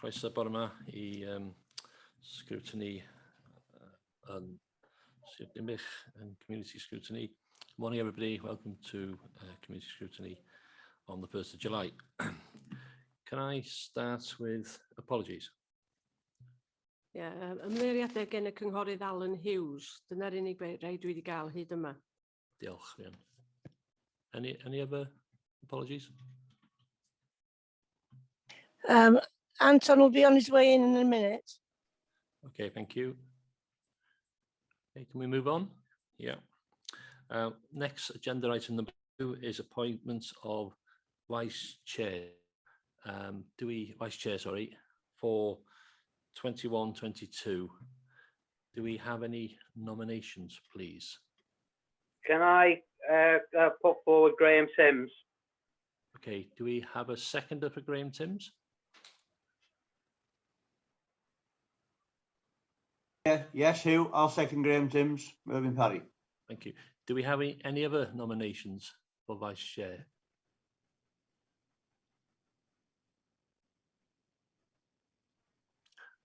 Croeso bore yma I scrutiny and Ddinbych and community scrutiny. Morning everybody, welcome to community scrutiny on the 1st of July. Can I start with apologies? Ie, ymddeiriadau gen y cynghorydd Alan Hughes. Dyna'r unig rai dwi wedi gael hyd yma. Diolch, Rhian. Any other apologies? Anton will be on his way in a minute. Okay, thank you. Okay, can we move on? Yeah. Next agenda item number 2 is appointment of vice chair. Vice chair, sorry, for 21-22. Do we have any nominations, please? Can I put forward Graham Sims? Okay, do we have a seconder for Graham Timms? Yes, Hugh. I'll second Graham Timms. Mervyn Parry. Thank you. Do we have any other nominations for vice chair?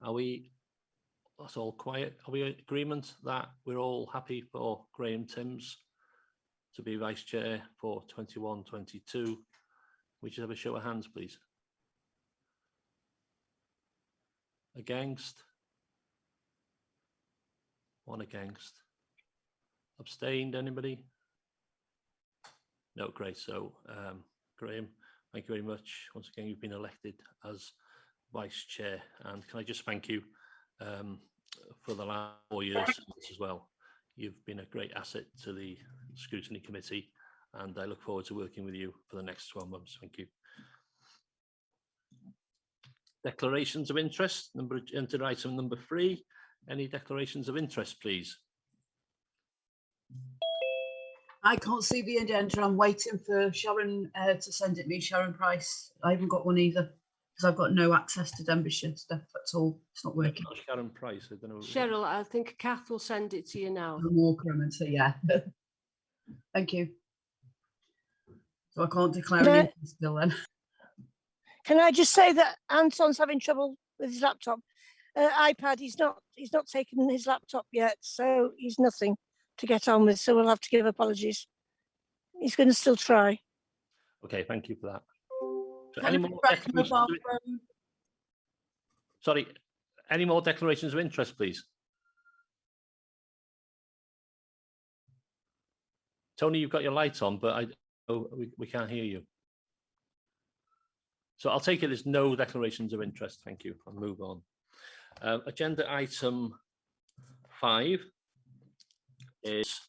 Are we, that's all quiet. Are we in agreement that we're all happy for Graham Timms to be vice chair for 21-22? We just have a show of hands, please. Against? One against. Abstained, anybody? No, great. So, Graham, thank you very much. Once again, you've been elected as vice chair. And can I just thank you for the last 4 years as well. You've been a great asset to the scrutiny committee, and I look forward to working with you for the next 12 months. Thank you. Declarations of interest, agenda item number 3. Any declarations of interest, please? I can't see the agenda. I'm waiting for Sharon to send it me, Sharon Price. I haven't got one either because I've got no access to Denbighshire stuff at all. It's not working. Sharon Price, I don't know. Cheryl, I think Kath will send it to you now. Walker, and so yeah. Thank you. So I can't declare anything still then. Can I just say that Anton's having trouble with his laptop? iPad, he's not taken his laptop yet, so he's nothing to get on with, so we'll have to give apologies. He's going to still try. Okay, thank you for that. So any more declarations of interest, please? Tony, you've got your light on, but we can't hear you. So I'll take it as no declarations of interest. Thank you. I'll move on. Agenda item 5 is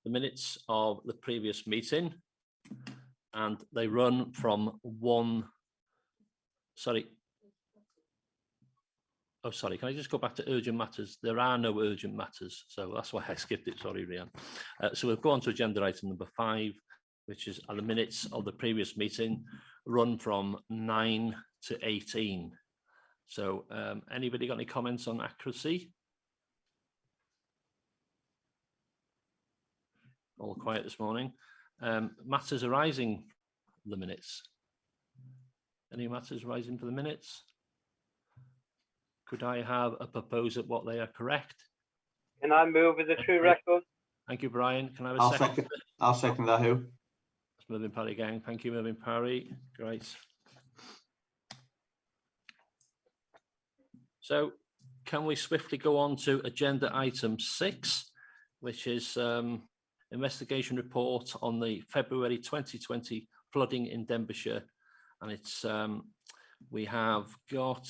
the minutes of the previous meeting, and they run from sorry, can I just go back to urgent matters? There are no urgent matters, so that's why I skipped it. Sorry, Rhian. So we'll go on to agenda item number 5, which is the minutes of the previous meeting, run from 9 to 18. So anybody got any comments on accuracy? All quiet this morning. Matters arising from the minutes. Any matters arising for the minutes? Could I have a proposal what they are correct? Can I move with the true record? Thank you, Brian. Can I have a second? I'll second that, Hugh. That's Mervyn Parry again. Thank you, Mervyn Parry. Great. So can we swiftly go on to agenda item 6, which is investigation report on the February 2020 flooding in Denbighshire. And it's we have got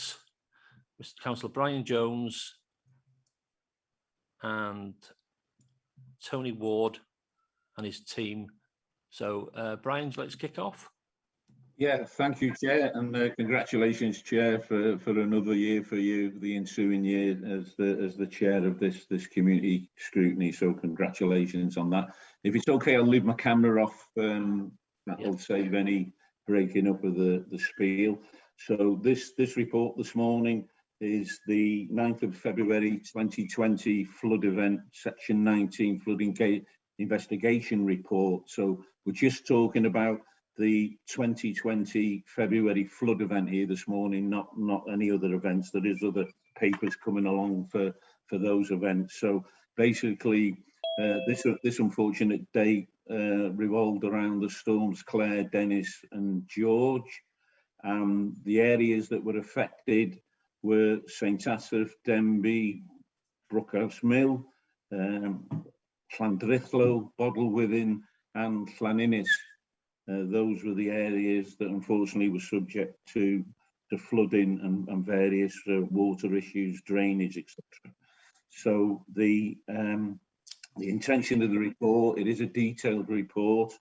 Mr. Councillor Brian Jones and Tony Ward and his team. So Brian, let's kick off. Yeah, thank you, Chair, and congratulations, Chair, for another year for you, the ensuing year as the chair of this community scrutiny. So congratulations on that. If it's okay, I'll leave my camera off. That will save any breaking up of the spiel. So this report this morning is the 9th of February 2020 flood event, section 19 flooding investigation report. So we're just talking about the 2020 February flood event here this morning, not any other events. There is other papers coming along for those events. So basically, this unfortunate day revolved around the storms Claire, Dennis and George. The areas that were affected were St Asaph, Ddinbych, Brookhouse Mill, Llandrillo, Bodlewithin and Llaninnis. Those were the areas that unfortunately were subject to flooding and various water issues, drainage, etc. So the intention of the report, it is a detailed report.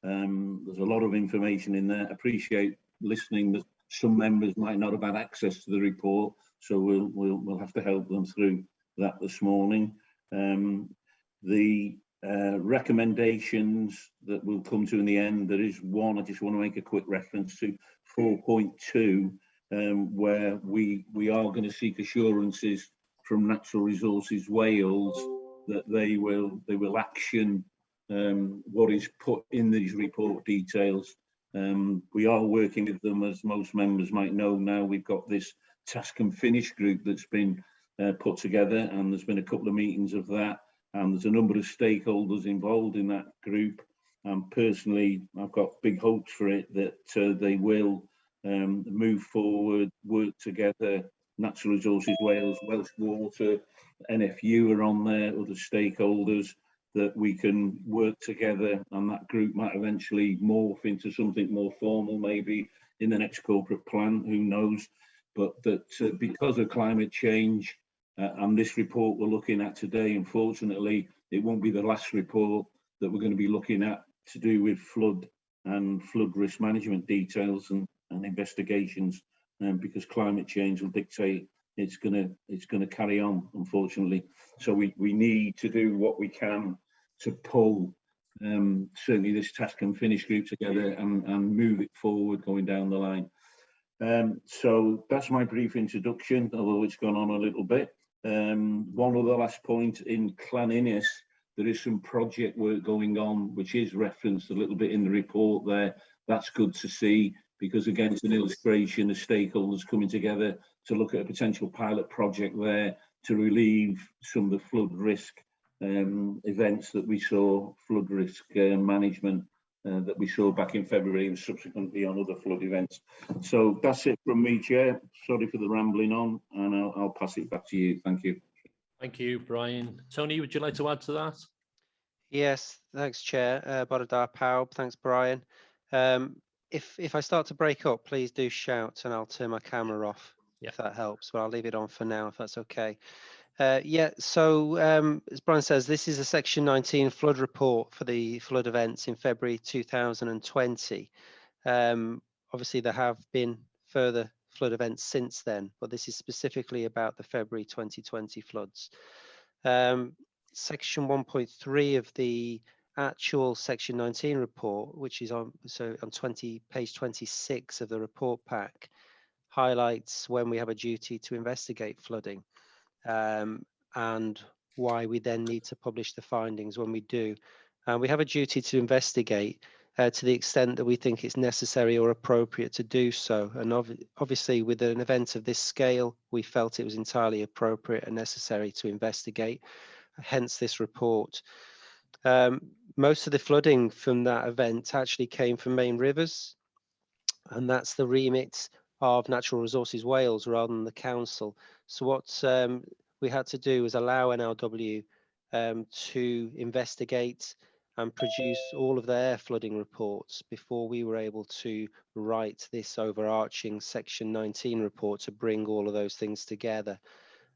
There's a lot of information in there. Appreciate listening that some members might not have had access to the report, so we'll have to help them through that this morning. The recommendations that we'll come to in the end, there is one I just want to make a quick reference to, 4.2, where we are going to seek assurances from Natural Resources Wales that they will action what is put in these report details. We are working with them, as most members might know now. We've got this task and finish group that's been put together, and there's been a couple of meetings of that, and there's a number of stakeholders involved in that group. And personally, I've got big hopes for it that they will move forward, work together. Natural Resources Wales, Welsh Water, NFU are on there, other stakeholders, that we can work together, and that group might eventually morph into something more formal, maybe in the next corporate plan, who knows. But that because of climate change and this report we're looking at today, unfortunately, it won't be the last report that we're going to be looking at to do with flood and flood risk management details and investigations, because climate change will dictate it's going to carry on, unfortunately. So we need to do what we can to pull certainly this task and finish group together and move it forward going down the line. So that's my brief introduction, although it's gone on a little bit. One other last point, in Llaninnis, there is some project work going on, which is referenced a little bit in the report there. That's good to see, because again, it's an illustration of stakeholders coming together to look at a potential pilot project there to relieve some of the flood risk events that we saw, flood risk management that we saw back in February and subsequently on other flood events. So that's it from me, Chair. Sorry for the rambling on, and I'll pass it back to you. Thank you. Thank you, Brian. Tony, would you like to add to that? Yes, thanks, Chair. Bodadar Powell, thanks, Brian. If I start to break up, please do shout and I'll turn my camera off, if that helps, but I'll leave it on for now if that's okay. Yeah, so as Brian says, this is a Section 19 flood report for the flood events in February 2020. Obviously, there have been further flood events since then, but this is specifically about the February 2020 floods. Section 1.3 of the actual Section 19 report, which is on page 26 of the report pack, highlights when we have a duty to investigate flooding, and why we then need to publish the findings when we do. We have a duty to investigate to the extent that we think it's necessary or appropriate to do so. And obviously, with an event of this scale, we felt it was entirely appropriate and necessary to investigate, hence this report. Most of the flooding from that event actually came from main rivers, and that's the remit of Natural Resources Wales rather than the council. So what we had to do was allow NRW to investigate and produce all of their flooding reports before we were able to write this overarching Section 19 report to bring all of those things together.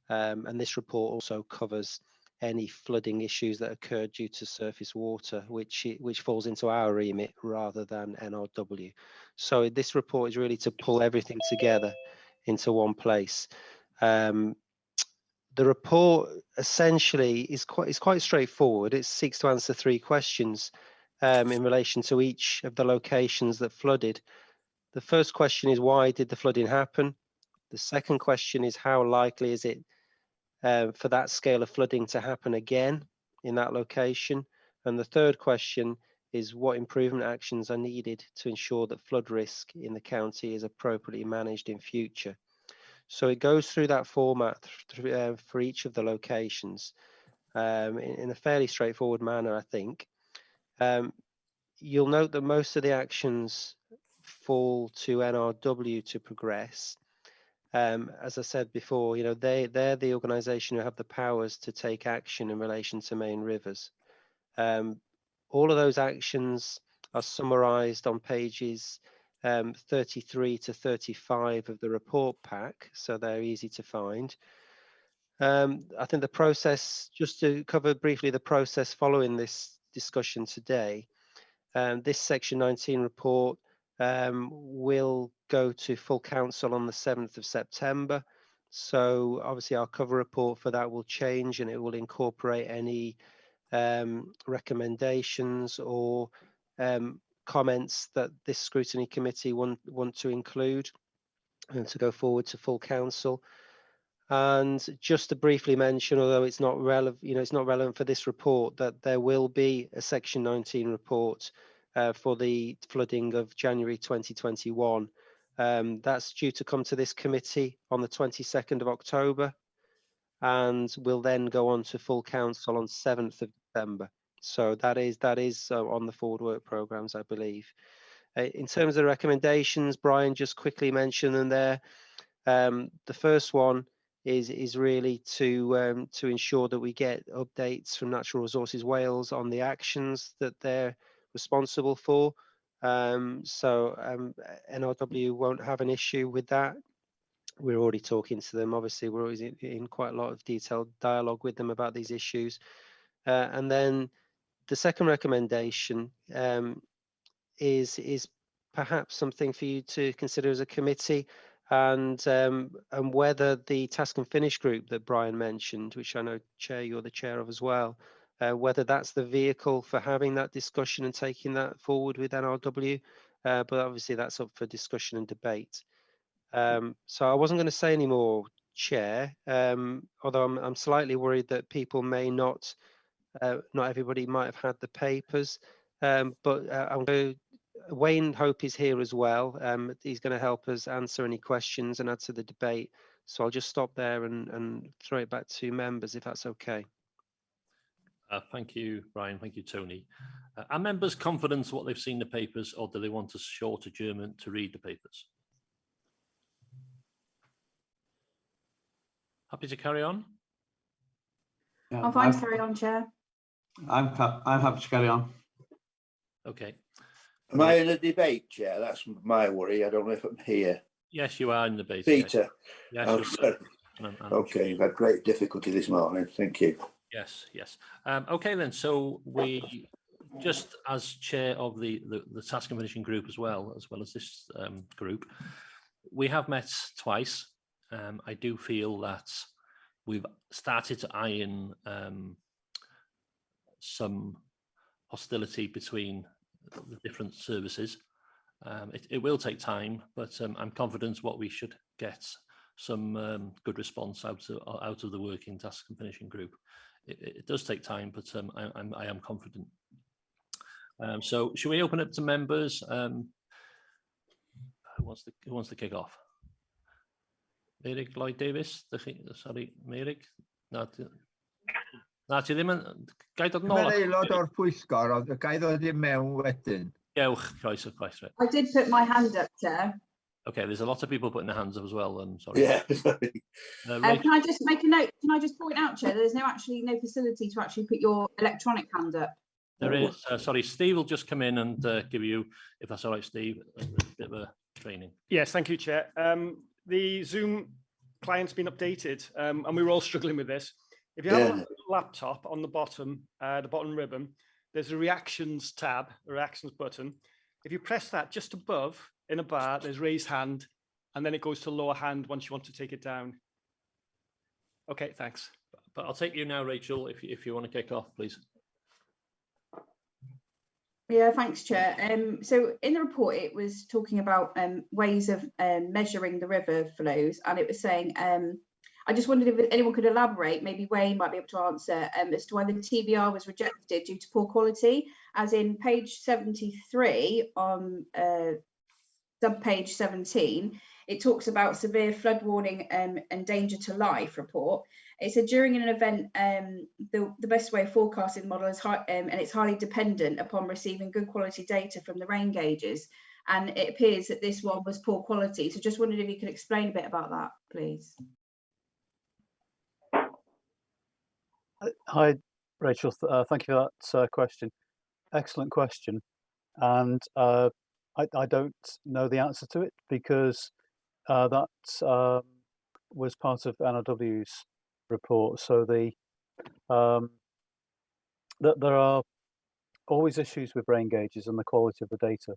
And this report also covers any flooding issues that occurred due to surface water, which falls into our remit rather than NRW. So this report is really to pull everything together into one place. The report essentially is quite straightforward. It seeks to answer 3 questions in relation to each of the locations that flooded. The first question is, why did the flooding happen? The second question is, how likely is it for that scale of flooding to happen again in that location? And the third question is what improvement actions are needed to ensure that flood risk in the county is appropriately managed in future. So it goes through that format for each of the locations in a fairly straightforward manner, I think. You'll note that most of the actions fall to NRW to progress. As I said before, you know, they're the organisation who have the powers to take action in relation to main rivers. All of those actions are summarised on pages 33 to 35 of the report pack, so they're easy to find. I think the process, just to cover briefly the process following this discussion today, this Section 19 report will go to full council on the 7th of September. So obviously our cover report for that will change, and it will incorporate any recommendations or comments that this scrutiny committee want to include and to go forward to full council. And just to briefly mention, although it's not relevant, you know, it's not relevant for this report, that there will be a Section 19 report for the flooding of January 2021. That's due to come to this committee on the 22nd of October, and will then go on to full council on 7th of December. So that is on the forward work programmes, I believe. In terms of the recommendations, Brian just quickly mentioned them there. The first one is really to ensure that we get updates from Natural Resources Wales on the actions that they're responsible for. NRW won't have an issue with that. We're already talking to them. Obviously, we're always in quite a lot of detailed dialogue with them about these issues. And then the second recommendation is perhaps something for you to consider as a committee, and whether the task and finish group that Brian mentioned, which I know, Chair, you're the chair of as well, whether that's the vehicle for having that discussion and taking that forward with NRW, but obviously that's up for discussion and debate. So I wasn't going to say any more, Chair, although I'm slightly worried that people may not everybody might have had the papers, but I'm going to, Wayne Hope is here as well. He's going to help us answer any questions and add to the debate. So I'll just stop there and throw it back to members, if that's okay. Thank you, Brian. Thank you, Tony. Are members confident what they've seen in the papers, or do they want a short adjournment to read the papers? Happy to carry on? Yeah, I'm fine to carry on, Chair. I'm happy to carry on. Okay. Am I in a debate, Chair? That's my worry. I don't know if I'm here. Yes, you are in the debate. Peter. Yes, Oh, sorry. Okay, you've had great difficulty this morning. Thank you. Yes, yes. Okay then, so we, just as chair of the task and finishing group as well as this group, we have met twice. I do feel that we've started to iron some hostility between the different services. It will take time, but I'm confident what we should get some good response out of the working task and finishing group. It does take time, but I am confident. So should we open it to members? Who wants to kick off? Eric Lloyd Davis, sorry, Eric. Na ti ddim yn gai dod nôl. Mae'n aelod o'r pwyllgor, ond gai ddod i mewn wedyn. Gewch, croeso. I did put my hand up, Chair. Okay, there's a lot of people putting their hands up as well. Sorry. Yeah. Can I just make a note? Can I just point out, Chair, there's no facility to actually put your electronic hand up. There is. Sorry, Steve will just come in and give you, if that's all right, Steve, a bit of a training. Yes, thank you, Chair. The Zoom client's been updated, and we were all struggling with this. If you have a laptop on the bottom ribbon, there's a reactions tab, a reactions button. If you press that just above in a bar, there's raise hand, and then it goes to lower hand once you want to take it down. Okay, thanks. But I'll take you now, Rachel, if you want to kick off, please. Yeah, thanks, Chair. So in the report, it was talking about ways of measuring the river flows, and it was saying I just wondered if anyone could elaborate, maybe Wayne might be able to answer, as to why the TBR was rejected due to poor quality, as in page 73 on sub-page 17, it talks about severe flood warning and danger to life report. It said during an event, the best way of forecasting the model is high, and it's highly dependent upon receiving good quality data from the rain gauges. And it appears that this one was poor quality. So just wondered if you could explain a bit about that, please. Hi, Rachel. Thank you for that question. Excellent question. And I don't know the answer to it because that was part of NRW's report. So there are always issues with rain gauges and the quality of the data.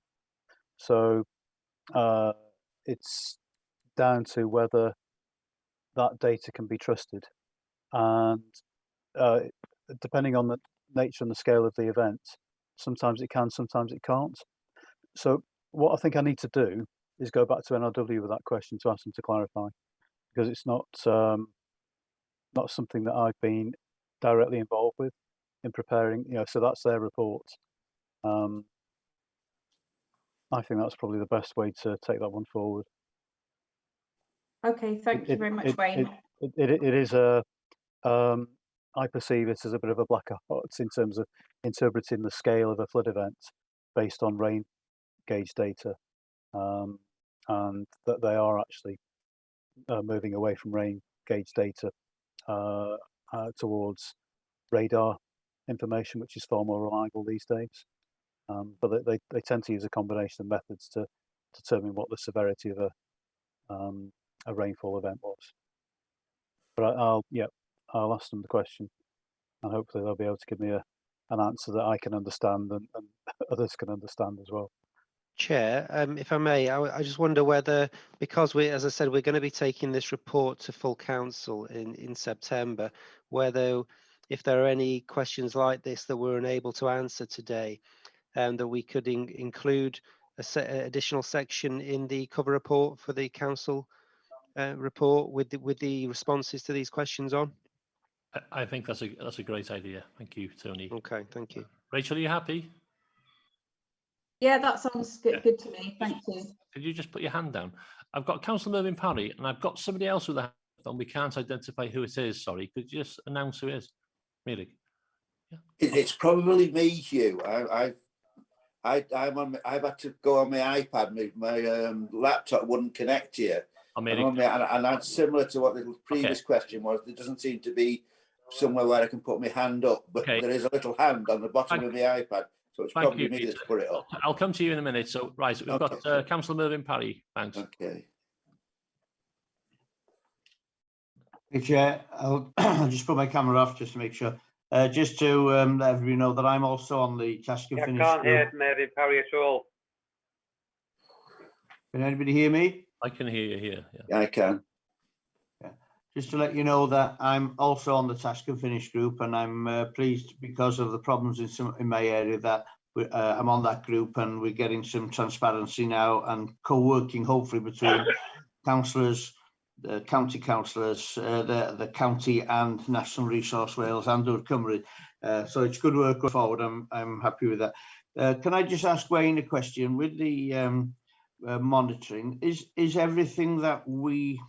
So it's down to whether that data can be trusted. And depending on the nature and the scale of the event, sometimes it can, sometimes it can't. So what I think I need to do is go back to NRW with that question to ask them to clarify, because it's not not something that I've been directly involved with in preparing. So that's their report. I think that's probably the best way to take that one forward. Okay, thank you very much, Wayne. It is I perceive it as a bit of a black box in terms of interpreting the scale of a flood event based on rain gauge data, and that they are actually moving away from rain gauge data towards radar information, which is far more reliable these days. But they tend to use a combination of methods to determine what the severity of a rainfall event was. But I'll ask them the question, and hopefully they'll be able to give me an answer that I can understand and others can understand as well. Chair, if I may, I just wonder whether, because as I said, we're going to be taking this report to full council in September, whether if there are any questions like this that we're unable to answer today, that we could include a additional section in the cover report for the council report with the responses to these questions on. I think that's a great idea. Thank you, Tony. Okay, thank you. Rachel, are you happy? Yeah, that sounds good to me. Thank you. Could you just put your hand down? I've got Councillor Mervyn Parry, and I've got somebody else with a hand on. We can't identify who it is. Sorry, could you just announce who it is? Really? Yeah. It's probably me, Hugh. I've had to go on my iPad. My laptop wouldn't connect here. And that's similar to what the previous question was. There doesn't seem to be somewhere where I can put my hand up, but there is a little hand on the bottom of the iPad. So it's probably me that's put it up. I'll come to you in a minute. So, right, we've got Councillor Mervyn Parry. Thanks. Okay. Hey, Chair, I'll just put my camera off just to make sure. Just to let everybody know that I'm also on the task and finish. I can't hear Mervyn Parry at all. Can anybody hear me? I can hear you here. Yeah, I can. Yeah. Just to let you know that I'm also on the task and finish group, and I'm pleased because of the problems in my area that I'm on that group, and we're getting some transparency now and co-working hopefully between councillors, the county councillors, the county and National Resource Wales and Dŵr Cymru. So it's good work going forward. I'm happy with that. Can I just ask Wayne a question? With the monitoring, is everything that we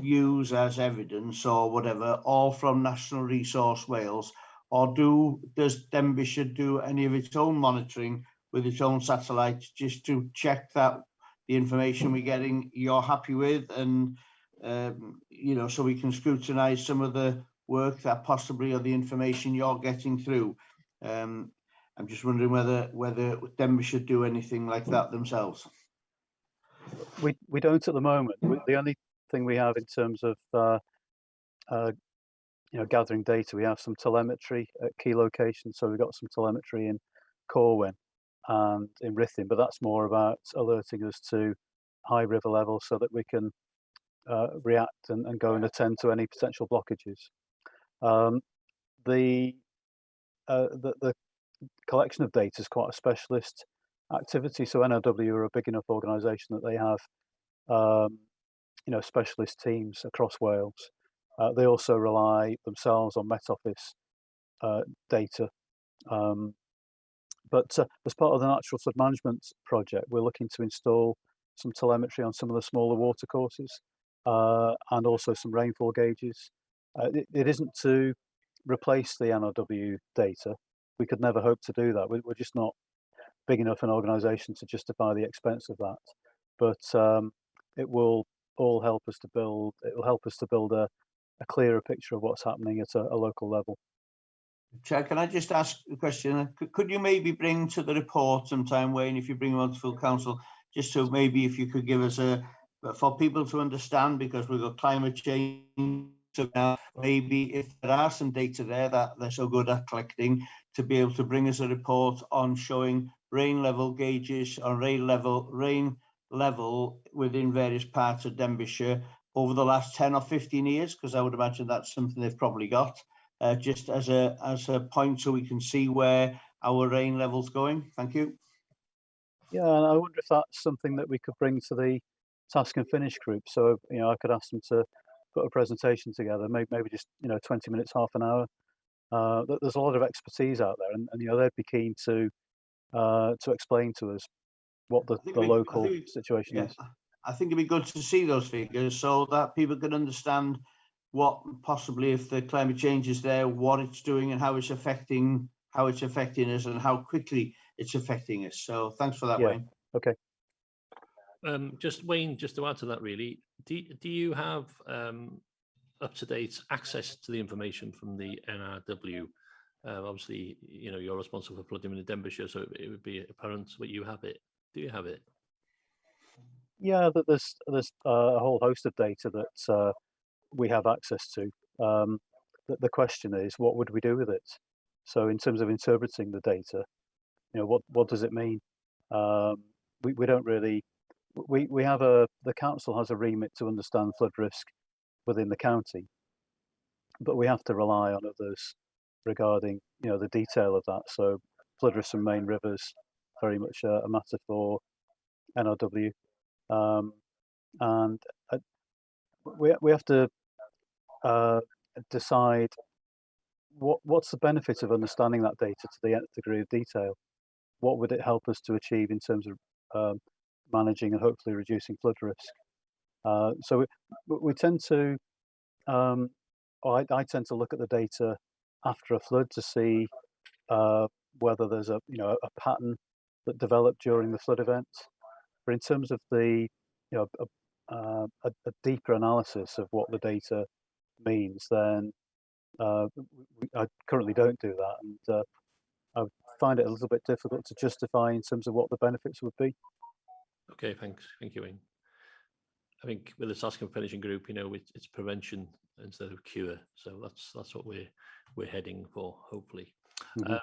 use as evidence or whatever all from National Resource Wales, or does Ddinbych do any of its own monitoring with its own satellites just to check that the information we're getting you're happy with, and so we can scrutinize some of the work that possibly or the information you're getting through? I'm just wondering whether Ddinbych should do anything like that themselves. We don't at the moment. The only thing we have in terms of gathering data, we have some telemetry at key locations. So we've got some telemetry in Corwin and in Rhythm, but that's more about alerting us to high river levels so that we can react and go and attend to any potential blockages. The collection of data is quite a specialist activity. So NRW are a big enough organisation that they have specialist teams across Wales They also rely themselves on Met Office data. But as part of the natural flood management project, we're looking to install some telemetry on some of the smaller water courses and also some rainfall gauges. It isn't to replace the NRW data. We could never hope to do that. We're just not big enough an organisation to justify the expense of that. But it will all help us to build. It will help us to build a clearer picture of what's happening at a local level. Chair, can I just ask a question? Could you maybe bring to the report sometime, Wayne, if you bring them on to full council, just so maybe if you could give us for people to understand, because we've got climate change, so now maybe if there are some data there that they're so good at collecting, to be able to bring us a report on showing rain level gauges or rain level within various parts of Denbighshire over the last 10 or 15 years, because I would imagine that's something they've probably got. Just as a point so we can see where our rain level's going. Thank you. Yeah, and I wonder if that's something that we could bring to the task and finish group. So, I could ask them to put a presentation together, maybe just, 20 minutes, half an hour. There's a lot of expertise out there, and they'd be keen to explain to us what the local situation is. I think it'd be good to see those figures so that people can understand what possibly, if the climate change is there, what it's doing and how it's affecting us and how quickly it's affecting us. So thanks for that, Wayne. Okay. Just Wayne, just to add to that, really, do you have up-to-date access to the information from the NRW? Obviously, you're responsible for flooding in Denbighshire, so it would be apparent that you have it. Do you have it? Yeah, there's a whole host of data that we have access to. The question is, what would we do with it? So in terms of interpreting the data, what does it mean? We don't really. We have the council has a remit to understand flood risk within the county, but we have to rely on others regarding the detail of that. So flood risk from main rivers, very much a matter for NRW, and we have to decide what's the benefit of understanding that data to the nth degree of detail. What would it help us to achieve in terms of managing and hopefully reducing flood risk? So we tend to, I tend to look at the data after a flood to see whether there's a pattern that developed during the flood event. But in terms of the a deeper analysis of what the data means, then I currently don't do that, and I find it a little bit difficult to justify in terms of what the benefits would be. Okay, thanks. Thank you, Wayne. I think with the task and finishing group, it's prevention instead of cure, so that's what we're heading for, hopefully.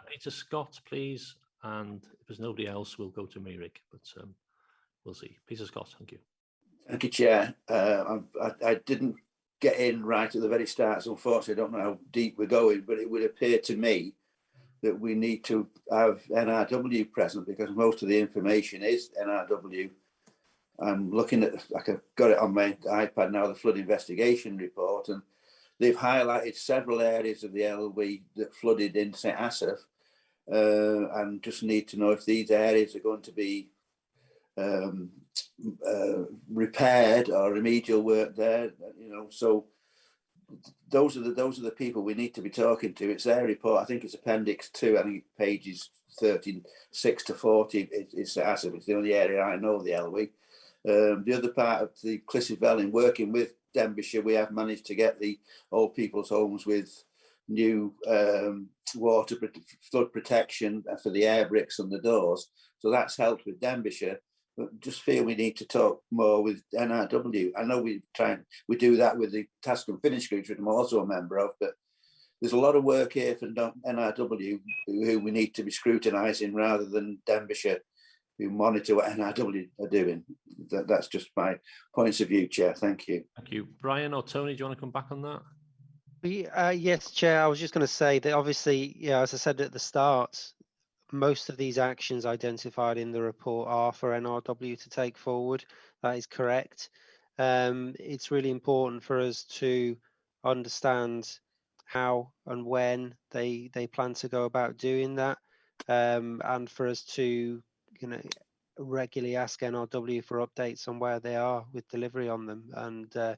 Peter Scott, please, and if there's nobody else, we'll go to Meirik, but we'll see. Peter Scott, thank you. Thank you, Chair. I didn't get in right at the very start, so unfortunately I don't know how deep we're going, but it would appear to me that we need to have NRW present because most of the information is NRW. I'm looking at, I've got it on my iPad now, the flood investigation report, and they've highlighted several areas of the LLW that flooded in St Asaph, and just need to know if these areas are going to be repaired or remedial work there, so those are the people we need to be talking to. It's their report. I think it's Appendix 2. I think pages 36 to 40. It's St Asaph. It's the only area I know of the LW. The other part of the Clissovel, in working with Denbighshire, we have managed to get the old people's homes with new flood protection for the air bricks and the doors. So that's helped with Denbighshire. But just feel we need to talk more with NRW. I know we do that with the task and finish groups, which I'm also a member of, but there's a lot of work here for NRW who we need to be scrutinising rather than Denbighshire, who monitor what NRW are doing. That's just my points of view, Chair. Thank you. Thank you. Brian or Tony, do you want to come back on that? Yes, Chair. I was just going to say that obviously, as I said at the start, most of these actions identified in the report are for NRW to take forward. That is correct. It's really important for us to understand how and when they plan to go about doing that, and for us to regularly ask NRW for updates on where they are with delivery on them. And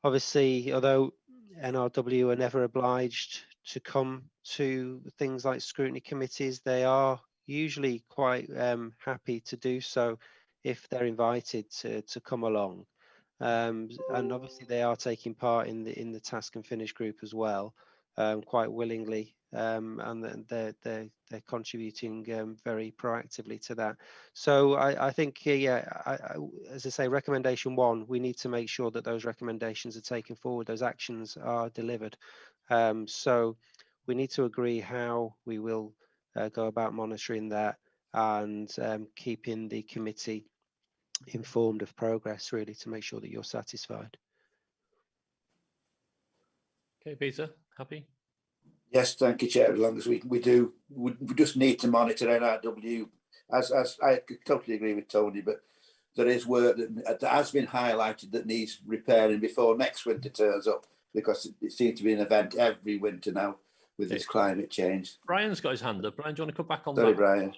obviously, although NRW are never obliged to come to things like scrutiny committees, they are usually quite happy to do so if they're invited to come along. And obviously they are taking part in the task and finish group as well, quite willingly, and they're contributing very proactively to that. So I think, as I say, recommendation 1, we need to make sure that those recommendations are taken forward, those actions are delivered. So we need to agree how we will go about monitoring that and keeping the committee informed of progress, really, to make sure that you're satisfied. Okay, Peter, happy? Yes, thank you, Chair. As long as we just need to monitor NRW. As I totally agree with Tony, but there is work that has been highlighted that needs repairing before next winter turns up, because it seems to be an event every winter now with this climate change. Brian's got his hand up. Brian, do you want to come back on Sorry, that? Brian.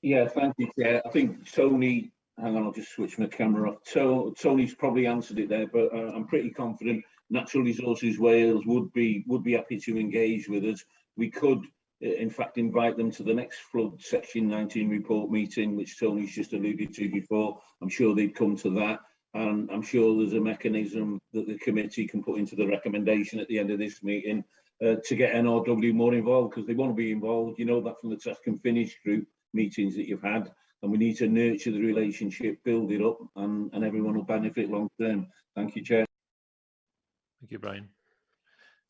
Yeah, thank you, Chair. I think Tony, hang on, I'll just switch my camera off. So Tony's probably answered it there, but I'm pretty confident Natural Resources Wales would be happy to engage with us. We could, in fact, invite them to the next flood section 19 report meeting, which Tony's just alluded to before. I'm sure they'd come to that, and I'm sure there's a mechanism that the committee can put into the recommendation at the end of this meeting to get NRW more involved, because they want to be involved. You know that from the task and finish group meetings that you've had, and we need to nurture the relationship, build it up, and everyone will benefit long term. Thank you, Chair. Thank you, Brian.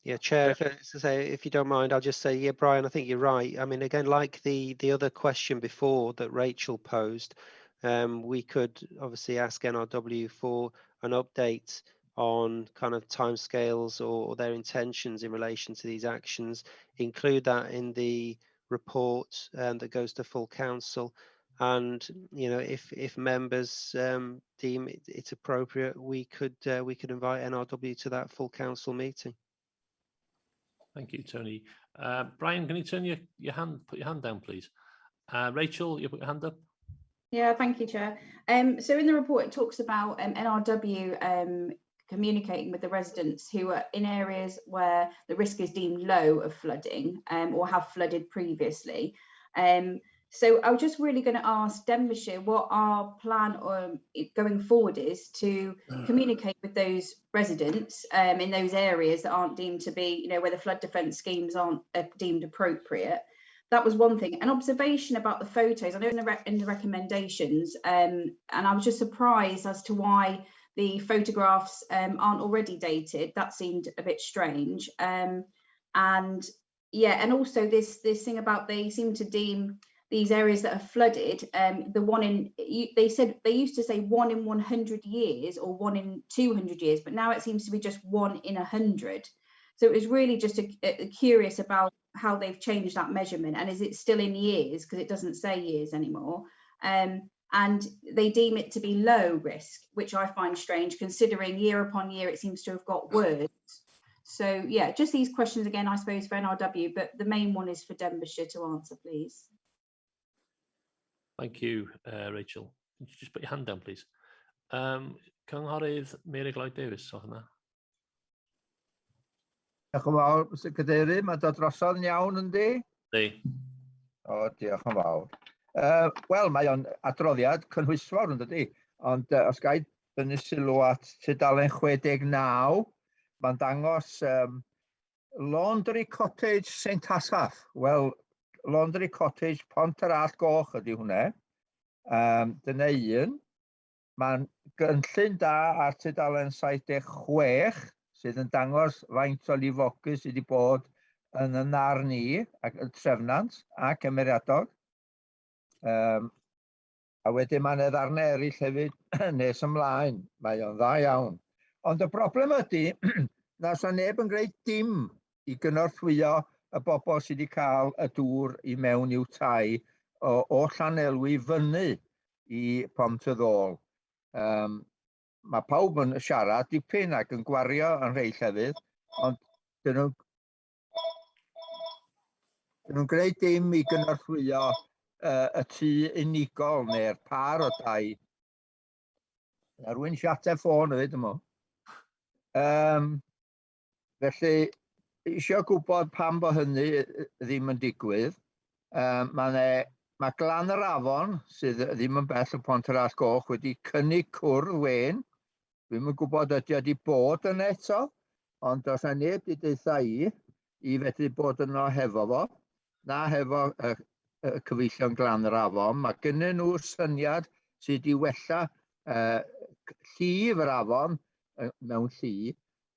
Yeah, Chair, if you don't mind, I'll just say, yeah, Brian, I think you're right. I mean, again, like the other question before that Rachel posed, we could obviously ask NRW for an update on kind of timescales or their intentions in relation to these actions, include that in the report that goes to full council. And if members deem it's appropriate, we could invite NRW to that full council meeting. Thank you, Tony. Brian, can you turn put your hand down, please? Rachel, you put your hand up. Yeah, thank you, Chair. So in the report, it talks about NRW communicating with the residents who are in areas where the risk is deemed low of flooding or have flooded previously. So I was just really going to ask Ddinbych what our plan going forward is to communicate with those residents in those areas that aren't deemed to be, where the flood defence schemes aren't deemed appropriate. That was one thing. An observation about the photos. I know in the recommendations, and I was just surprised as to why the photographs aren't already dated. That seemed a bit strange. And yeah, and also this thing about they seem to deem these areas that are flooded, the one in, they said, they used to say 1 in 100 years or 1 in 200 years, but now it seems to be just 1 in 100. So it was really just curious about how they've changed that measurement, and is it still in years, because it doesn't say years anymore. And they deem it to be low risk, which I find strange, considering year upon year it seems to have got worse. So yeah, just these questions again, I suppose, for NRW, but the main one is for Ddinbych to answer, please. Thank you, Rachel. Can you just put your hand down, please? Cynghorydd Mary Gloyd Davies, o hynna. Diolch yn fawr, Mr Cadeirydd, mae dod drosodd yn iawn yndi? Di. O, diolch yn fawr. Wel, mae o'n adroddiad cynhwysfawr yn dydi, ond os gai dynnu sylw at tudalen 69, mae'n dangos Laundry Cottage St Asaph. Wel, Laundry Cottage Pont yr Allt Goch ydy hwnna. Dyna un. Mae'n gynllun da ar tudalen 76 sydd yn dangos faint o lifogydd sydd wedi bod yn y nar ni, ac y trefnant a cymeriadog. A wedyn mae'n ddarnau eraill hefyd nes ymlaen. Mae o'n dda iawn. Ond y broblem ydy, na oes neb yn gwneud dim i gynorthwyo y bobl sydd wedi cael y dŵr i mewn i'w tai o Llanelwy fyny i Pont y Ddôl. mae pawb yn siarad dipyn ac yn gwario yn rhai llefydd, ond dyn nhw'n gwneud dim i gynorthwyo y tŷ unigol neu'r par o dai. A rwy'n si ateb ffôn hefyd yma. Felly, eisiau gwybod pam bo hynny ddim yn digwydd. Mae Glan yr Afon, sydd ddim yn bell y Pont yr Allt Goch, wedi cynnig cwrdd wen. Dwi'm yn gwybod ydy wedi bod yn eto, ond os na neb wedi deitha i fedru bod yno hefo fo, na hefo y cyfeillion Glan yr Afon. Mae gynnyn nhw syniad sydd wedi wella llif yr afon mewn lli,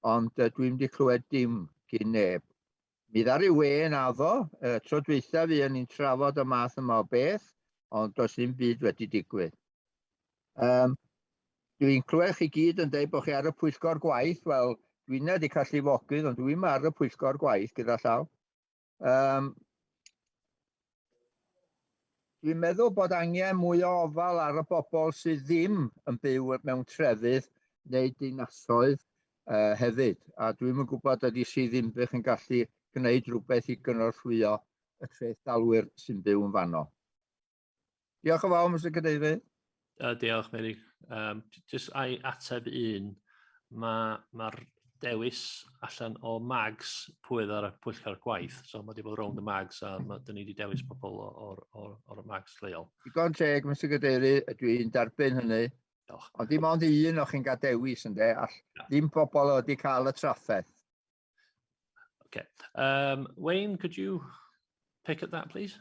ond dwi'm wedi clywed dim gyn neb. Mi ddaru wen addo, tro dwytha fi yn ni'n trafod y math yma o beth, ond does ddim byd wedi digwydd. Dwi'n clywed chi gyd yn dweud bod chi ar y pwyllgor gwaith, wel, dwi'n wedi cael llifogydd, ond dwi'n ar y pwyllgor gwaith gyda llaw. Dwi'n meddwl bod angen mwy o ofal ar y bobl sydd ddim yn byw mewn trefydd neu dinasoedd hefyd. A dwi'n yn gwybod ydy sydd Ddinbych yn gallu gwneud rhywbeth i gynorthwyo y treithdalwyr sy'n byw yn fanno. Diolch yn fawr, Mr Cadeirydd. Diolch, Mary. Jyst ai ateb un, mae'r dewis allan o mags pwydd ar y pwyllgor gwaith, so mae wedi bod rownd y mags a dyn ni wedi dewis pobl o'r mags leol. Digon teg, Mr Cadeirydd, dwi'n derbyn hynny. Ond dim ond un o'ch chi'n cael dewis ynddo, ddim pobl wedi cael y trafferth. Okay. Wayne, could you pick at that, please?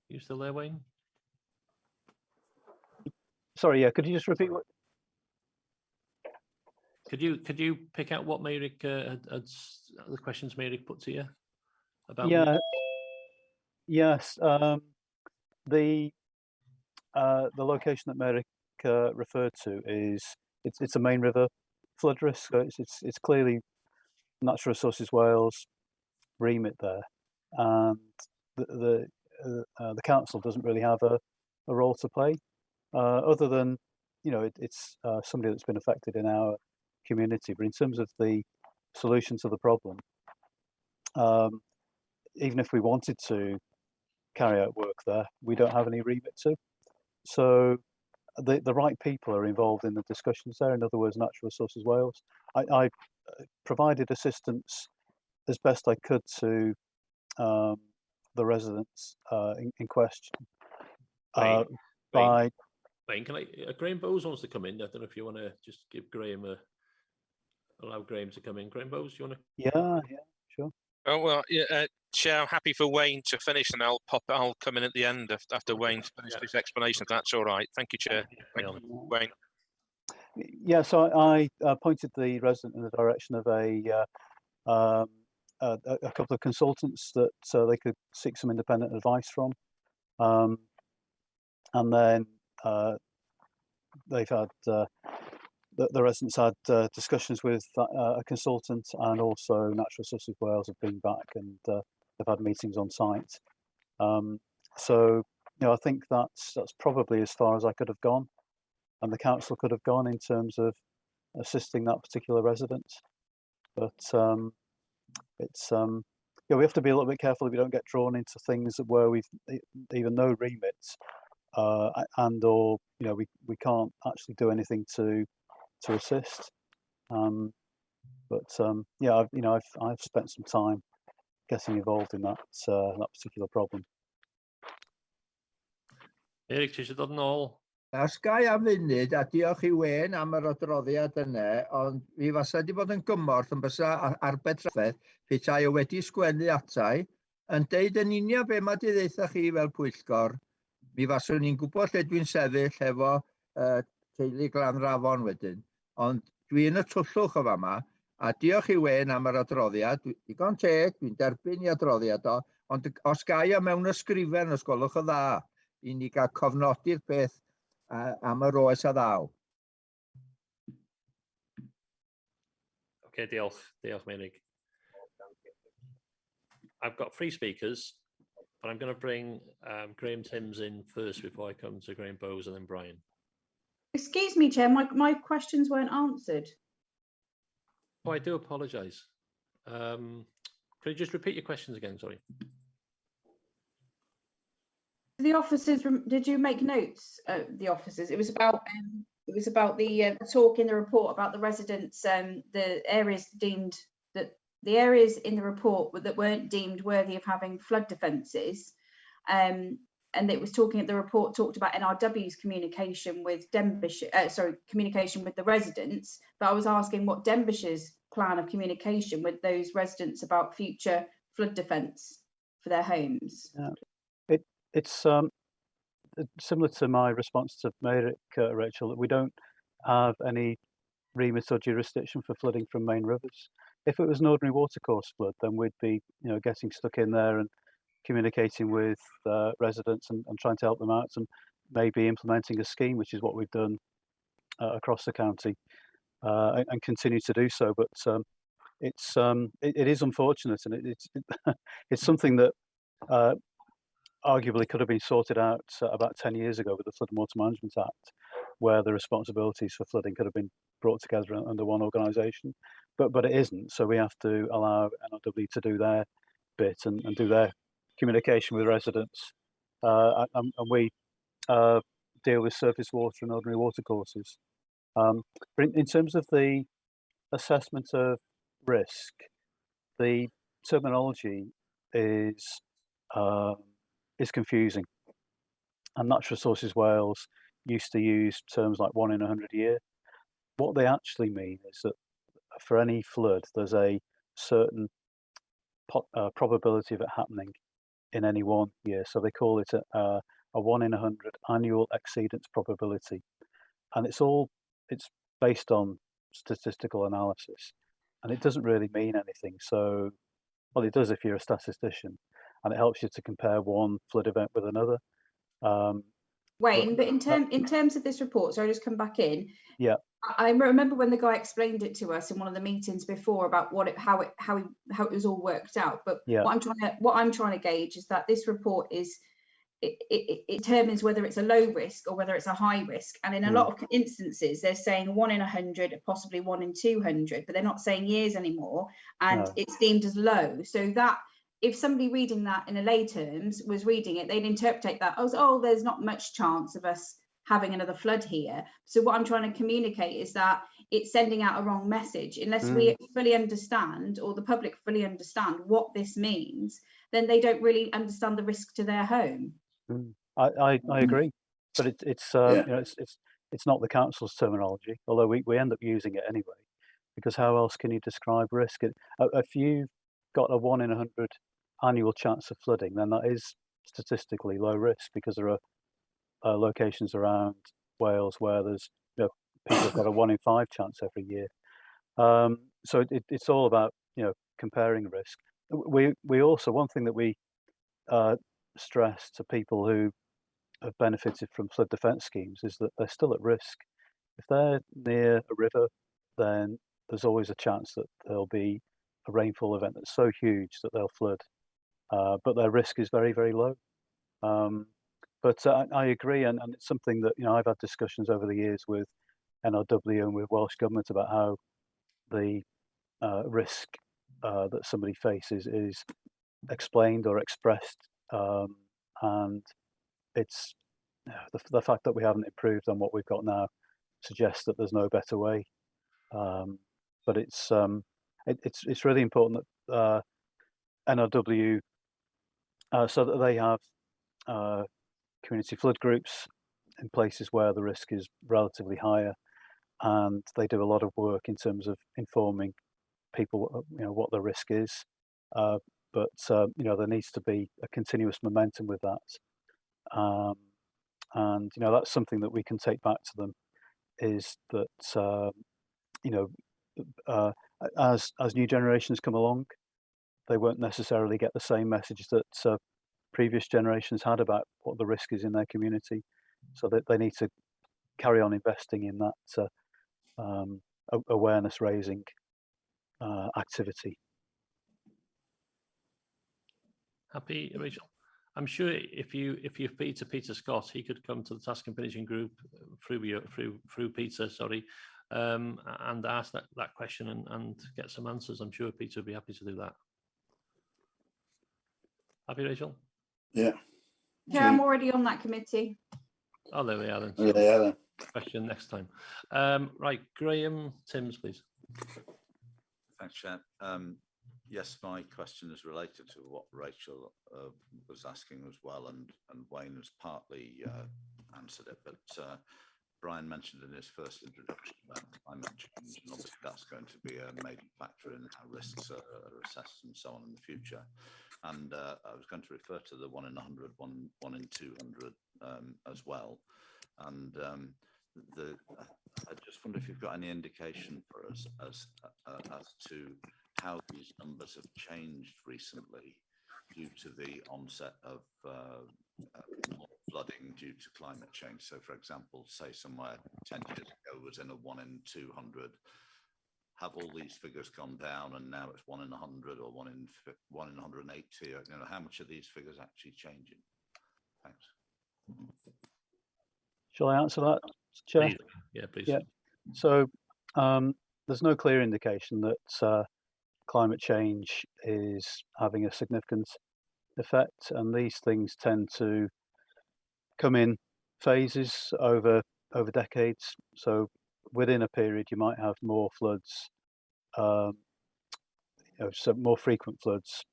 You still there, Wayne? Sorry, yeah, could you just repeat what? Could you pick out what Mary had the questions Mary put to you about? Yeah. Yes. The location that Merrick referred to is it's a main river flood risk. So it's clearly Natural Resources Wales remit there, and the council doesn't really have a role to play, other than it's somebody that's been affected in our community. But in terms of the solution to the problem, even if we wanted to carry out work there, we don't have any remit to. So the right people are involved in the discussions there. In other words, Natural Resources Wales. I provided assistance as best I could to the residents in question. Wayne, can Graham Bowes wants to come in. I don't know if you want to just give Graham allow Graham to come in. Graham Bowes, you want to? Yeah, sure. Oh well, yeah, Chair, I'm happy for Wayne to finish, and I'll come in at the end after Wayne's finished his explanation. If that's all right. Thank you, Chair. Thank you, Wayne. Yeah, so I pointed the resident in the direction of a couple of consultants that they could seek some independent advice from, and then they've had the residents had discussions with a consultant, and also Natural Resources Wales have been back and they've had meetings on site. So I think that's probably as far as I could have gone, and the council could have gone in terms of assisting that particular resident. But it's we have to be a little bit careful that we don't get drawn into things where we've even no remits, and or we can't actually do anything to assist. Yeah, I've spent some time getting involved in that particular problem. Eric, ti eisiau dod yn ôl? Os gai am funud, a diolch i Wen am yr adroddiad yna, ond mi fasa wedi bod yn gymorth yn bysa arbed petai o wedi sgwennu atai, yn deud yn union be mae di ddeitha chi fel pwyllgor, mi faswn ni'n gwybod lle dwi'n sefyll efo teulu Glan yr Afon wedyn. Ond dwi'n y twllwch o fama, a diolch i Wen am yr adroddiad. Digon teg, dwi'n derbyn i adroddiad o, ond os gai o mewn ysgrifen, os gwelwch o dda, i ni gael cofnodi'r peth am yr oes a ddaw. Okay, diolch Menig. I've got 3 speakers, but I'm going to bring Graham Timms in first before I come to Graham Bowes and then Brian. Excuse me, Chair, my questions weren't answered. Oh, I do apologise. Can you just repeat your questions again? Sorry. The officers, did you make notes? The officers. It was about the talk in the report about the residents, the areas deemed that the areas in the report that weren't deemed worthy of having flood defences. And it was talking. The report talked about NRW's communication with Ddinbych, communication with the residents. But I was asking what Ddinbych's plan of communication with those residents about future flood defence for their homes. Yeah. It's similar to my response to Merrick, Rachel, that we don't have any remit or jurisdiction for flooding from main rivers. If it was an ordinary watercourse flood, then we'd be, getting stuck in there and communicating with residents and trying to help them out, and maybe implementing a scheme, which is what we've done across the county, and continue to do so. But it is unfortunate, and it's something that arguably could have been sorted out about 10 years ago with the Flood and Water Management Act, where the responsibilities for flooding could have been brought together under one organisation, but it isn't. So we have to allow NRW to do their bit and do their communication with residents, and we deal with surface water and ordinary watercourses. But in terms of the assessment of risk, the terminology is confusing, and Natural Resources Wales used to use terms like 1 in 100 year. What they actually mean is that for any flood, there's a certain probability of it happening in any one year. So they call it a 1 in 100 annual exceedance probability, and it's based on statistical analysis, and it doesn't really mean anything. So, well, it does if you're a statistician, and it helps you to compare one flood event with another. Wayne, but in terms of this report, so I just come back in. Yeah. I remember when the guy explained it to us in one of the meetings before about how it was all worked out. But yeah. what I'm trying to gauge is that this report it determines whether it's a low risk or whether it's a high risk. And in a lot of instances, they're saying 1 in 100, possibly 1 in 200, but they're not saying years anymore, and it's deemed as low. So that if somebody reading that in a lay terms was reading it, they'd interpret that as, oh, there's not much chance of us having another flood here. So what I'm trying to communicate is that it's sending out a wrong message. Unless we fully understand, or the public fully understand what this means, then they don't really understand the risk to their home. I agree, but it's not the council's terminology, although we end up using it anyway, because how else can you describe risk? If you've got a 1 in 100 annual chance of flooding, then that is statistically low risk, because there are locations around Wales where there's people have got a 1 in 5 chance every year. So it's all about comparing risk. We also, one thing that we stress to people who have benefited from flood defence schemes is that they're still at risk. If they're near a river, then there's always a chance that there'll be a rainfall event that's so huge that they'll flood, but their risk is very, very low. But I agree, and it's something that I've had discussions over the years with NRW and with Welsh Government about how the risk that somebody faces is explained or expressed, and it's the fact that we haven't improved on what we've got now suggests that there's no better way. But it's really important that NRW, so that they have community flood groups in places where the risk is relatively higher, and they do a lot of work in terms of informing people what the risk is, but there needs to be a continuous momentum with that, and that's something that we can take back to them, is that as new generations come along, they won't necessarily get the same message that previous generations had about what the risk is in their community, so that they need to carry on investing in that awareness raising activity. Happy, Rachel? I'm sure if you feed to Peter Scott, he could come to the task and finishing group through Peter, sorry, and ask that question and get some answers. I'm sure Peter would be happy to do that. Happy, Rachel? Yeah. Yeah, I'm already on that committee. Oh, there we are then. Yeah, then. Question next time. Right, Graham Timms, please. Thanks, Chair. Yes, my question is related to what Rachel was asking as well, and Wayne has partly answered it, but Brian mentioned in his first introduction about climate change, and obviously that's going to be a major factor in how risks are assessed and so on in the future. And I was going to refer to the 1 in 100, 1 in 200 as well. And I just wonder if you've got any indication for us as to how these numbers have changed recently due to the onset of more flooding due to climate change. So, for example, say somewhere 10 years ago was in a 1 in 200. Have all these figures gone down, and now it's 1 in 100 or 1 in 180? You know, how much are these figures actually changing? Thanks. Shall I answer that, Chair? Please. Yeah, please. Yeah. So there's no clear indication that climate change is having a significant effect, and these things tend to come in phases over decades. So within a period, you might have more floods, so more frequent floods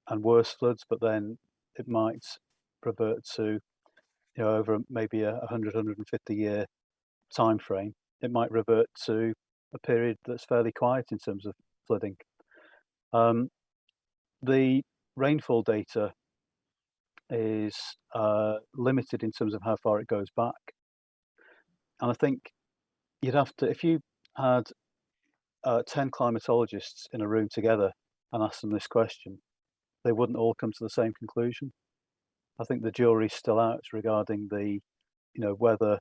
and worse floods, but then it might revert to, over maybe a 150 year time frame. It might revert to a period that's fairly quiet in terms of flooding. The rainfall data is limited in terms of how far it goes back. And I think you'd have to, if you had 10 climatologists in a room together and asked them this question, they wouldn't all come to the same conclusion. I think the jury's still out regarding the, whether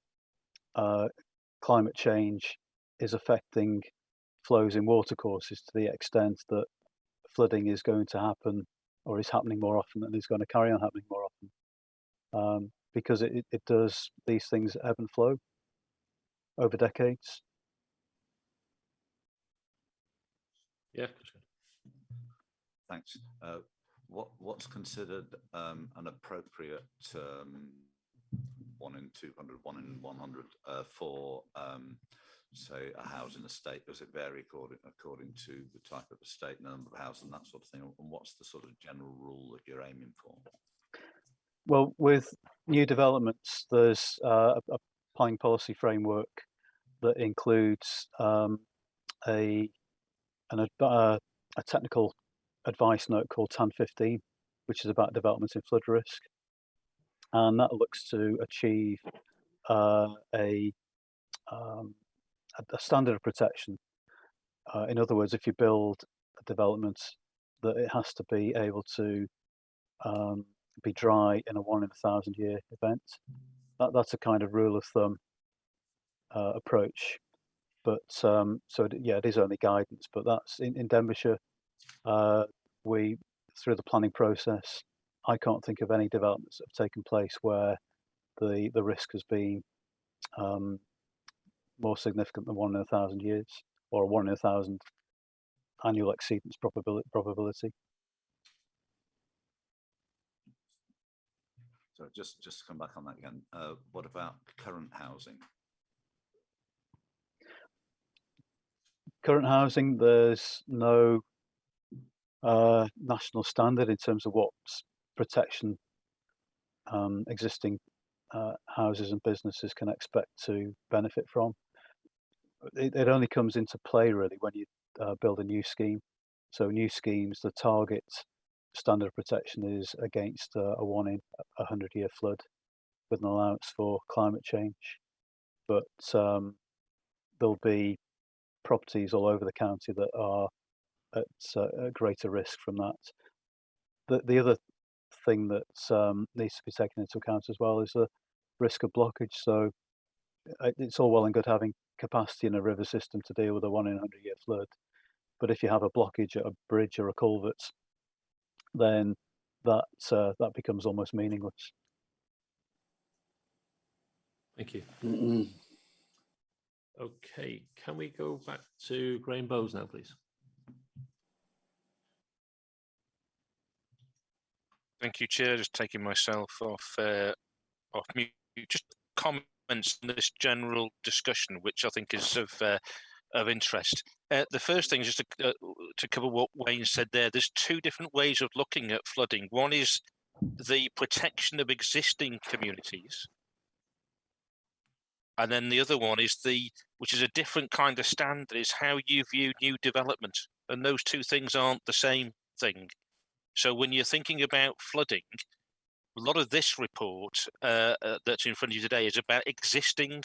climate change is affecting flows in watercourses to the extent that flooding is going to happen or is happening more often and is going to carry on happening more often, because it does, these things ebb and flow over decades. Yeah. Thanks. What's considered an appropriate 1 in 200, 1 in 100 for say a housing estate? Does it vary according to the type of estate, number of houses and that sort of thing? And what's the sort of general rule that you're aiming for? Well, with new developments, there's a planning policy framework that includes a technical advice note called TAN 15, which is about development in flood risk, and that looks to achieve a standard of protection. In other words, if you build a development, that it has to be able to be dry in a 1 in 1,000 year event. That's a kind of rule of thumb approach. But it is only guidance. But that's in Denbighshire. We, through the planning process, I can't think of any developments that have taken place where the risk has been more significant than 1 in 1,000 years, or 1 in 1,000 annual exceedance probability. So just to come back on that again, what about current housing? Current housing, there's no national standard in terms of what protection existing houses and businesses can expect to benefit from. It only comes into play really when you build a new scheme. So new schemes, the target standard of protection is against a 1 in 100 year flood with an allowance for climate change. But there'll be properties all over the county that are at a greater risk from that. The other thing that needs to be taken into account as well is the risk of blockage. So it's all well and good having capacity in a river system to deal with a 1 in 100 year flood, but if you have a blockage at a bridge or a culvert, then that that becomes almost meaningless. Thank you. Okay, can we go back to Graham Bowes now, please? Thank you, Chair. Just taking myself off mute. Just comments on this general discussion, which I think is of interest. The first thing is just to cover what Wayne said there. There's two different ways of looking at flooding. One is the protection of existing communities, and then the other one is which is a different kind of standard, is how you view new development, and those two things aren't the same thing. So when you're thinking about flooding, a lot of this report that's in front of you today is about existing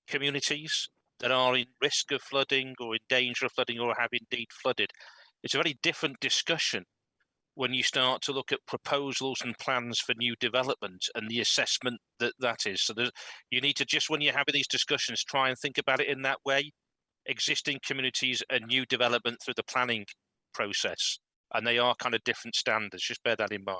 communities that are in risk of flooding or in danger of flooding or have indeed flooded. It's a very different discussion when you start to look at proposals and plans for new development and the assessment that is. So you need to just, when you're having these discussions, try and think about it in that way. Existing communities and new development through the planning process. And they are kind of different standards, just bear that in mind.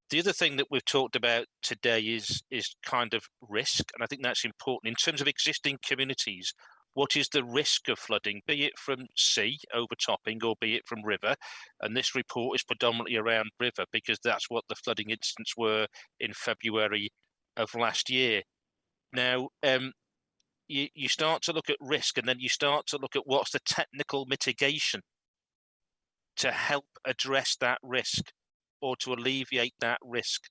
The other thing that we've talked about today is kind of risk, and I think that's important. In terms of existing communities, what is the risk of flooding, be it from sea overtopping or be it from river? And this report is predominantly around river because that's what the flooding incidents were in February of last year. Now, you start to look at risk, and then you start to look at what's the technical mitigation to help address that risk or to alleviate that risk.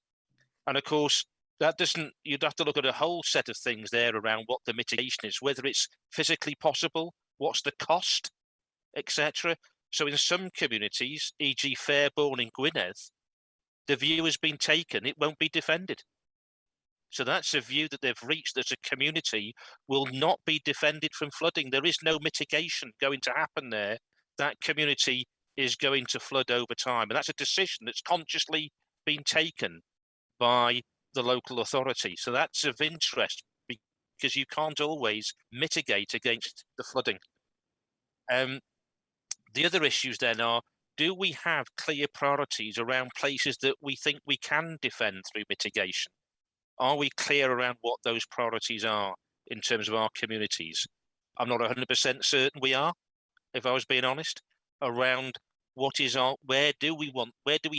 And of course, that doesn't, you'd have to look at a whole set of things there around what the mitigation is, whether it's physically possible, what's the cost, etc. So in some communities, e.g. Fairbourne in Gwynedd, the view has been taken, it won't be defended. So that's a view that they've reached, that a community will not be defended from flooding. There is no mitigation going to happen there. That community is going to flood over time. And that's a decision that's consciously been taken by the local authority. So that's of interest because you can't always mitigate against the flooding. The other issues then are, do we have clear priorities around places that we think we can defend through mitigation? Are we clear around what those priorities are in terms of our communities? I'm not 100% certain we are, if I was being honest, around what is our, where do we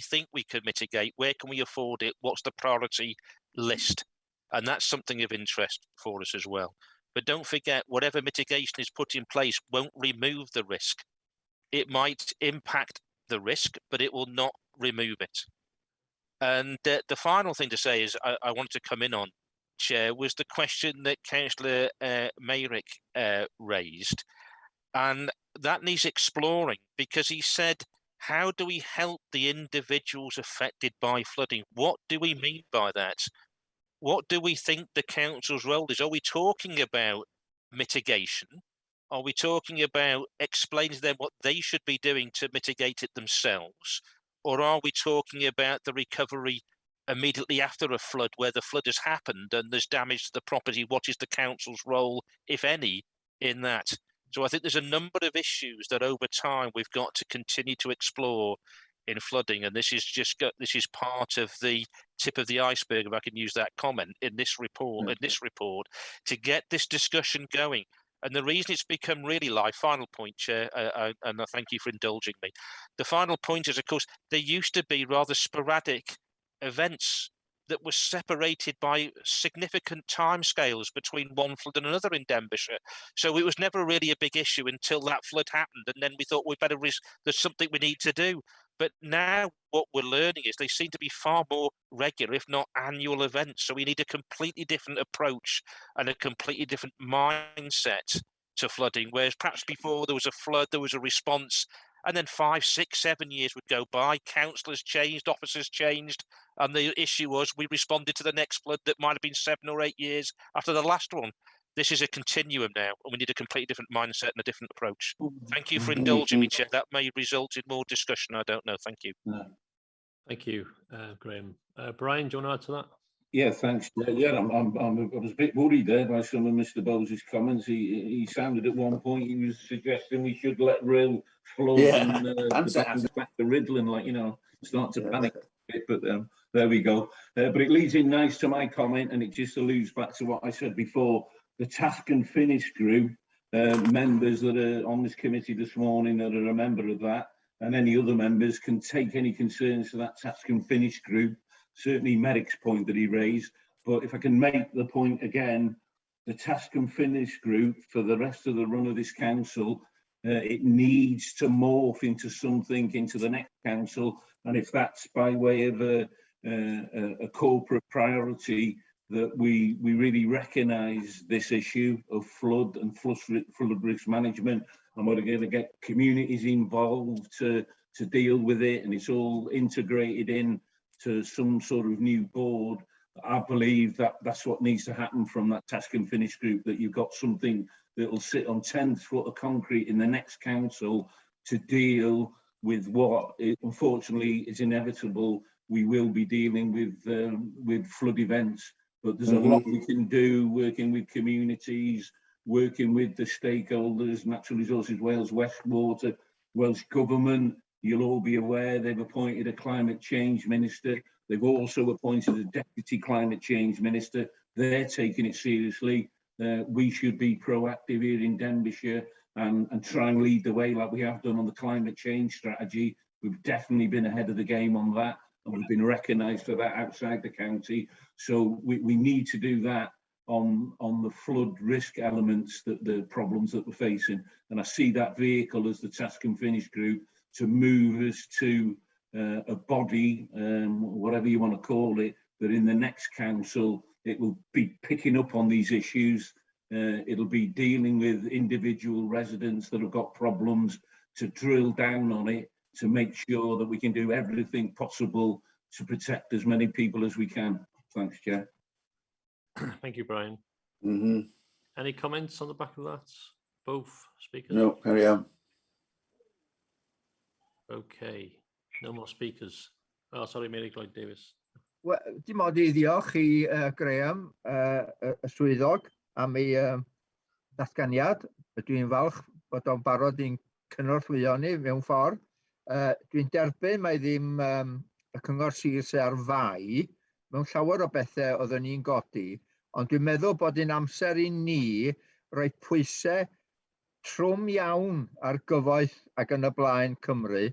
think we could mitigate? Where can we afford it? What's the priority list? And that's something of interest for us as well. But don't forget, whatever mitigation is put in place won't remove the risk. It might impact the risk, but it will not remove it. And the final thing to say is I wanted to come in on, Chair, was the question that Councillor Mayrick raised. And that needs exploring, because he said, how do we help the individuals affected by flooding? What do we mean by that? What do we think the council's role is? Are we talking about mitigation? Are we talking about explaining to them what they should be doing to mitigate it themselves? Or are we talking about the recovery immediately after a flood, where the flood has happened and there's damage to the property? What is the council's role, if any, in that? So I think there's a number of issues that over time we've got to continue to explore in flooding, and this is part of the tip of the iceberg, if I can use that comment, in this report. To get this discussion going. And the reason it's become really live, final point, Chair, and I thank you for indulging me. The final point is, of course, there used to be rather sporadic events that were separated by significant timescales between one flood and another in Denbighshire. So it was never really a big issue until that flood happened, and then we thought there's something we need to do. But now what we're learning is they seem to be far more regular, if not annual events. So we need a completely different approach and a completely different mindset to flooding. Whereas perhaps before there was a flood, there was a response, and then 5, 6, 7 years would go by, councillors changed, officers changed, and the issue was we responded to the next flood that might have been 7 or 8 years after the last one. This is a continuum now, and we need a completely different mindset and a different approach. Thank you for indulging me, Chair. That may result in more discussion. I don't know. Thank you. Thank you, Graham. Brian, do you want to add to that? Yeah, thanks. Yeah, I was a bit worried there by some of Mr. Bowes' comments. He sounded at one point, he was suggesting we should let rail flow and back to Riddling, like, you know, start to panic. bit, but there we go. But it leads in nice to my comment, and it just alludes back to what I said before. The task and finish group, members that are on this committee this morning that are a member of that, and any other members can take any concerns to that task and finish group. Certainly Merrick's point that he raised, but if I can make the point again, the task and finish group for the rest of the run of this council, it needs to morph into something into the next council, and if that's by way of a corporate priority, that we really recognise this issue of flood and flood risk management, and we're going to get communities involved to deal with it, and it's all integrated in to some sort of new board. I believe that that's what needs to happen from that task and finish group, that you've got something that will sit on 10 foot of concrete in the next council to deal with what, unfortunately, is inevitable. We will be dealing with flood events, but there's a lot we can do, working with communities, working with the stakeholders, Natural Resources Wales, Westwater, Welsh Government. You'll all be aware they've appointed a climate change minister. They've also appointed a deputy climate change minister. They're taking it seriously. We should be proactive here in Denbighshire and try and lead the way like we have done on the climate change strategy. We've definitely been ahead of the game on that, and we've been recognised for that outside the county. So we need to do that on the flood risk elements, that the problems that we're facing. And I see that vehicle as the task and finish group to move us to a body, whatever you want to call it, that in the next council, it will be picking up on these issues. It'll be dealing with individual residents that have got problems, to drill down on it, to make sure that we can do everything possible to protect as many people as we can. Thanks, Chair. Thank you, Brian. Any comments on the back of that? Both speakers? No, carry on. Okay, no more speakers. Oh, sorry, Mary Lloyd Davis. Wel, dim ond I ddiolch I Graham, y swyddog, am ei ddatganiad. Dwi'n falch bod o'n barod i'n cynorthwyo ni mewn ffordd. Dwi'n derbyn mai ddim y cyngor sir sy'n ar fai mewn llawer o bethau oeddwn ni'n godi, ond dwi'n meddwl bod yn amser I ni rhoi pwysau trwm iawn ar gyfoeth ac yn y blaen Cymru,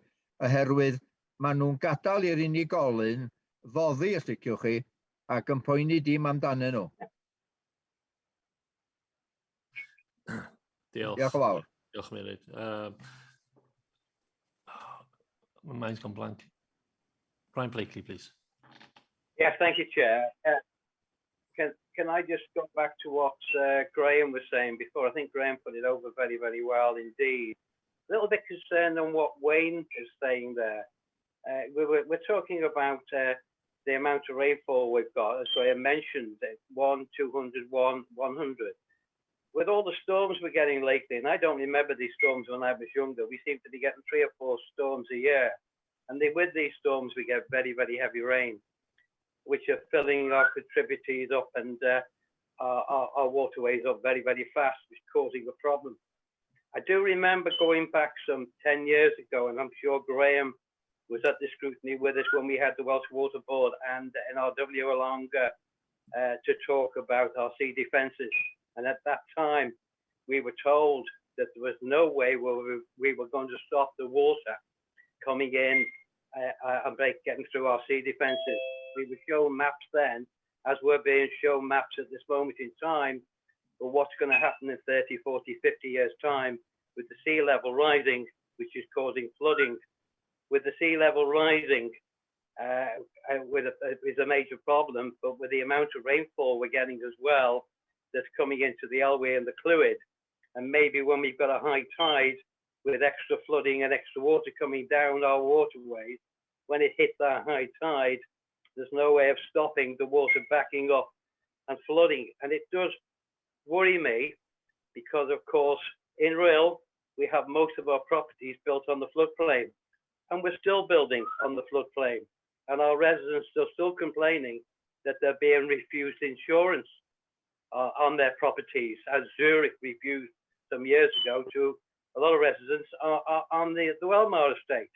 oherwydd maen nhw'n gadael i'r unigolyn foddi, os liciwch chi, ac yn poeni dim amdanyn nhw. Diolch. Diolch yn fawr. Diolch, Mary. My mind's gone blank. Brian Blakely, please. Yes, thank you, Chair. Can I just go back to what Graham was saying before? I think Graham put it over very, very well indeed. A little bit concerned on what Wayne is saying there. We're talking about the amount of rainfall we've got, as Graham mentioned, 1, 200, 100. With all the storms we're getting lately, and I don't remember these storms when I was younger, we seem to be getting 3 or 4 storms a year. And with these storms, we get very, very heavy rain, which are filling our contributors up and our waterways up very, very fast, which is causing a problem. I do remember going back some 10 years ago, and I'm sure Graham was at the scrutiny with us when we had the Welsh Water Board and NRW along to talk about our sea defences. And at that time, we were told that there was no way we were going to stop the water coming in and getting through our sea defences. We were shown maps then, as we're being shown maps at this moment in time, for what's going to happen in 30, 40, 50 years' time with the sea level rising, which is causing flooding. With the sea level rising, is a major problem, but with the amount of rainfall we're getting as well, that's coming into the Elway and the Clwyd, and maybe when we've got a high tide with extra flooding and extra water coming down our waterways, when it hits that high tide, there's no way of stopping the water backing up and flooding. And it does worry me because, of course, in Rhyl, we have most of our properties built on the floodplain, and we're still building on the floodplain. And our residents are still complaining that they're being refused insurance on their properties, as Zurich refused some years ago to a lot of residents on the Wellmar estate.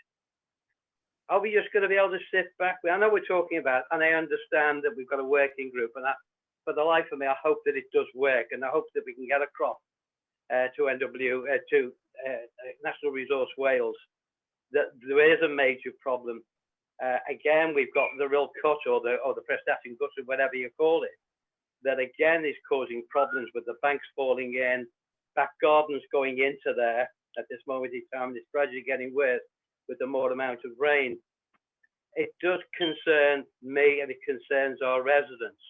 are we just going to be able to sit back? I know we're talking about, and I understand that we've got a working group, and that, for the life of me, I hope that it does work, and I hope that we can get across to National Resource Wales that there is a major problem. Again, we've got the real cut or the prestating gutter, whatever you call it, that again is causing problems with the banks falling in, back gardens going into there at this moment in time. It's gradually getting worse with the more amount of rain. It does concern me and it concerns our residents.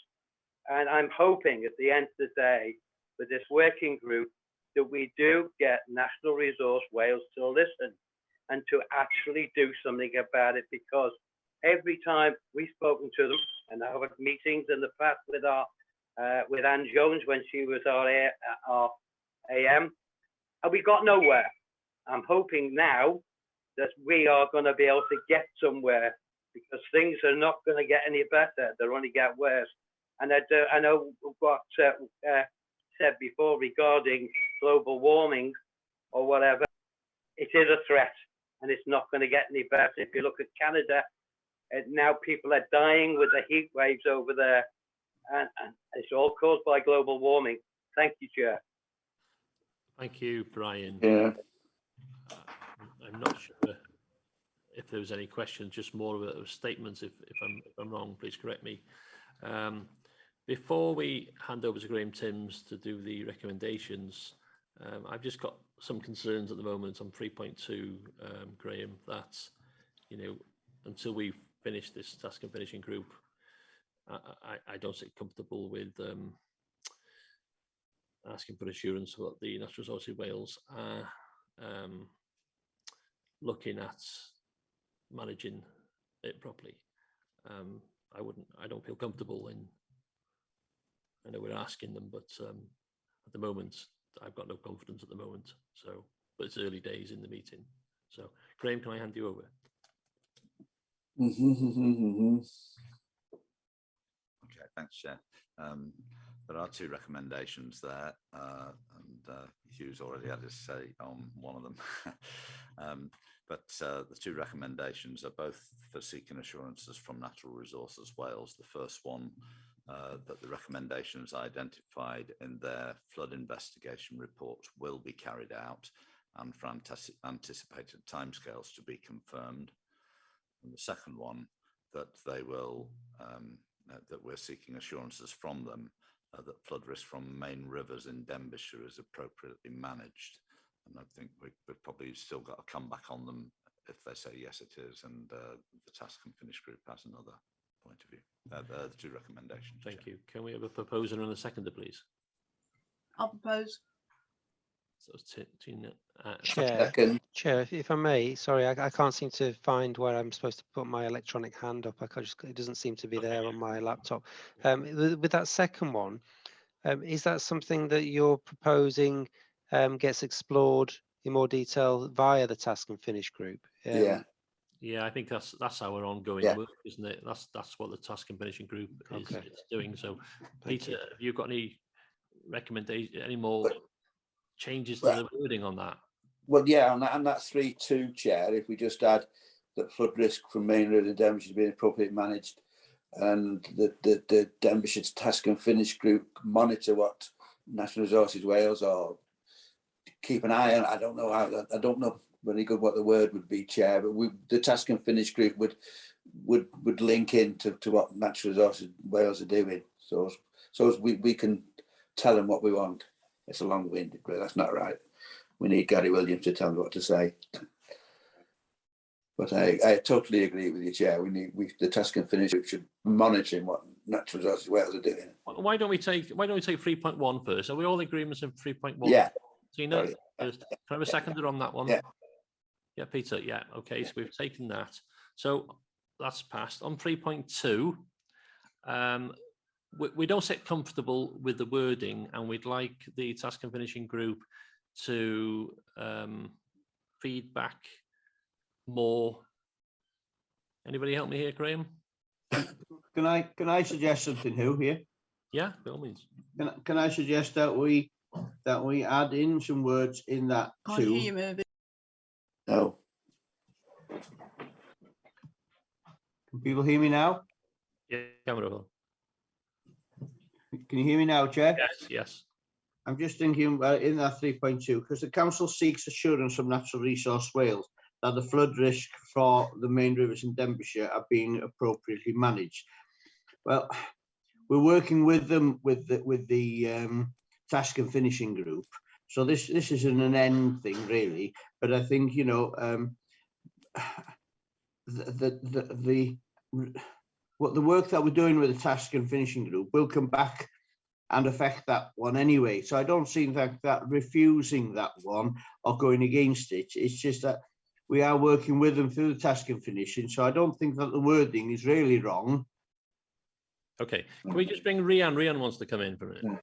And I'm hoping at the end of the day, with this working group, that we do get National Resource Wales to listen and to actually do something about it, because every time we've spoken to them, and I've had meetings in the past with our with Anne Jones when she was our AM, and we got nowhere. I'm hoping now that we are going to be able to get somewhere, because things are not going to get any better. They're only get worse. And I know what said before regarding global warming or whatever, it is a threat and it's not going to get any better. If you look at Canada, now people are dying with the heat waves over there, and it's all caused by global warming. Thank you, Chair. Thank you, Brian. Yeah. I'm not sure if there was any questions, just more of a statement. If I'm wrong, please correct me. Before we hand over to Graham Timms to do the recommendations, I've just got some concerns at the moment on 3.2, Graham, that, you know, until we finish this task and finishing group, I don't sit comfortable with asking for assurance that the Natural Resources Wales are looking at managing it properly. I don't feel comfortable in, I know we're asking them, but at the moment, I've got no confidence at the moment. So, but it's early days in the meeting. So, Graham, can I hand you over? Okay, thanks, Chair. There are two recommendations there, and Hugh's already had his say on one of them. But the two recommendations are both for seeking assurances from Natural Resources Wales. The first one, that the recommendations identified in their flood investigation reports will be carried out, and for anticipated timescales to be confirmed. And the second one, that they will, that we're seeking assurances from them that flood risk from main rivers in Denbighshire is appropriately managed. And I think we've probably still got to come back on them if they say yes it is, and the task and finish group has another point of view. The two recommendations. Thank you. Can we have a proposer and a seconder, please? I'll propose. So Tina, Chair, if I may, sorry, I can't seem to find where I'm supposed to put my electronic hand up. It doesn't seem to be there on my laptop. With that second one, is that something that you're proposing gets explored in more detail via the task and finish group? Yeah, I think that's our ongoing work, isn't it? That's what the task and finishing group is doing. So, Peter, have you got any recommendation, any more changes to the wording on that? Well, yeah, and that 3.2, Chair, if we just add that flood risk from main road in Denbighshire has been appropriately managed, and the Denbighshire task and finish group monitor what National Resources Wales or keep an eye on. I don't know very good what the word would be, Chair, but the task and finish group would link into what Natural Resources Wales are doing, so we can tell them what we want. It's a long-winded, but that's not right. We need Gary Williams to tell them what to say. But I totally agree with you, Chair. The task and finish group should be monitoring what Natural Resources Wales are doing. Why don't we take 3.1 first? Are we all in agreement in 3.1? Yeah. Tina, can I have a seconder on that one? Yeah, Peter. Yeah. Okay. So we've taken that. So that's passed. On 3.2, we don't sit comfortable with the wording, and we'd like the task and finishing group to feedback more. Anybody help me here, Graham? Can I suggest something, Hugh, here? Yeah, by all means. Can I suggest that we add in some words in that Can't hear you, too? Mervyn. No. Can people hear me now? Yeah, camera on. Can you hear me now, Chair? Yes, yes. I'm just thinking in that 3.2, because the council seeks assurance from Natural Resource Wales that the flood risk for the main rivers in Denbighshire are being appropriately managed. Well, we're working with them with the task and finishing group. So this isn't an end thing really, but I think, you know, the work that we're doing with the task and finishing group will come back and affect that one anyway. So I don't see that refusing that one or going against it. It's just that we are working with them through the task and finishing. So I don't think that the wording is really wrong. Okay, can we just bring RHAN? RHAN wants to come in for a minute.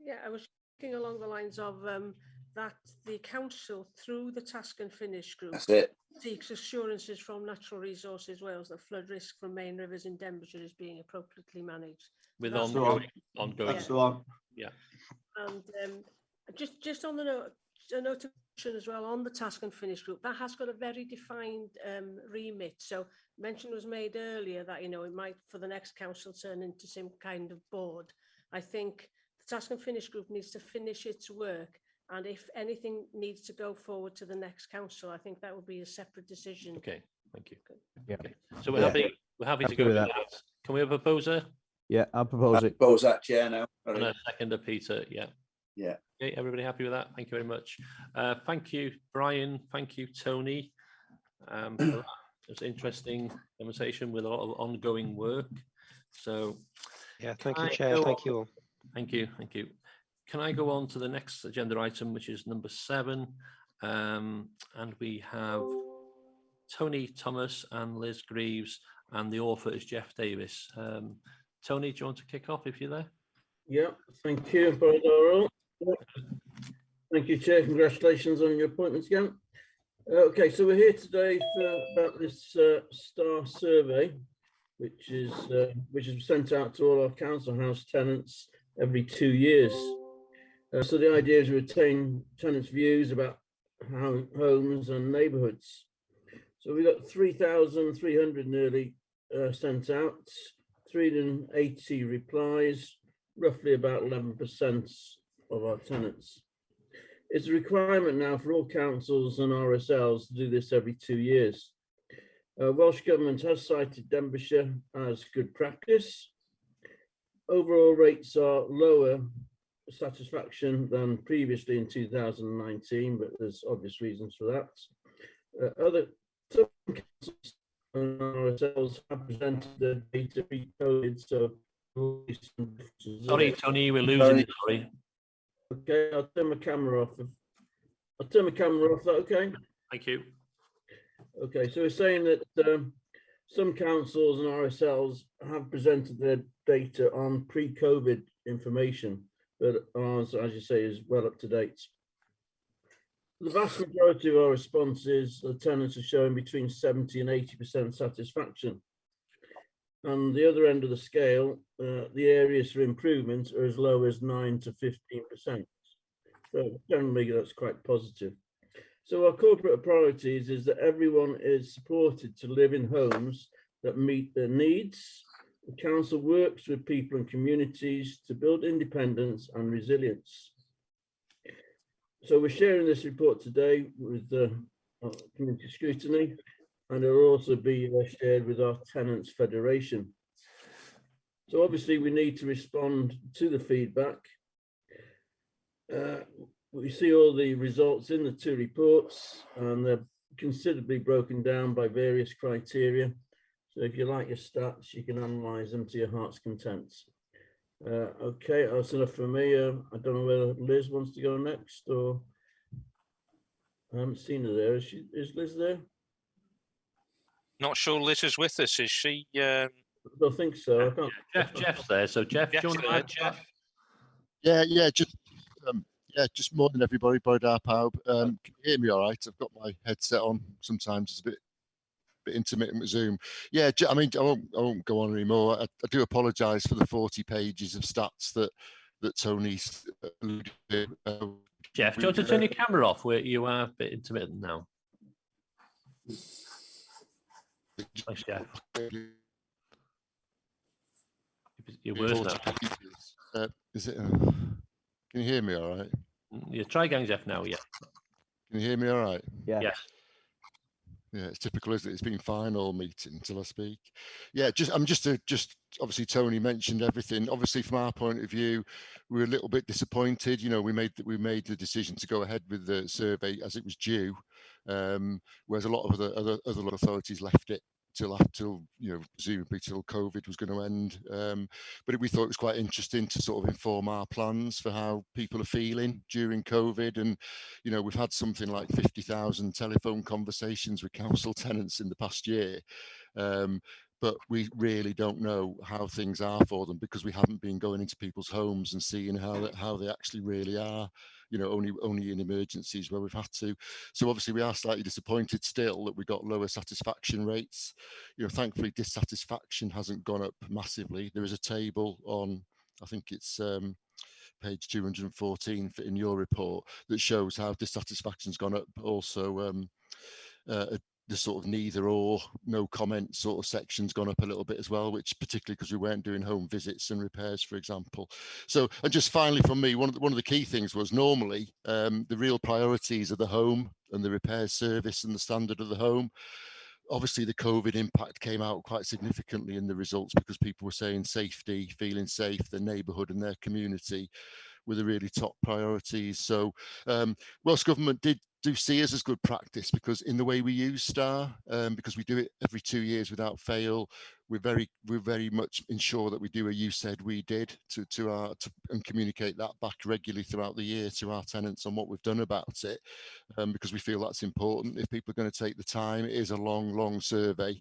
Yeah, I was thinking along the lines of that the council, through the task and finish group, seeks assurances from Natural Resources Wales that flood risk from main rivers in Denbighshire is being appropriately managed. With That's ongoing. Yeah. And just on the notification as well on the task and finish group, that has got a very defined remit. So mention was made earlier that, you know, it might for the next council turn into some kind of board. I think the task and finish group needs to finish its work, and if anything needs to go forward to the next council, I think that would be a separate decision. Okay, thank you. Yeah. Okay. So we're happy to go with that. Can we have a proposer? Yeah, I'll propose it. Propose that, Chair, now. And a seconder, Peter. Yeah. Yeah. Okay, everybody happy with that? Thank you very much. Thank you, Brian. Thank you, Tony. For that. It was an interesting conversation with a lot of ongoing work. So, yeah, thank you, Chair. Thank you all. Thank you. Thank you. Can I go on to the next agenda item, which is number 7? And we have Tony Thomas and Liz Greaves, and the author is Jeff Davis. Tony, do you want to kick off if you're there? Yeah, thank you, Darrell. Thank you, Chair. Congratulations on your appointments again. Okay, so we're here today about this STAR survey, which is sent out to all our council house tenants every 2 years. So the idea is to retain tenants' views about how homes and neighbourhoods. So we got 3,300 nearly sent out, 380 replies, roughly about 11% of our tenants. It's a requirement now for all councils and RSLs to do this every 2 years. Welsh Government has cited Denbighshire as good practice. Overall rates are lower satisfaction than previously in 2019, but there's obvious reasons for that. Some councils and RSLs have presented the data pre-COVID, so sorry, Tony, we're losing you, sorry. Okay, I'll turn my camera off. I'll turn my camera off, is that okay? Thank you. Okay, so we're saying that some councils and RSLs have presented their data on pre-COVID information, but ours, as you say, is well up to date. The vast majority of our responses, the tenants are showing between 70 and 80% satisfaction. On the other end of the scale, the areas for improvement are as low as 9 to 15%. So generally, that's quite positive. So our corporate priorities is that everyone is supported to live in homes that meet their needs. The council works with people and communities to build independence and resilience. So we're sharing this report today with the community scrutiny, and it will also be shared with our Tenants Federation. So obviously we need to respond to the feedback. We see all the results in the 2 reports, and they're considerably broken down by various criteria. So if you like your stats, you can analyse them to your heart's content. Okay, that's enough for me. I don't know whether Liz wants to go next, or I haven't seen her there. Is Liz there? Not sure Liz is with us, is she? I don't think so. I can't. Jeff's there. So Jeff, do you want to add, Jeff? Just morning everybody, Boydar Pawb. Can you hear me all right? I've got my headset on. Sometimes it's a bit intermittent with Zoom. Yeah, I mean, I won't go on anymore. I do apologise for the 40 pages of stats that Tony's alluded to. Jeff, do you want to turn your camera off? Where you are a bit intermittent now. Thanks, Jeff. You're worse now. Is it? Can you hear me all right? Yeah, try again, Jeff, now, yeah. Can you hear me all right? Yeah. Yes. Yeah, it's typical, isn't it? It's been fine all meeting until I speak. Yeah, just obviously Tony mentioned everything. Obviously, from our point of view, we were a little bit disappointed. You know, we made the decision to go ahead with the survey as it was due, whereas a lot of other local authorities left it till you know, presumably till COVID was going to end. But we thought it was quite interesting to sort of inform our plans for how people are feeling during COVID. And, you know, we've had something like 50,000 telephone conversations with council tenants in the past year. But we really don't know how things are for them because we haven't been going into people's homes and seeing how they actually really are, you know, only in emergencies where we've had to. So obviously we are slightly disappointed still that we got lower satisfaction rates. You know, thankfully dissatisfaction hasn't gone up massively. There is a table on, I think it's page 214 in your report that shows how dissatisfaction's gone up. Also, the sort of neither or, no comment sort of section's gone up a little bit as well, which particularly because we weren't doing home visits and repairs, for example. So, and just finally from me, one of the key things was normally the real priorities are the home and the repair service and the standard of the home. Obviously, the COVID impact came out quite significantly in the results because people were saying safety, feeling safe, their neighbourhood and their community were the really top priorities. So Welsh Government do see us as good practice because in the way we use STAR, because we do it every 2 years without fail, we're very much ensure that we do a you said we did and communicate that back regularly throughout the year to our tenants on what we've done about it, because we feel that's important. If people are going to take the time, it is a long survey.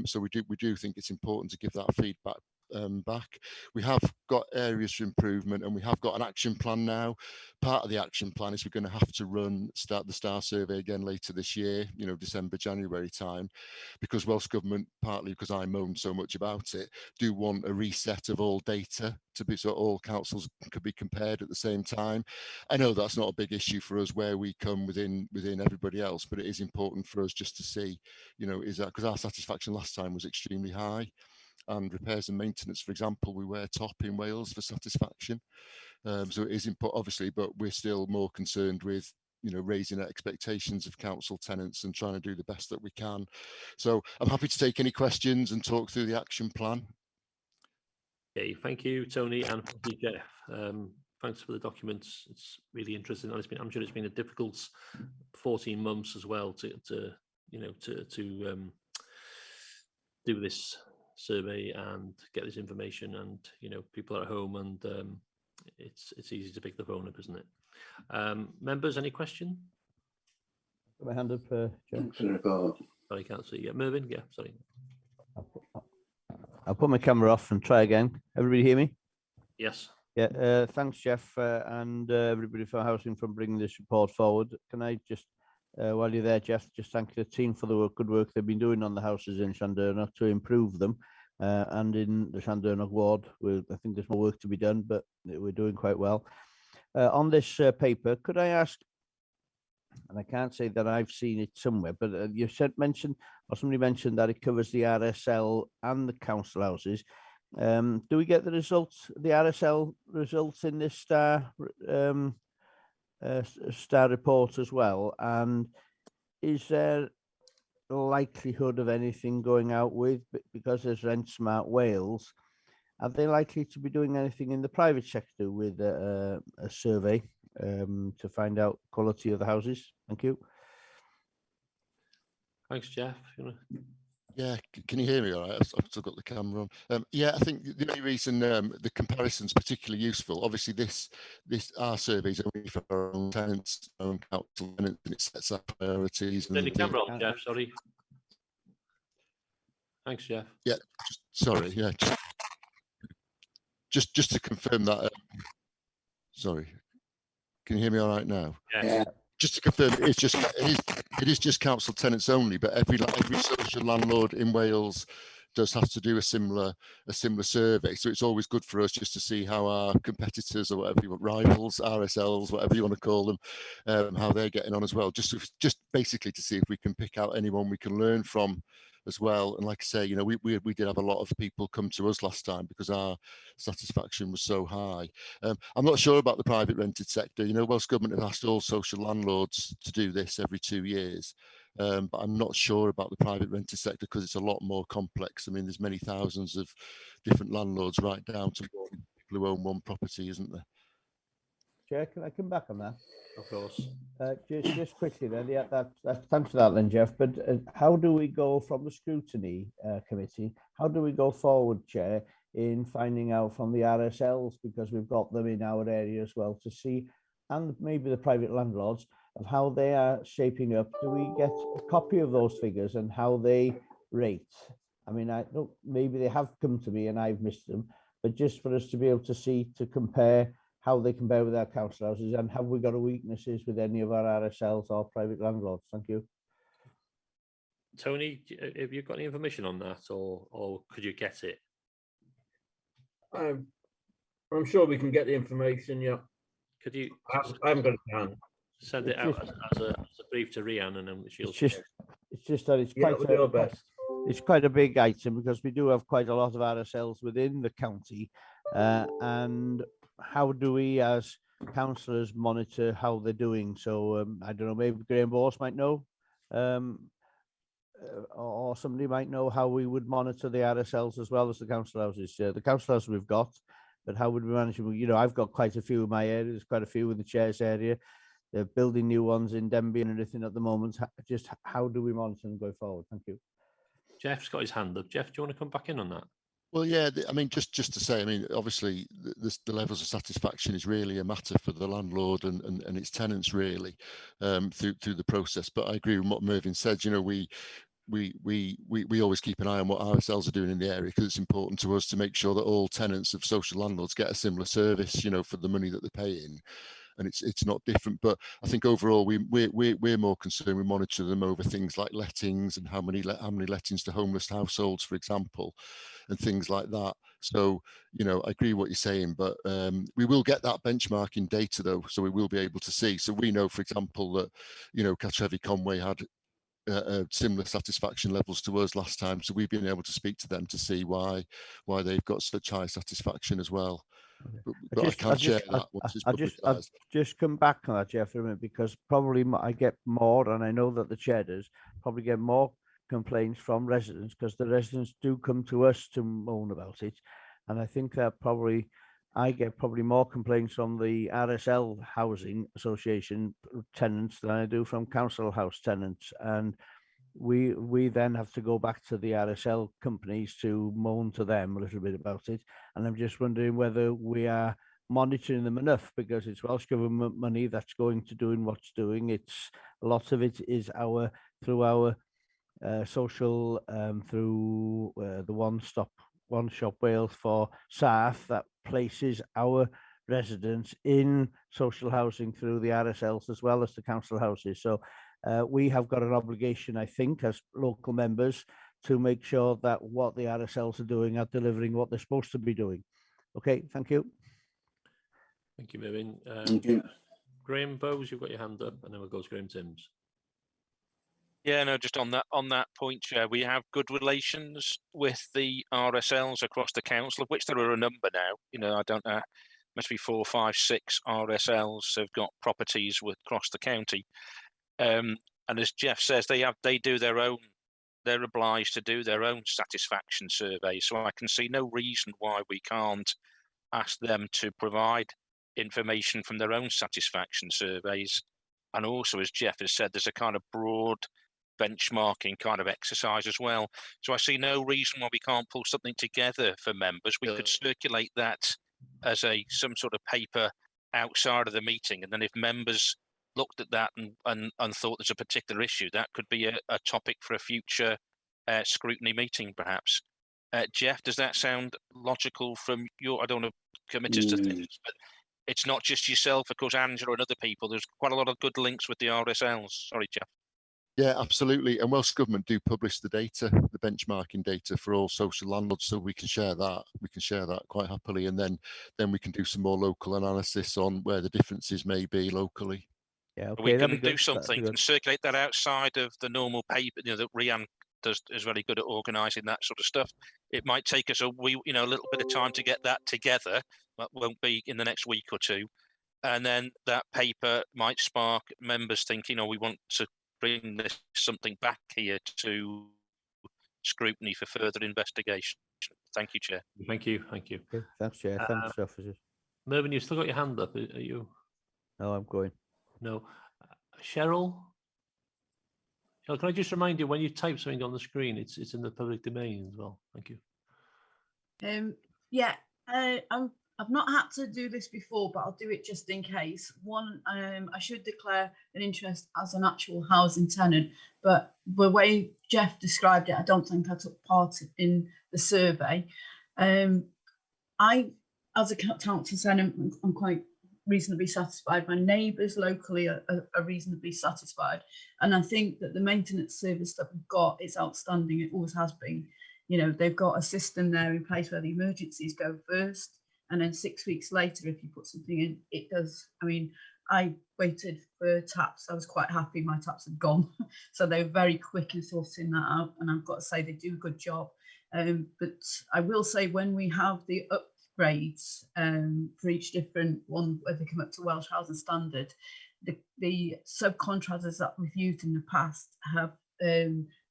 So we do think it's important to give that feedback back. We have got areas for improvement and we have got an action plan now. Part of the action plan is we're going to have to start the STAR survey again later this year, you know, December, January time, because Welsh Government, partly because I moan so much about it, do want a reset of all data to be so all councils could be compared at the same time. I know that's not a big issue for us where we come within everybody else, but it is important for us just to see, you know, is that because our satisfaction last time was extremely high. And repairs and maintenance, for example, we were top in Wales for satisfaction. So it is important, obviously, but we're still more concerned with, you know, raising expectations of council tenants and trying to do the best that we can. So I'm happy to take any questions and talk through the action plan. Okay, thank you, Tony, and thank you, Jeff. Thanks for the documents. It's really interesting. I'm sure it's been a difficult 14 months as well to do this survey and get this information, and you know, people are at home, and it's easy to pick the phone up, isn't it? Members, any question? Got my hand up, John. Sorry, can't see. Yeah, Mervyn. Yeah, sorry. I'll put my camera off and try again. Everybody hear me? Yes. Yeah. Thanks, Jeff, and everybody for Housing for bringing this report forward. Can I just, while you're there, Jeff, just thank the team for the good work they've been doing on the houses in Llandudno to improve them, and in the Llandudno ward, I think there's more work to be done, but we're doing quite well. On this paper, could I ask, and I can't say that I've seen it somewhere, but you mentioned that it covers the RSL and the council houses. Do we get the results, the RSL results in this STAR report as well? And is there a likelihood of anything going out with, because there's Rent Smart Wales, are they likely to be doing anything in the private sector with a survey to find out quality of the houses? Thank you. Thanks, Jeff. Yeah, can you hear me all right? I've still got the camera on. Yeah, I think the only reason the comparison's particularly useful, obviously our survey is only for our own tenants, our own council tenants, and it sets up priorities. The camera on, Jeff, sorry. Thanks, Jeff. Yeah, sorry, yeah. Just to confirm that, sorry, can you hear me all right now? Yeah. Just to confirm, it is just council tenants only, but every social landlord in Wales does have to do a similar survey. So it's always good for us just to see how our competitors, or whatever you want, rivals, RSLs, whatever you want to call them, how they're getting on as well. Just basically to see if we can pick out anyone we can learn from as well. And like I say, you know, we did have a lot of people come to us last time because our satisfaction was so high. I'm not sure about the private rented sector. You know, Welsh Government have asked all social landlords to do this every 2 years. But I'm not sure about the private rented sector because it's a lot more complex. I mean, there's many thousands of different landlords right down to people who own one property, isn't there? Chair, can I come back on that? Of course. Just quickly then, yeah, thanks for that then, Jeff. But how do we go from the scrutiny committee? How do we go forward, Chair, in finding out from the RSLs, because we've got them in our area as well, to see, and maybe the private landlords, of how they are shaping up? Do we get a copy of those figures and how they rate? I mean, I don't, maybe they have come to me and I've missed them, but just for us to be able to see, to compare how they compare with our council houses, and have we got a weaknesses with any of our RSLs or private landlords? Thank you. Tony, have you got any information on that, or could you get it? I'm sure we can get the information, yeah. Could you? I haven't got it down. Send it out as a brief to RHAN, and then she'll. It's just that it's it's quite a big item, because we do have quite a lot of RSLs within the county, and how do we as councillors monitor how they're doing? So I don't know, maybe Graham Bors might know, or somebody might know how we would monitor the RSLs as well as the council houses. The council houses we've got, but how would we manage them? You know, I've got quite a few in my area. There's quite a few in the Chair's area. They're building new ones in Ddinbych and everything at the moment. Just how do we monitor them going forward? Thank you. Jeff's got his hand up. Jeff, do you want to come back in on that? Well, yeah, I mean, just to say, I mean, obviously, the levels of satisfaction is really a matter for the landlord and its tenants, really, through the process. But I agree with what Mervyn said. You know, we always keep an eye on what RSLs are doing in the area, because it's important to us to make sure that all tenants of social landlords get a similar service, you know, for the money that they're paying. And it's not different. But I think overall we're more concerned. We monitor them over things like lettings and how many lettings to homeless households, for example, and things like that. So, you know, I agree what you're saying, but we will get that benchmarking data though, so we will be able to see. So we know, for example, that, you know, Cartrefi Conway had similar satisfaction levels to us last time, so we've been able to speak to them to see why they've got such high satisfaction as well. But I can't share that once it's publicised. I'll just come back on that, Jeff, for a minute, because probably I get more, and I know that the Chair does, probably get more complaints from residents, because the residents do come to us to moan about it. And I think that I get more complaints from the RSL Housing Association tenants than I do from council house tenants. And we then have to go back to the RSL companies to moan to them a little bit about it. And I'm just wondering whether we are monitoring them enough, because it's Welsh Government money that's going to doing what's doing. It's a lot of it is through our social, through the One Shop Wales for SAF, that places our residents in social housing through the RSLs as well as the council houses. So we have got an obligation, I think, as local members, to make sure that what the RSLs are doing are delivering what they're supposed to be doing. Okay, thank you. Thank you, Mervyn. Thank you. Graham Bowes, you've got your hand up, and then we'll go to Graham Timms. Yeah, no, just on that point, Chair, we have good relations with the RSLs across the council, of which there are a number now. You know, I don't know, must be 4, 5, 6 RSLs have got properties across the county. And as Jeff says, they do their own. They're obliged to do their own satisfaction survey. So I can see no reason why we can't ask them to provide information from their own satisfaction surveys. And also, as Jeff has said, there's a kind of broad benchmarking kind of exercise as well. So I see no reason why we can't pull something together for members. We could circulate that as some sort of paper outside of the meeting, and then if members looked at that and thought there's a particular issue, that could be a topic for a future scrutiny meeting, perhaps. Jeff, does that sound logical from your? I don't want to commit us to things, but it's not just yourself, of course, Angela and other people. There's quite a lot of good links with the RSLs. Sorry, Jeff. Yeah, absolutely. And Welsh Government do publish the data, the benchmarking data for all social landlords, so we can share that. We can share that quite happily, and then we can do some more local analysis on where the differences may be locally. Yeah, okay, We that'd can be do good. something and circulate that outside of the normal paper. You know, that RHAN is very good at organising that sort of stuff. It might take us a little bit of time to get that together, but won't be in the next week or two. And then that paper might spark members thinking, oh, we want to bring this something back here to scrutiny for further investigation. Thank you, Chair. Thank you. Thank you. Okay, thanks, Chair. Thanks, officers. Mervyn, you've still got your hand up. Are you? No, I'm going. No. Cheryl? Can I just remind you, when you type something on the screen, it's in the public domain as well. Thank you. Yeah, I've not had to do this before, but I'll do it just in case. One, I should declare an interest as an actual housing tenant, but the way Jeff described it, I don't think I took part in the survey. I, as a council tenant, I'm quite reasonably satisfied. My neighbours locally are reasonably satisfied, and I think that the maintenance service that we've got is outstanding. It always has been. You know, they've got a system there in place where the emergencies go first, and then 6 weeks later, if you put something in, it does. I mean, I waited for taps. I was quite happy my taps had gone, so they were very quick in sorting that out, and I've got to say they do a good job. But I will say, when we have the upgrades for each different one, where they come up to Welsh Housing Standard, the subcontractors that we've used in the past have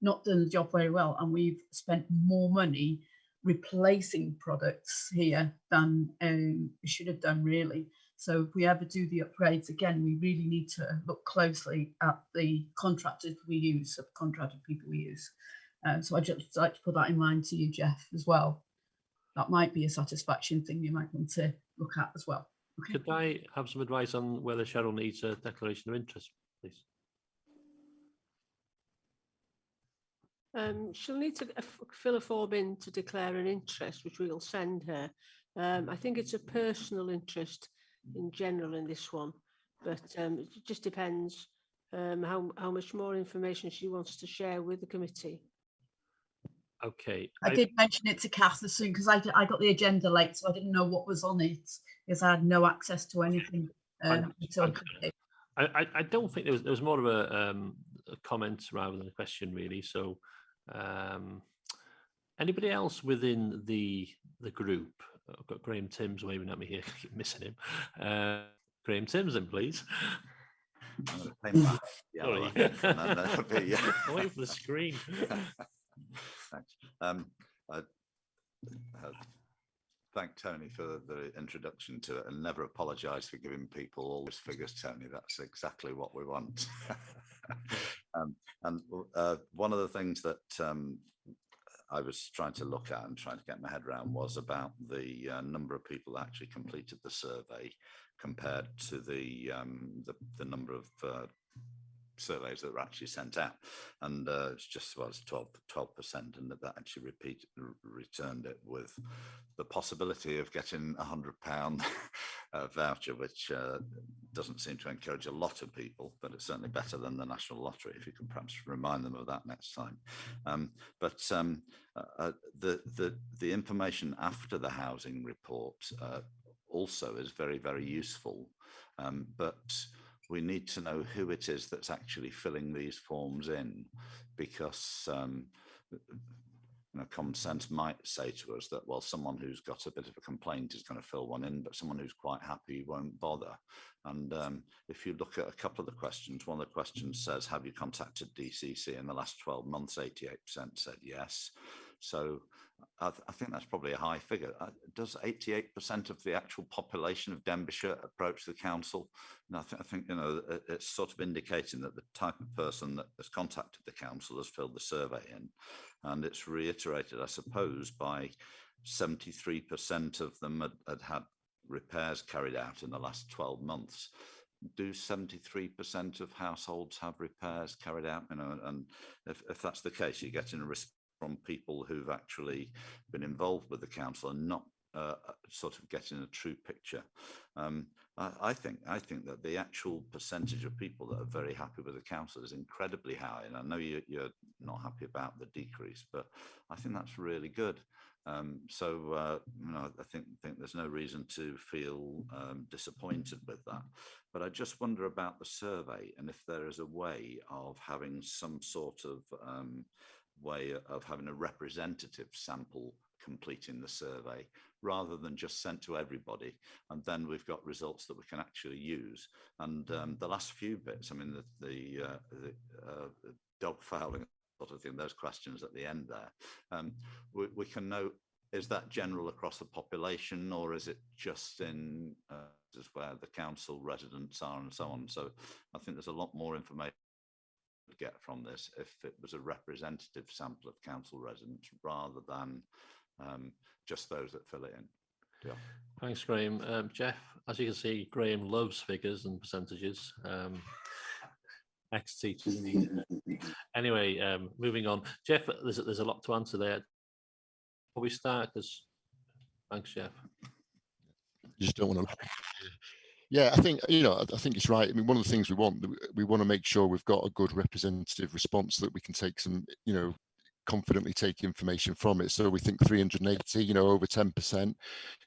not done the job very well, and we've spent more money replacing products here than we should have done, really. So if we ever do the upgrades again, we really need to look closely at the contractors we use, subcontracted people we use. So I'd just like to put that in mind to you, Jeff, as well. That might be a satisfaction thing you might want to look at as well. Okay. Could I have some advice on whether Cheryl needs a declaration of interest, please? She'll need to fill a form in to declare an interest, which we'll send her. I think it's a personal interest in general in this one, but it just depends how much more information she wants to share with the committee. Okay. I did mention it to Kath as soon, because I got the agenda late, so I didn't know what was on it, because I had no access to anything. Until I don't think there was more of a comment rather than a question, really. So anybody else within the group? I've got Graham Timms waving at me here. I keep missing him. Graham Timms, then, please. I'm going to pay back. Yeah, Sorry. Right. Away from the screen. Thanks. I thank Tony for the introduction to it, and never apologise for giving people all those figures, Tony. That's exactly what we want. And one of the things that I was trying to look at and trying to get my head around was about the number of people that actually completed the survey compared to the number of surveys that were actually sent out, and it's just was 12%, and that actually returned it with the possibility of getting £100 voucher, which doesn't seem to encourage a lot of people, but it's certainly better than the National Lottery, if you can perhaps remind them of that next time. But the information after the housing report also is very, very useful, but we need to know who it is that's actually filling these forms in, because common sense might say to us that, well, someone who's got a bit of a complaint is going to fill one in, but someone who's quite happy won't bother. And if you look at a couple of the questions, one of the questions says, have you contacted DCC in the last 12 months? 88% said yes. So I think that's probably a high figure. Does 88% of the actual population of Denbighshire approach the council? And I think it's sort of indicating that the type of person that has contacted the council has filled the survey in, and it's reiterated, I suppose, by 73% of them had repairs carried out in the last 12 months. Do 73% of households have repairs carried out? And if that's the case, you're getting a response from people who've actually been involved with the council and not sort of getting a true picture. I think that the actual percentage of people that are very happy with the council is incredibly high, and I know you're not happy about the decrease, but I think that's really good. So you know, I think there's no reason to feel disappointed with that. But I just wonder about the survey, and if there is a way of having some sort of way of having a representative sample completing the survey rather than just sent to everybody, and then we've got results that we can actually use. And the last few bits, I mean, the dog fouling sort of thing, those questions at the end there, we can note, is that general across the population, or is it just in just where the council residents are and so on? So I think there's a lot more information to get from this if it was a representative sample of council residents rather than just those that fill it in. Yeah. Thanks, Graham. Jeff, as you can see, Graham loves figures and percentages. Ex-teacher. Anyway, moving on. Jeff, there's a lot to answer there. Before we start, thanks, Jeff. You just don't want to. Yeah, I think, you know, I think it's right. I mean, one of the things we want to make sure we've got a good representative response that we can take some, you know, confidently take information from it. So we think 380, you know, over 10%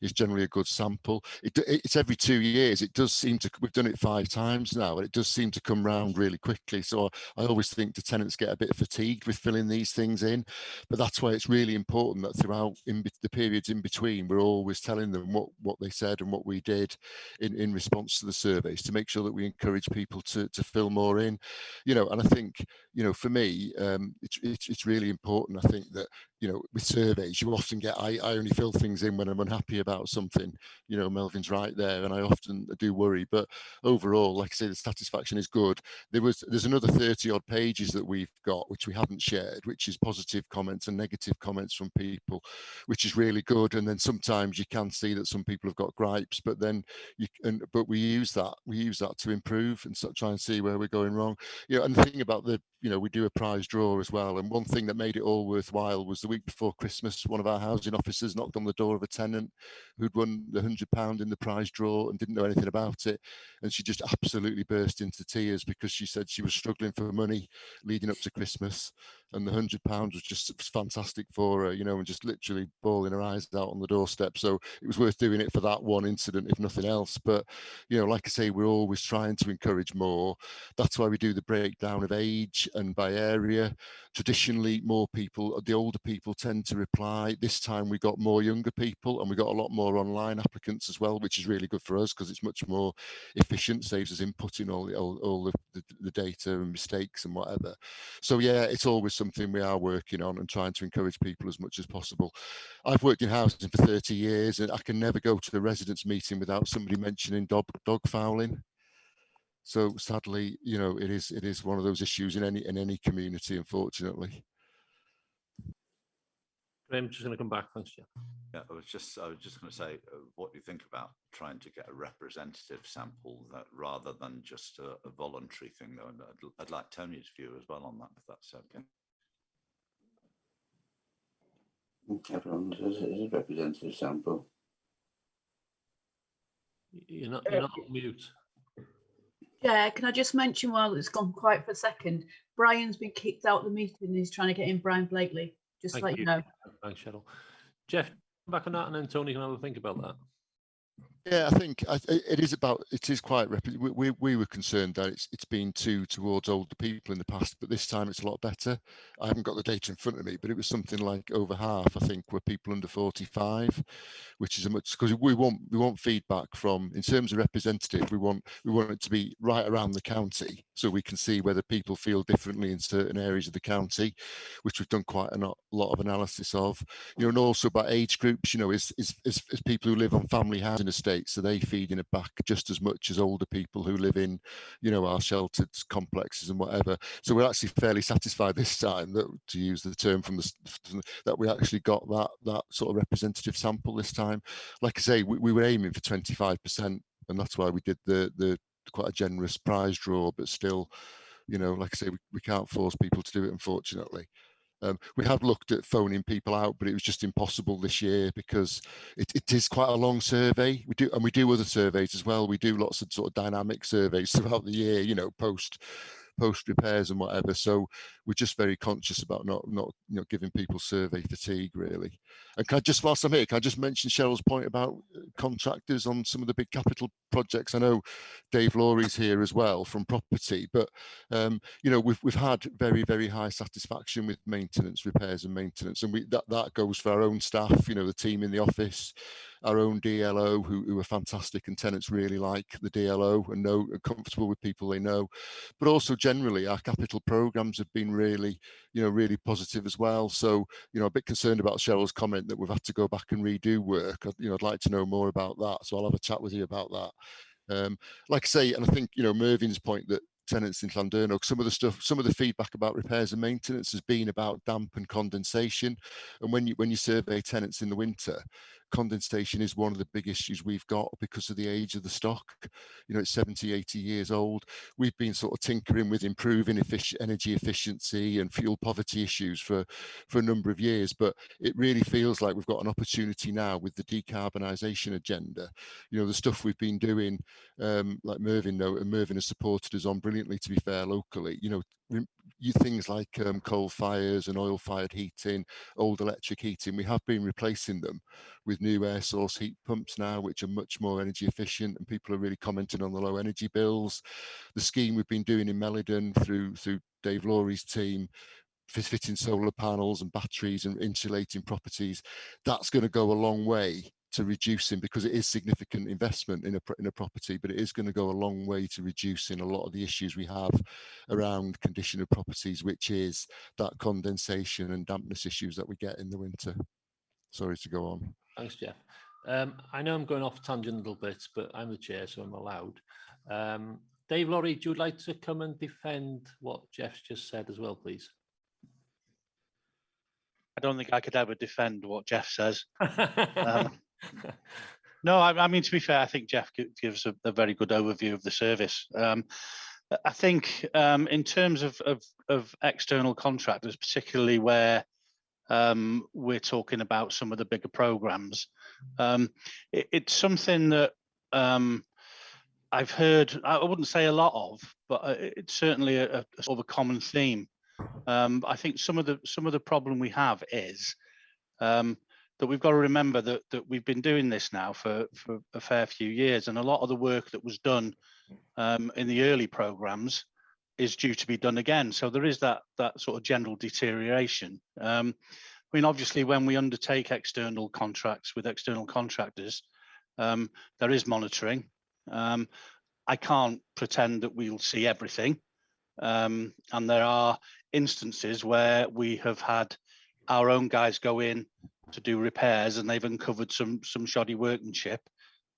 is generally a good sample. It's every 2 years. It does seem to, we've done it 5 times now, and it does seem to come round really quickly. So I always think the tenants get a bit fatigued with filling these things in, but that's why it's really important that throughout the periods in between, we're always telling them what they said and what we did in response to the surveys, to make sure that we encourage people to fill more in, you know. And I think, you know, for me, it's really important. I think that, you know, with surveys, you often get, I only fill things in when I'm unhappy about something. You know, Melvin's right there, and I often do worry. But overall, like I say, the satisfaction is good. There's another 30 odd pages that we've got, which we haven't shared, which is positive comments and negative comments from people, which is really good. And then sometimes you can see that some people have got gripes, but then but we use that to improve and try and see where we're going wrong. You know, and the thing about you know, we do a prize draw as well. And one thing that made it all worthwhile was the week before Christmas, one of our housing officers knocked on the door of a tenant who'd won the £100 in the prize draw and didn't know anything about it. And she just absolutely burst into tears because she said she was struggling for money leading up to Christmas. And the £100 was just fantastic for her, you know, and just literally bawling her eyes out on the doorstep. So it was worth doing it for that one incident, if nothing else. But, you know, like I say, we're always trying to encourage more. That's why we do the breakdown of age and by area. Traditionally, more people, the older people tend to reply. This time we got more younger people, and we got a lot more online applicants as well, which is really good for us because it's much more efficient, saves us inputting all the data and mistakes and whatever. So yeah, it's always something we are working on and trying to encourage people as much as possible. I've worked in housing for 30 years, and I can never go to the residents meeting without somebody mentioning dog fouling. So sadly, you know, it is one of those issues in any community, unfortunately. I'm just going to come back. Thanks, Jeff. Yeah, I was just going to say, what do you think about trying to get a representative sample that rather than just a voluntary thing? Though, and I'd like Tony's view as well on that, if that's okay. Everyone says it is a representative sample. You're not on mute. Yeah, can I just mention while it's gone quiet for a second, Brian's been kicked out of the meeting and he's trying to get in Brian Blakely, just to let you know. Thanks, Cheryl. Jeff, come back on that, and then Tony can have a think about that. Yeah, I think it is quite we were concerned that it's been towards older people in the past, but this time it's a lot better. I haven't got the data in front of me, but it was something like over half, I think, were people under 45, which is a much, because we want feedback from, in terms of representative, we want it to be right around the county, so we can see whether people feel differently in certain areas of the county, which we've done quite a lot of analysis of. You know, and also about age groups. You know, is people who live on family housing estates, so they feeding it back just as much as older people who live in, you know, our sheltered complexes and whatever. So we're actually fairly satisfied this time that, to use the term that we actually got that sort of representative sample this time. Like I say, we were aiming for 25%, and that's why we did the quite a generous prize draw. But still, you know, like I say, we can't force people to do it, unfortunately. We have looked at phoning people out, but it was just impossible this year because it is quite a long survey. We do other surveys as well. We do lots of sort of dynamic surveys throughout the year, you know, post repairs and whatever. So we're just very conscious about not giving people survey fatigue, really. And can I just, whilst I'm here, can I just mention Cheryl's point about contractors on some of the big capital projects? I know Dave Lawry's here as well from property, but you know, we've had very, very high satisfaction with maintenance, repairs and maintenance, and that goes for our own staff, you know, the team in the office, our own DLO who are fantastic, and tenants really like the DLO and are comfortable with people they know. But also generally our capital programs have been really, you know, really positive as well. So, you know, a bit concerned about Cheryl's comment that we've had to go back and redo work. You know, I'd like to know more about that. So I'll have a chat with you about that. Like I say, and I think, you know, Mervyn's point that tenants in Llandudno, some of the feedback about repairs and maintenance has been about damp and condensation. And when you survey tenants in the winter, condensation is one of the big issues we've got because of the age of the stock. You know, it's 70, 80 years old. We've been sort of tinkering with improving energy efficiency and fuel poverty issues for a number of years, but it really feels like we've got an opportunity now with the decarbonisation agenda. You know, the stuff we've been doing, like Mervyn has supported us on brilliantly, to be fair, locally. You know, things like coal fires and oil fired heating, old electric heating, we have been replacing them with new air source heat pumps now, which are much more energy efficient, and people are really commenting on the low energy bills. The scheme we've been doing in Melidon through Dave Lawry's team, fitting solar panels and batteries and insulating properties, that's going to go a long way to reducing, because it is significant investment in a property, but it is going to go a long way to reducing a lot of the issues we have around condition of properties, which is that condensation and dampness issues that we get in the winter. Sorry to go on. Thanks, Jeff. I know I'm going off tangent a little bit, but I'm the chair, so I'm allowed. Dave Lawry, do you like to come and defend what Jeff's just said as well, please? I don't think I could ever defend what Jeff says. No, I mean, to be fair, I think Jeff gives a very good overview of the service. I think in terms of external contractors, particularly where we're talking about some of the bigger programs, it's something that I've heard, I wouldn't say a lot of, but it's certainly a sort of a common theme. I think some of the problem we have is that we've got to remember that we've been doing this now for a fair few years, and a lot of the work that was done in the early programs is due to be done again. So there is that sort of general deterioration. I mean, obviously, when we undertake external contracts with external contractors, there is monitoring. I can't pretend that we'll see everything, and there are instances where we have had our own guys go in to do repairs and they've uncovered some shoddy workmanship,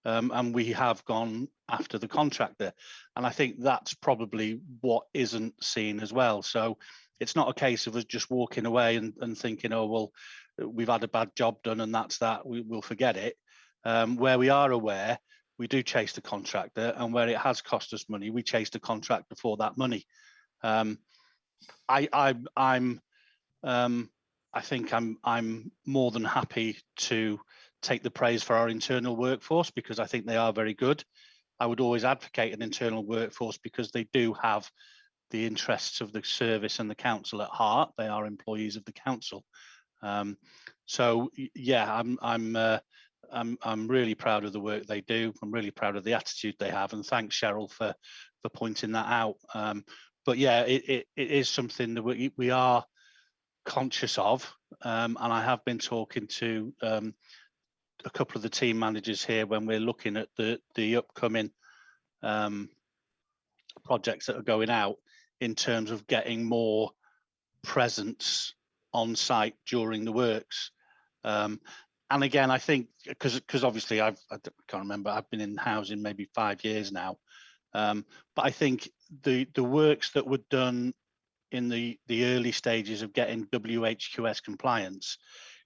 and we have gone after the contractor, and I think that's probably what isn't seen as well. So it's not a case of us just walking away and thinking, oh well, we've had a bad job done and that's that, we'll forget it. Where we are aware, we do chase the contractor, and where it has cost us money, we chase the contractor for that money. I think I'm more than happy to take the praise for our internal workforce, because I think they are very good. I would always advocate an internal workforce because they do have the interests of the service and the council at heart. They are employees of the council. So yeah, I'm really proud of the work they do. I'm really proud of the attitude they have, and thanks Cheryl for pointing that out. But yeah, it is something that we are conscious of, and I have been talking to a couple of the team managers here when we're looking at the upcoming projects that are going out, in terms of getting more presence on site during the works. And again, I think because obviously I can't remember, I've been in housing maybe 5 years now, but I think the works that were done in the early stages of getting WHQS compliance,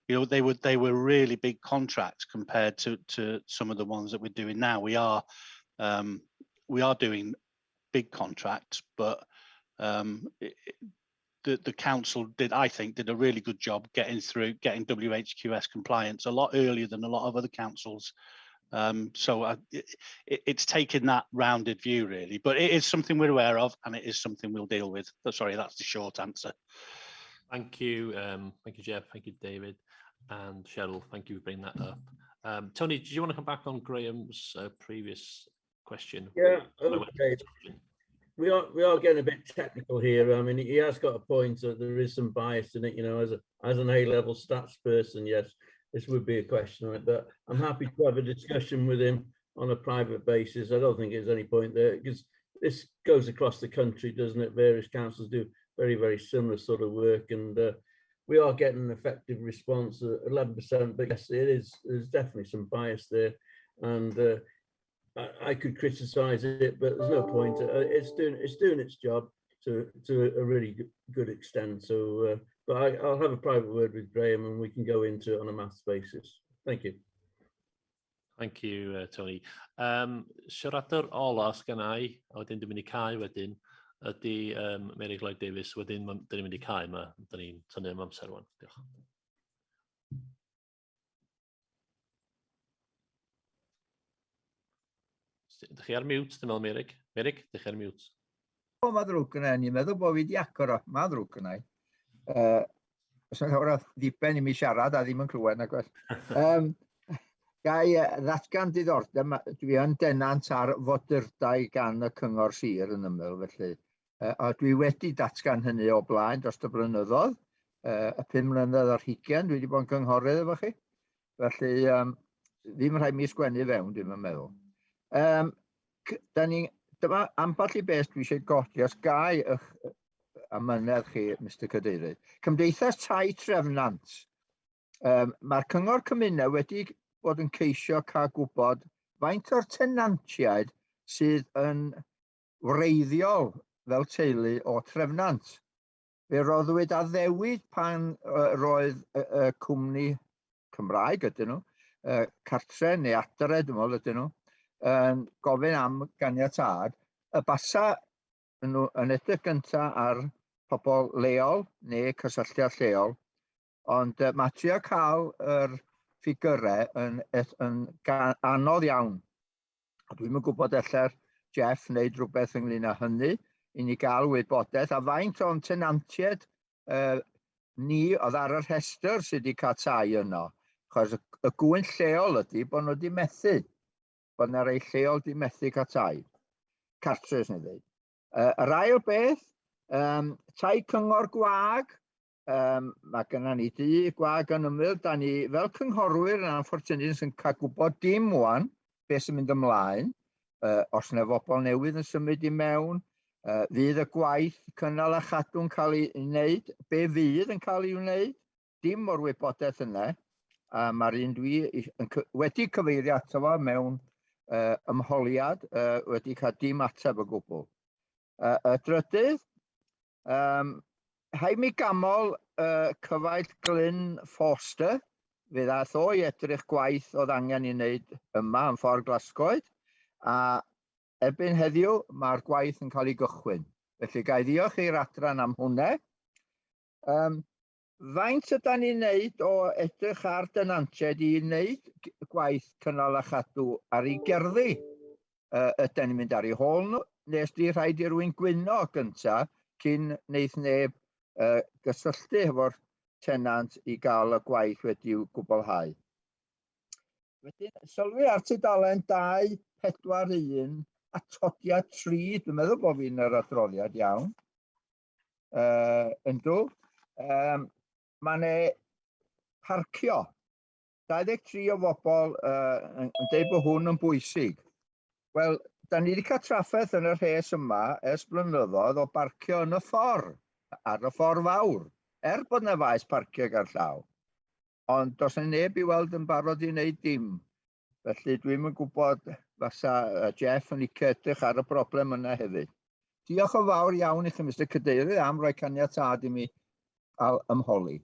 you know, they were really big contracts compared to some of the ones that we're doing now. We are doing big contracts, but the council did, I think, did a really good job getting WHQS compliance a lot earlier than a lot of other councils. So it's taken that rounded view really, but it is something we're aware of and it is something we'll deal with. Sorry, that's the short answer. Thank you, Jeff. Thank you, David, and Cheryl. Thank you for bringing that up. Tony, did you want to come back on Graham's previous question? Yeah, okay. We are getting a bit technical here. I mean, he has got a point that there is some bias in it. You know, as an A-level stats person, yes, this would be a question on it. But I'm happy to have a discussion with him on a private basis. I don't think there's any point there because this goes across the country, doesn't it? Various councils do very, very similar sort of work, and we are getting an effective response at 11%. But yes, there's definitely some bias there, and I could criticise it, but there's no point. It's doing its job to a really good extent. So, but I'll have a private word with Graham, and we can go into it on a maths basis. Thank you. Thank you, Tony. Siaradwr ola sgynna I, a wedyn dwi'n mynd i cau wedyn, ydy Mary Lloyd Davies, wedyn dyn ni'n mynd i cau yma, dyn ni'n tynnu am amser rwan. Diolch. Dych chi ar mute, dwi'n meddwl, Merig? Merig, dych chi ar mute? O, mae ddrwg gyda ni'n meddwl bod fi wedi agor o. Mae ddrwg gyda i. Os yna llawer o ddiben i mi siarad a ddim yn clywed nag oes. Gai ddatgan diddordeb, dwi yn denant ar fodurdau gan y cyngor sir yn ymyl felly. A dwi wedi datgan hynny o blaen dros y blynyddoedd, y 5 mlynedd ar 20 dwi wedi bod yn cynghorydd efo chi. Felly ddim rhaid mi sgwennu fewn, dwi'n meddwl. Dyma ambell i beth dwi eisiau godi os gai eich amynedd chi, Mr Cadeirydd. Cymdeithas Tai Trefnant. Mae'r cyngor cymuned wedi bod yn ceisio cael gwybod faint o'r tenantiaid sydd yn wreiddiol fel teulu o trefnant. Fe roddwyd a ddewid pan roedd y cwmni Cymraeg ydyn nhw, cartre neu adre dwi'n meddwl ydyn nhw, yn gofyn am ganiatâd, y basa yn edrych gyntaf ar pobl leol neu cysylltiad lleol, ond mae trio cael yr ffigurau yn anodd iawn. Dwi'n yn gwybod allan Jeff wneud rhywbeth ynglyn â hynny i ni gael wybodaeth a faint o'n tenantiaid ni oedd ar y rhestr sydd wedi cael tai yno. Achos y gwynt lleol ydy bod nhw wedi methu. Bod yna rei lleol wedi methu cael tai. Cartres neu ddweud. Yr ail beth, tai cyngor gwag. Mae gennym ni dŷ gwag yn ymyl. Da ni fel cynghorwyr yn anfffortunus yn cael gwybod dim wan beth sy'n mynd ymlaen. Os yna bobl newydd yn symud i mewn, fydd y gwaith cynnal a chadw'n cael ei wneud, be fydd yn cael ei wneud, dim o'r wybodaeth yna. Mae'r un dwi wedi cyfeirio ato fo mewn ymholiad, wedi cael dim ateb o gwbl. Y drydydd, hai mi gamol cyfaill Glyn Foster, fe ddaeth o i edrych gwaith oedd angen i wneud yma yn Ffordd Glasgoed, a erbyn heddiw mae'r gwaith yn cael ei gychwyn. Felly gai ddiolch i'r adran am hwnna. Faint ydyn ni'n wneud o edrych ar denantiaid i wneud gwaith cynnal a chadw ar ei gerddi? Ydyn ni'n mynd ar ei hôl nhw, nes di rhaid i rywun gwyno gyntaf cyn wneud neb gysylltu efo'r tenant i gael y gwaith wedi'w gwblhau. Wedyn, sylwi ar tudalen 241 atodiad 3, dwi'n meddwl bod fi'n yr adroddiad iawn. Yndw. Mae'n parcio. 23 o bobl yn dweud bod hwn yn bwysig. Wel, da ni wedi cael trafferth yn y rhes yma ers blynyddoedd o barcio yn y ffordd, ar y ffordd fawr, bod yna faes parcio ar llaw. Ond does yna neb i weld yn barod i wneud dim. Felly dwi'n yn gwybod fasa Jeff yn licio edrych ar y broblem yna hefyd. Diolch yn fawr iawn i chi, Mr Cadeirydd, am roi caniatâd i mi ymholi.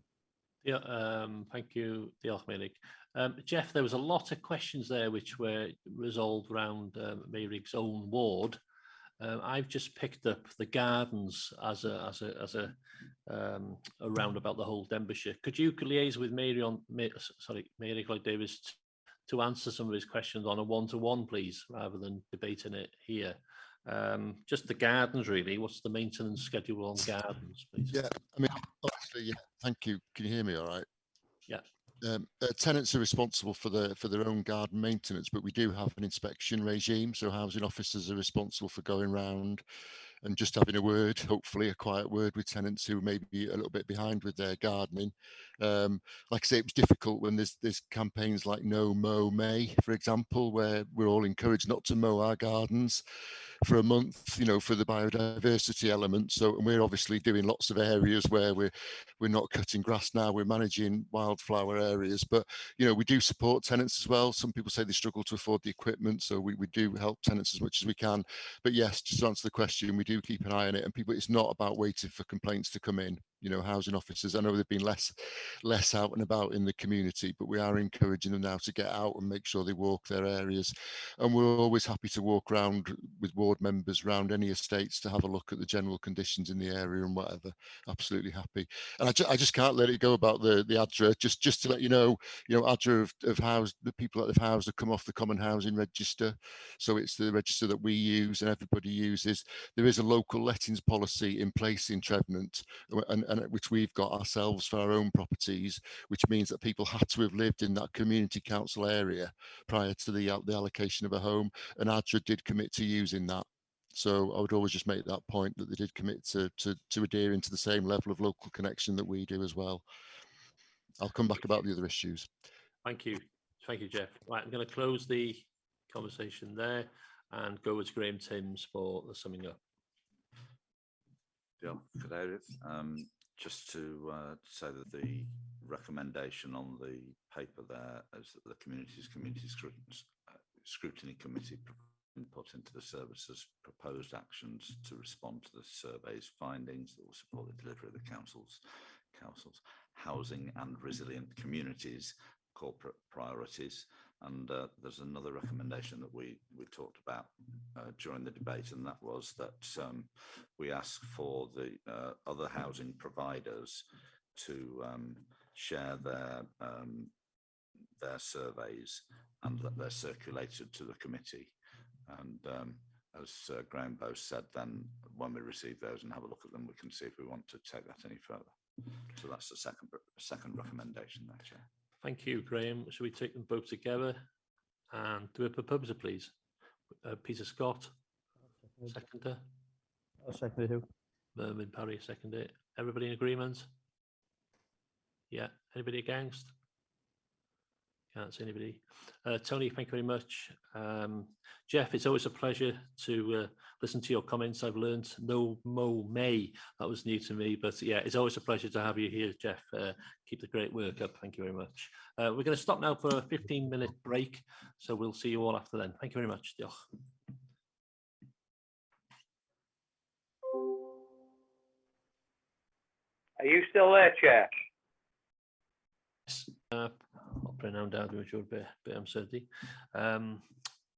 Thank you, diolch Merig. Jeff, there was a lot of questions there which were resolved around Merig's own ward. I've just picked up the gardens as a around about the whole Denbighshire. Could you liaise with Mary Lloyd Davis to answer some of his questions on a one-to-one, please, rather than debating it here? Just the gardens, really. What's the maintenance schedule on gardens, please? Yeah, I mean, obviously, yeah. Thank you. Can you hear me all right? Yeah. Tenants are responsible for their own garden maintenance, but we do have an inspection regime. So housing officers are responsible for going round and just having a word, hopefully a quiet word, with tenants who may be a little bit behind with their gardening. Like I say, it was difficult when there's campaigns like No Mow May, for example, where we're all encouraged not to mow our gardens for a month, you know, for the biodiversity element. So, and we're obviously doing lots of areas where we're not cutting grass now, we're managing wildflower areas, but, you know, we do support tenants as well. Some people say they struggle to afford the equipment, so we do help tenants as much as we can. But yes, just to answer the question, we do keep an eye on it, and people, it's not about waiting for complaints to come in. You know, housing officers, I know they've been less out and about in the community, but we are encouraging them now to get out and make sure they walk their areas. And we're always happy to walk around with ward members around any estates to have a look at the general conditions in the area and whatever. Absolutely happy. And I just can't let it go about the ADRA. Just to let you know, ADRA have housed the people that have housed have come off the Common Housing Register. So it's the register that we use and everybody uses. There is a local lettings policy in place in Trevenant, and which we've got ourselves for our own properties, which means that people had to have lived in that community council area prior to the allocation of a home, and ADRA did commit to using that. So I would always just make that point, that they did commit to adhering to the same level of local connection that we do as well. I'll come back about the other issues. Thank you, Jeff. Right, I'm going to close the conversation there and go with Graham Timms for the summing up. Yeah, Cadeirydd. Just to say that the recommendation on the paper there is that the community scrutiny committee put into the services proposed actions to respond to the survey's findings that will support the delivery of the council's housing and resilient communities corporate priorities. And there's another recommendation that we talked about during the debate, and that was that we ask for the other housing providers to share their surveys, and that they're circulated to the committee. And as Graham both said, then when we receive those and have a look at them, we can see if we want to take that any further. So that's the second recommendation there, Chair. Thank you, Graham. Shall we take them both together and do a proposer, please? Peter Scott, seconder. I'll second it. Who? Mervyn Parry, second it. Everybody in agreement? Yeah. Anybody against? Can't see anybody. Tony, thank you very much. Jeff, it's always a pleasure to listen to your comments. I've learned No Mow May. That was new to me, but yeah, it's always a pleasure to have you here, Jeff. Keep the great work up. Thank you very much. We're going to stop now for a 15-minute break, so we'll see you all after then. Thank you very much. Diolch. Are you still there, Chair? Yes. I'll bring down to which would be a bit uncertainty.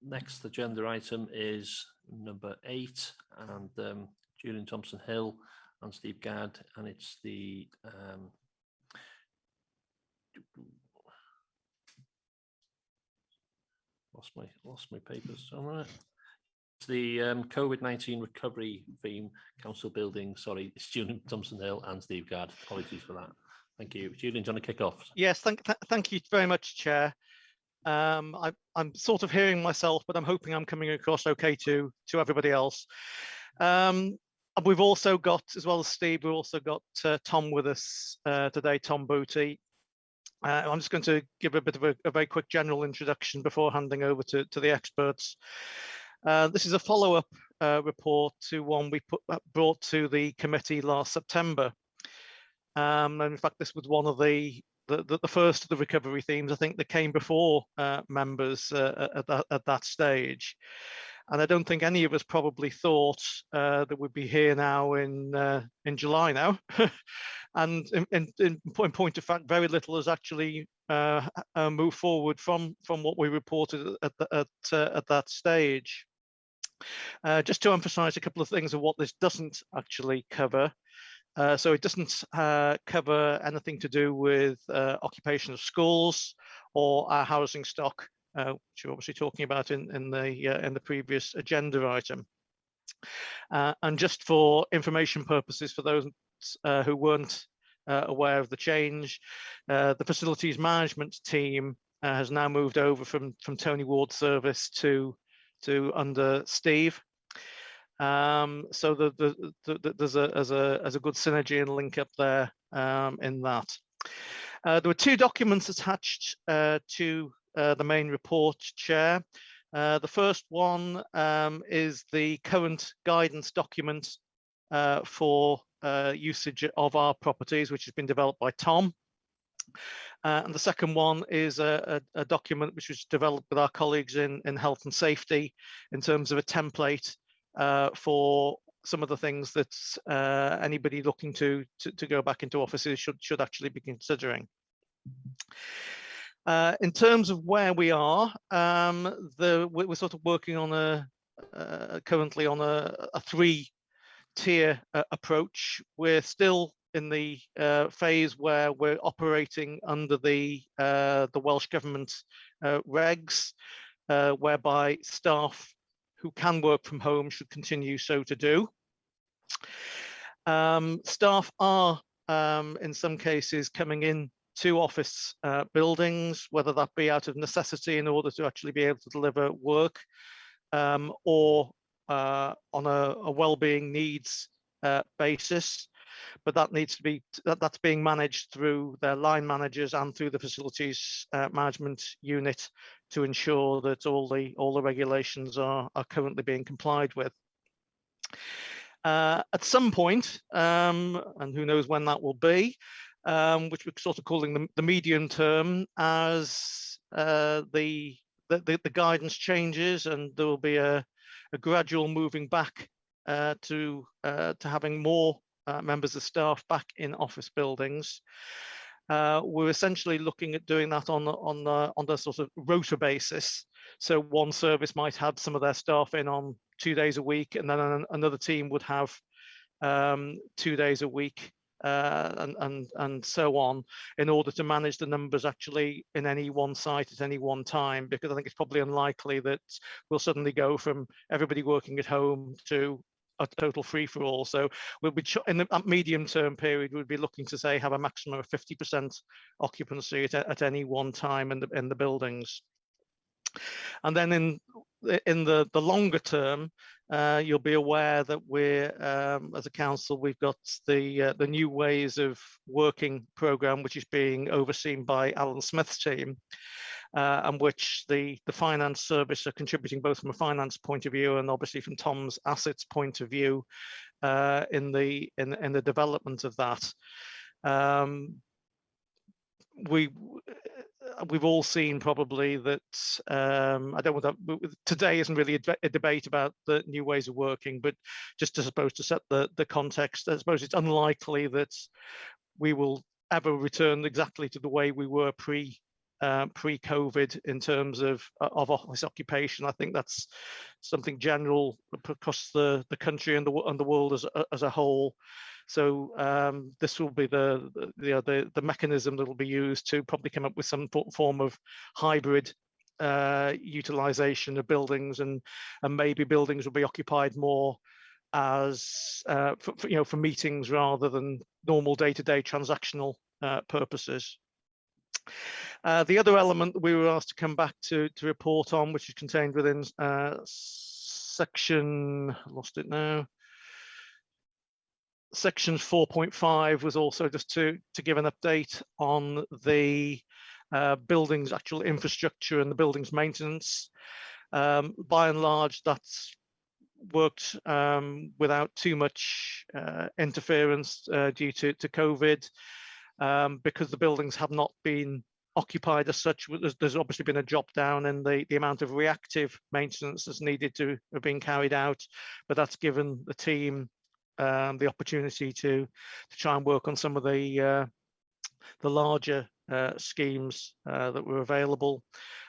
Next agenda item is number 8, and Julian Thompson Hill and Steve Gadd, and it's the lost my papers. All right. It's the COVID-19 recovery theme, council building. Sorry, it's Julian Thompson Hill and Steve Gadd. Apologies for that. Thank you. Julian, do you want to kick off? Yes, thank you very much, Chair. I'm sort of hearing myself, but I'm hoping I'm coming across okay to everybody else. We've also got, as well as Steve, we've also got Tom with us today, Tom Booty. I'm just going to give a bit of a very quick general introduction before handing over to the experts. This is a follow-up report to one we brought to the committee last September. And in fact, this was one of the first of the recovery themes, I think, that came before members at that stage. And I don't think any of us probably thought that we'd be here now in July now. And in point of fact, very little has actually moved forward from what we reported at that stage. Just to emphasize a couple of things of what this doesn't actually cover. So it doesn't cover anything to do with occupation of schools or our housing stock, which we're obviously talking about in the previous agenda item. And just for information purposes, for those who weren't aware of the change, the facilities management team has now moved over from Tony Ward's service to under Steve. So there's a good synergy and link up there in that. There were two documents attached to the main report, Chair. The first one is the current guidance document for usage of our properties, which has been developed by Tom. And the second one is a document which was developed with our colleagues in health and safety in terms of a template for some of the things that anybody looking to go back into offices should actually be considering. In terms of where we are, we're sort of working on currently on a three-tier approach. We're still in the phase where we're operating under the Welsh Government regs, whereby staff who can work from home should continue so to do. Staff are, in some cases, coming in to office buildings, whether that be out of necessity in order to actually be able to deliver work, or on a well-being needs basis. But that needs to be that's being managed through their line managers and through the facilities management unit to ensure that all the regulations are currently being complied with. At some point, and who knows when that will be, which we're sort of calling the medium term, as the guidance changes, and there will be a gradual moving back to having more members of staff back in office buildings. We're essentially looking at doing that on the sort of rota basis. So one service might have some of their staff in on 2 days a week, and then another team would have 2 days a week, and so on, in order to manage the numbers actually in any one site at any one time, because I think it's probably unlikely that we'll suddenly go from everybody working at home to a total free-for-all. So we'll be in the medium-term period, we'd be looking to say have a maximum of 50% occupancy at any one time in the buildings. And then in the longer term, you'll be aware that we're as a council, we've got the new ways of working programme, which is being overseen by Alan Smith's team, and which the finance service are contributing both from a finance point of view and obviously from Tom's assets point of view in the development of that. We've all seen probably that I don't want that today isn't really a debate about the new ways of working, but just as opposed to set the context, I suppose it's unlikely that we will ever return exactly to the way we were pre-COVID in terms of office occupation. I think that's something general across the country and the world as a whole. So this will be the mechanism that will be used to probably come up with some form of hybrid utilization of buildings, and maybe buildings will be occupied more as for meetings rather than normal day-to-day transactional purposes. The other element that we were asked to come back to report on, which is contained within section, I lost it now, section 4.5, was also just to give an update on the building's actual infrastructure and the building's maintenance. By and large, that's worked without too much interference due to COVID, because the buildings have not been occupied as such. There's obviously been a drop down in the amount of reactive maintenance that's needed to have been carried out, but that's given the team the opportunity to try and work on some of the larger schemes that were available.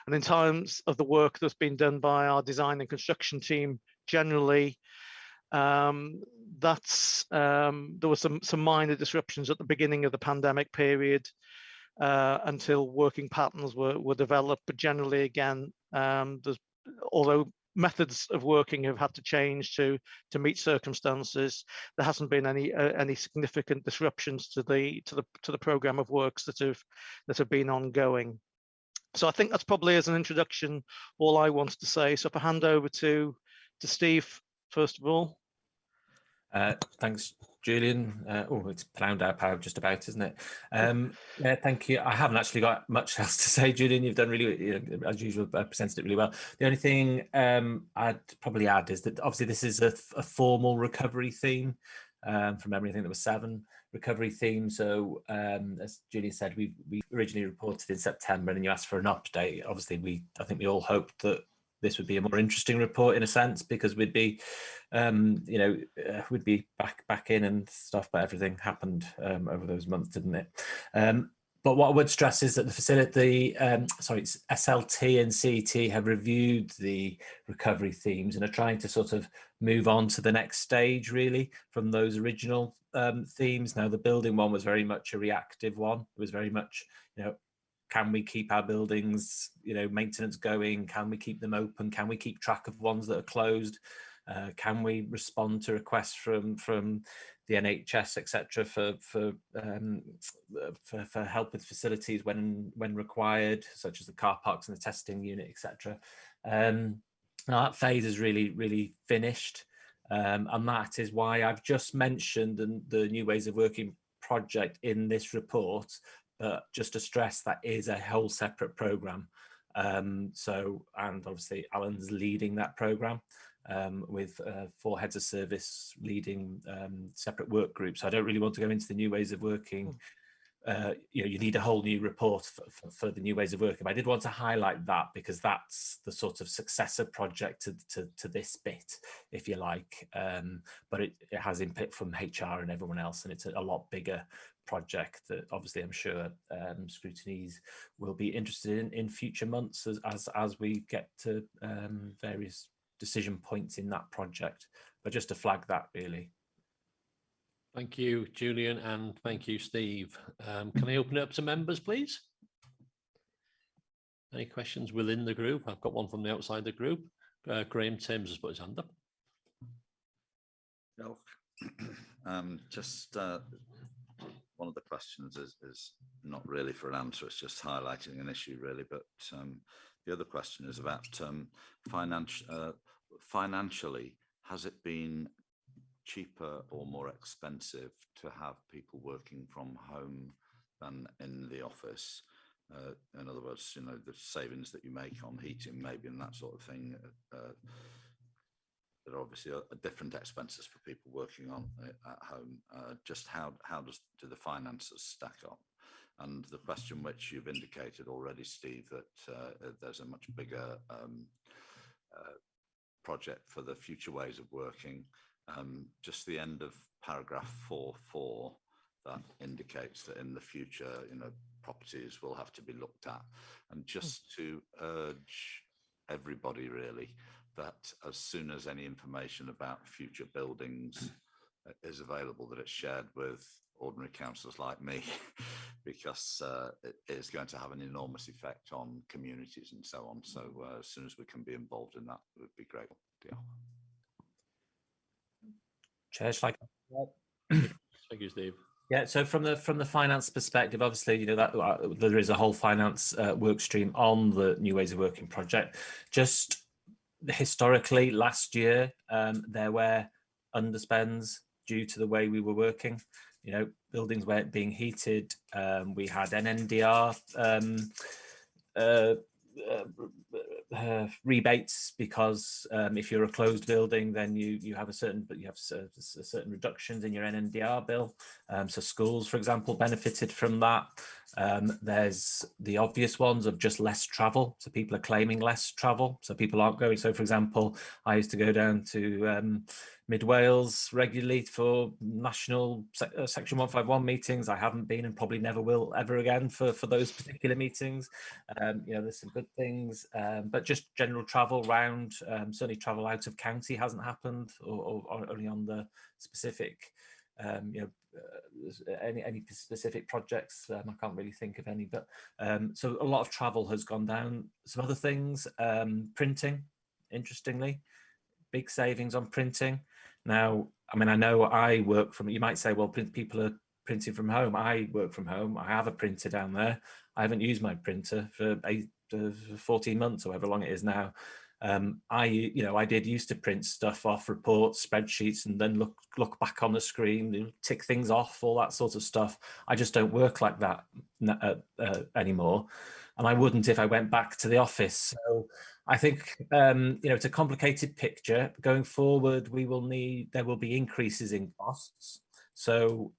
And in terms of the work that's been done by our design and construction team generally, there was some minor disruptions at the beginning of the pandemic period until working patterns were developed. But generally, again, although methods of working have had to change to meet circumstances, there hasn't been any significant disruptions to the program of works that have been ongoing. So I think that's probably, as an introduction, all I wanted to say. So if I hand over to Steve first of all. Thanks, Julian. Oh, it's pound our power just about, isn't it? Yeah, thank you. I haven't actually got much else to say, Julian. You've done really, as usual, presented it really well. The only thing I'd probably add is that obviously this is a formal recovery theme. From memory, I think there were 7 recovery themes. So as Julian said, we originally reported in September, and then you asked for an update. Obviously, I think we all hoped that this would be a more interesting report in a sense, because we'd be, we'd be back in and stuff, but everything happened over those months, didn't it? But what I would stress is that the facility, SLT and CET have reviewed the recovery themes and are trying to sort of move on to the next stage, really, from those original themes. Now, the building one was very much a reactive one. It was very much, can we keep our buildings, maintenance going? Can we keep them open? Can we keep track of ones that are closed? Can we respond to requests from the NHS, etc., for help with facilities when required, such as the car parks and the testing unit, etc. Now that phase is really finished, and that is why I've just mentioned the New Ways of Working project in this report. But just to stress, that is a whole separate program. And obviously Alan's leading that program with 4 heads of service leading separate work groups. I don't really want to go into the New Ways of Working. You need a whole new report for the New Ways of Working. But I did want to highlight that because that's the sort of successor project to this bit, if you like. But it has input from HR and everyone else, and it's a lot bigger project that obviously I'm sure scrutinees will be interested in future months as we get to various decision points in that project. But just to flag that, really. Thank you, Julian, and thank you, Steve. Can I open it up to members, please? Any questions within the group? I've got one from the outside the group. Graham Timms has put his hand up. No. One of the questions is not really for an answer, it's just highlighting an issue, really. But the other question is about financially, has it been cheaper or more expensive to have people working from home than in the office? In other words, the savings that you make on heating maybe and that sort of thing. There are obviously different expenses for people working at home. Just how do the finances stack up? And the question which you've indicated already, Steve, that there's a much bigger project for the future ways of working. Just the end of paragraph 4.4 that indicates that in the future, properties will have to be looked at. And just to urge everybody, really, that as soon as any information about future buildings is available, that it's shared with ordinary councillors like me, because it is going to have an enormous effect on communities and so on. So as soon as we can be involved in that, it would be great. Yeah. Chair, thank you, Steve. Yeah, so from the finance perspective, obviously, that there is a whole finance work stream on the New Ways of Working project. Just historically, last year, there were underspends due to the way we were working. Buildings weren't being heated. We had NNDR rebates because if you're a closed building, then you have certain reductions in your NNDR bill. So schools, for example, benefited from that. There's the obvious ones of just less travel. So people are claiming less travel. So people aren't going. So for example, I used to go down to Mid Wales regularly for national Section 151 meetings. I haven't been and probably never will ever again for those particular meetings. You know, there's some good things, but just general travel round, certainly travel out of county hasn't happened, or only on the specific, you know, any specific projects. I can't really think of any, but so a lot of travel has gone down. Some other things, printing, interestingly, big savings on printing. Now, I mean, I know I work from, you might say, well, people are printing from home. I work from home. I have a printer down there. I haven't used my printer for 14 months or however long it is now. You know, I did used to print stuff off reports, spreadsheets, and then look back on the screen, tick things off, all that sort of stuff. I just don't work like that anymore, and I wouldn't if I went back to the office. So I think you know, it's a complicated picture going forward. There will be increases in costs. So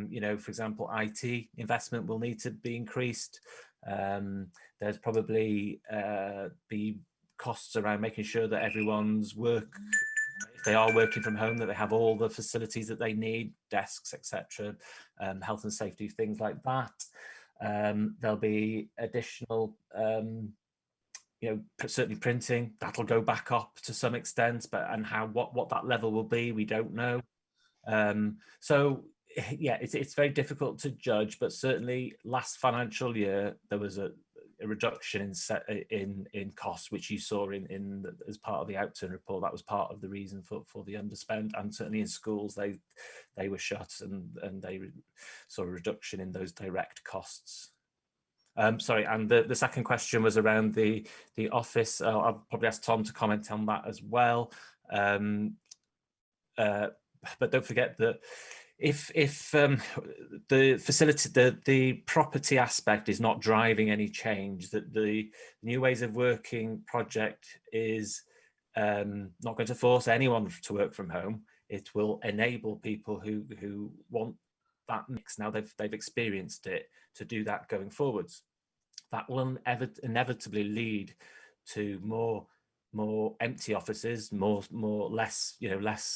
you know, for example, IT investment will need to be increased. There's probably be costs around making sure that everyone's if they are working from home, that they have all the facilities that they need, desks, etc., health and safety, things like that. There'll be additional, you know, certainly printing, that'll go back up to some extent, but what that level will be, we don't know. So yeah, it's very difficult to judge, but certainly last financial year there was a reduction in costs, which you saw as part of the outturn report. That was part of the reason for the underspend, and certainly in schools they were shut and they saw a reduction in those direct costs. Sorry, and the second question was around the office. I'll probably ask Tom to comment on that as well. But don't forget that if the facility, the property aspect is not driving any change, that the new ways of working project is not going to force anyone to work from home. It will enable people who want that mix, now they've experienced it, to do that going forwards. That will inevitably lead to more empty offices, less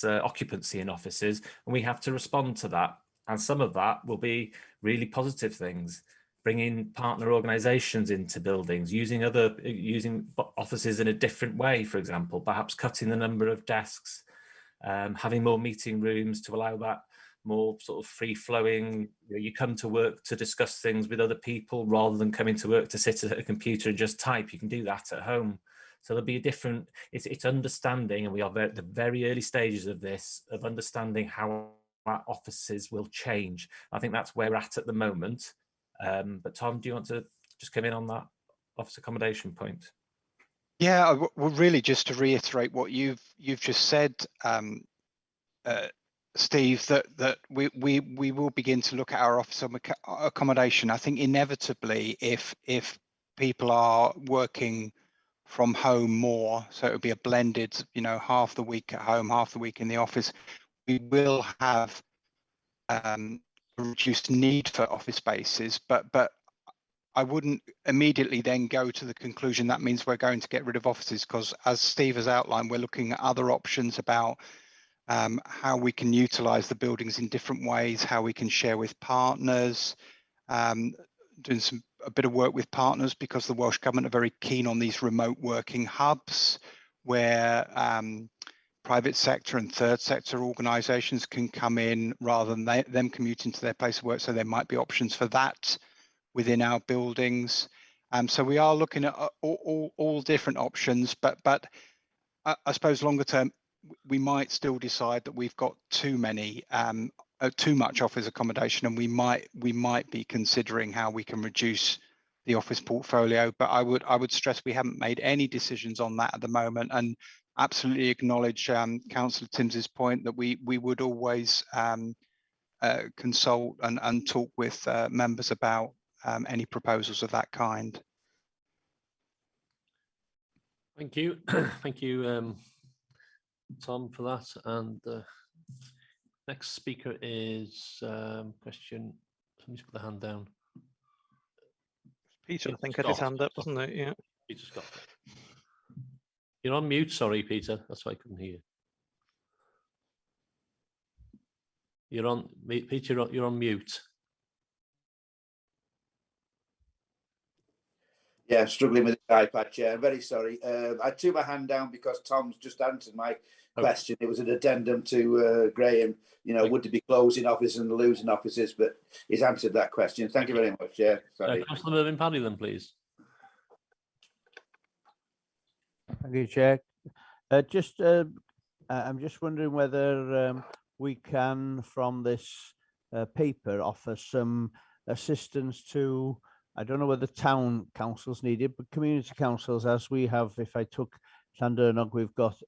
occupancy in offices, and we have to respond to that. And some of that will be really positive things, bringing partner organisations into buildings, using offices in a different way, for example, perhaps cutting the number of desks, having more meeting rooms to allow that more sort of free-flowing, you come to work to discuss things with other people rather than coming to work to sit at a computer and just type. You can do that at home. So there'll be a different, it's understanding, and we are at the very early stages of this, of understanding how our offices will change. I think that's where we're at the moment. But Tom, do you want to just come in on that office accommodation point? Yeah, well, really just to reiterate what you've just said, Steve, that we will begin to look at our office accommodation. I think inevitably, if people are working from home more, so it would be a blended, you know, half the week at home, half the week in the office, we will have a reduced need for office spaces, but I wouldn't immediately then go to the conclusion that means we're going to get rid of offices, because as Steve has outlined, we're looking at other options about how we can utilize the buildings in different ways, how we can share with partners, doing a bit of work with partners, because the Welsh Government are very keen on these remote working hubs where private sector and third sector organisations can come in rather than them commuting to their place of work. So there might be options for that within our buildings. So we are looking at all different options, but I suppose longer term, we might still decide that we've got too much office accommodation, and we might be considering how we can reduce the office portfolio. But I would stress we haven't made any decisions on that at the moment, and absolutely acknowledge Councillor Tims's point that we would always consult and talk with members about any proposals of that kind. Thank you. Thank you, Tom, for that. And next speaker is question. Somebody's put the hand down. Peter, I think, had his hand up, wasn't it? Yeah. Peter Scott. You're on mute. Sorry, Peter. That's why I couldn't hear you. You're on, Peter, you're on mute. Yeah, struggling with the iPad, Chair. I'm very sorry. I threw my hand down because Tom's just answered my question. It was an addendum to Graham, you know, would there be closing offices and losing offices, but he's answered that question. Thank you very much, Chair. Sorry. Councillor Mervyn Paddy then, please. Thank you, Chair. I'm just wondering whether we can, from this paper, offer some assistance to, I don't know whether town councils need it, but community councils, as we have, if I took Llandyrnog, we've got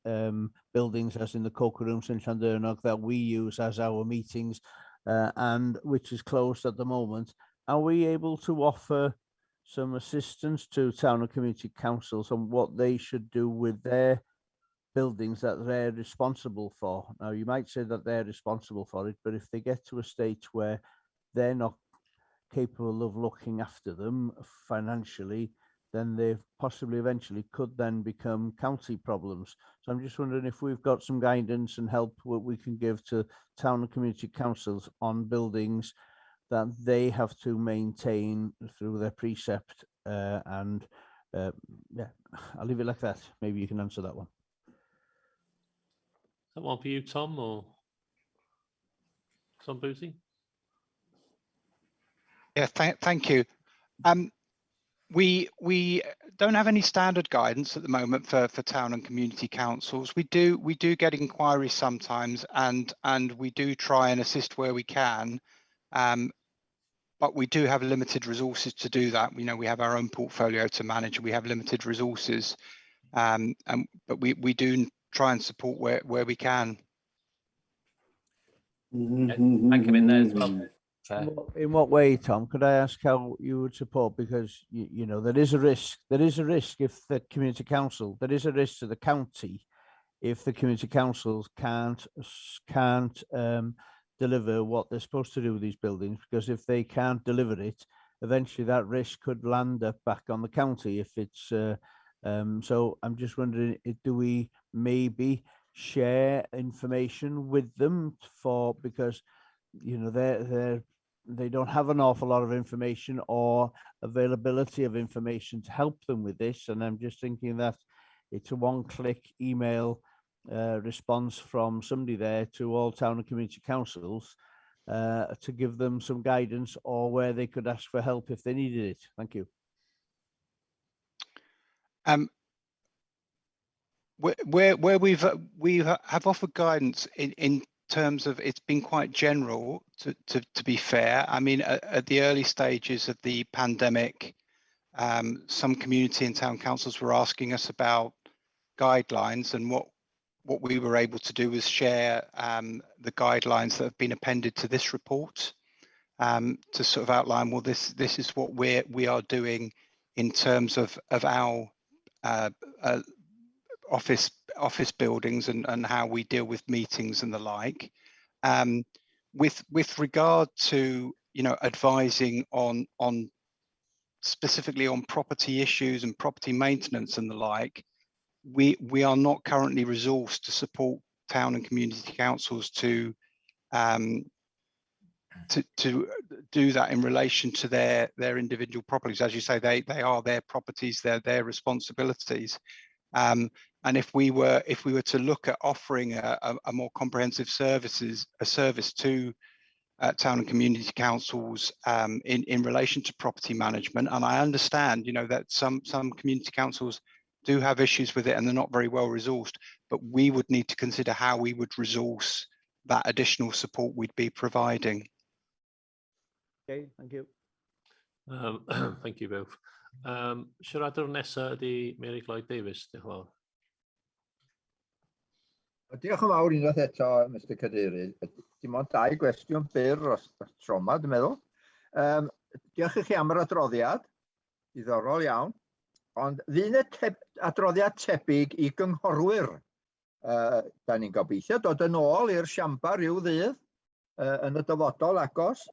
buildings as in the Coker Rooms in Llandyrnog that we use as our meetings, and which is closed at the moment. Are we able to offer some assistance to town and community councils on what they should do with their buildings that they're responsible for? Now, you might say that they're responsible for it, but if they get to a stage where they're not capable of looking after them financially, then they possibly eventually could then become county problems. So I'm just wondering if we've got some guidance and help what we can give to town and community councils on buildings that they have to maintain through their precept, yeah, I'll leave it like that. Maybe you can answer that one. Is that one for you, Tom, or Tom Booty? Yeah, thank you. We don't have any standard guidance at the moment for town and community councils. We do get inquiries sometimes, and we do try and assist where we can, but we do have limited resources to do that. You know, we have our own portfolio to manage. We have limited resources, but we do try and support where we can. Thank you in there as well. In what way, Tom? Could I ask how you would support? Because you know there is a risk. There is a risk if the community council. There is a risk to the county if the community councils can't deliver what they're supposed to do with these buildings. Because if they can't deliver it, eventually that risk could land up back on the county. If it's so, I'm just wondering, do we maybe share information with them because you know they don't have an awful lot of information or availability of information to help them with this, and I'm just thinking that it's a one-click email response from somebody there to all town and community councils to give them some guidance or where they could ask for help if they needed it. Thank you. Where we have offered guidance in terms of, it's been quite general to be fair. I mean, at the early stages of the pandemic, some community and town councils were asking us about guidelines, and what we were able to do was share the guidelines that have been appended to this report, to sort of outline, well, this is what we are doing in terms of our office buildings and how we deal with meetings and the like. With regard to, you know, advising on specifically on property issues and property maintenance and the like, we are not currently resourced to support town and community councils to do that in relation to their individual properties. As you say, they are their properties, they're their responsibilities. And if we were to look at offering a more comprehensive service to town and community councils in relation to property management, and I understand, you know, that some community councils do have issues with it and they're not very well resourced, but we would need to consider how we would resource that additional support we'd be providing. Okay, thank you. Thank you both. Siaradwr nesa ydi Mary Lloyd Davis. Diolch yn fawr. Diolch yn fawr unwaith eto, Mr Cadeirydd. Dim ond 2 gwestiwn byr os tro yma, dwi'n meddwl. Diolch i chi am yr adroddiad, diddorol iawn, ond fydd y adroddiad tebyg i gynghorwyr. Da ni'n gobeithio dod yn ôl i'r siambar ryw ddydd yn y dyfodol agos.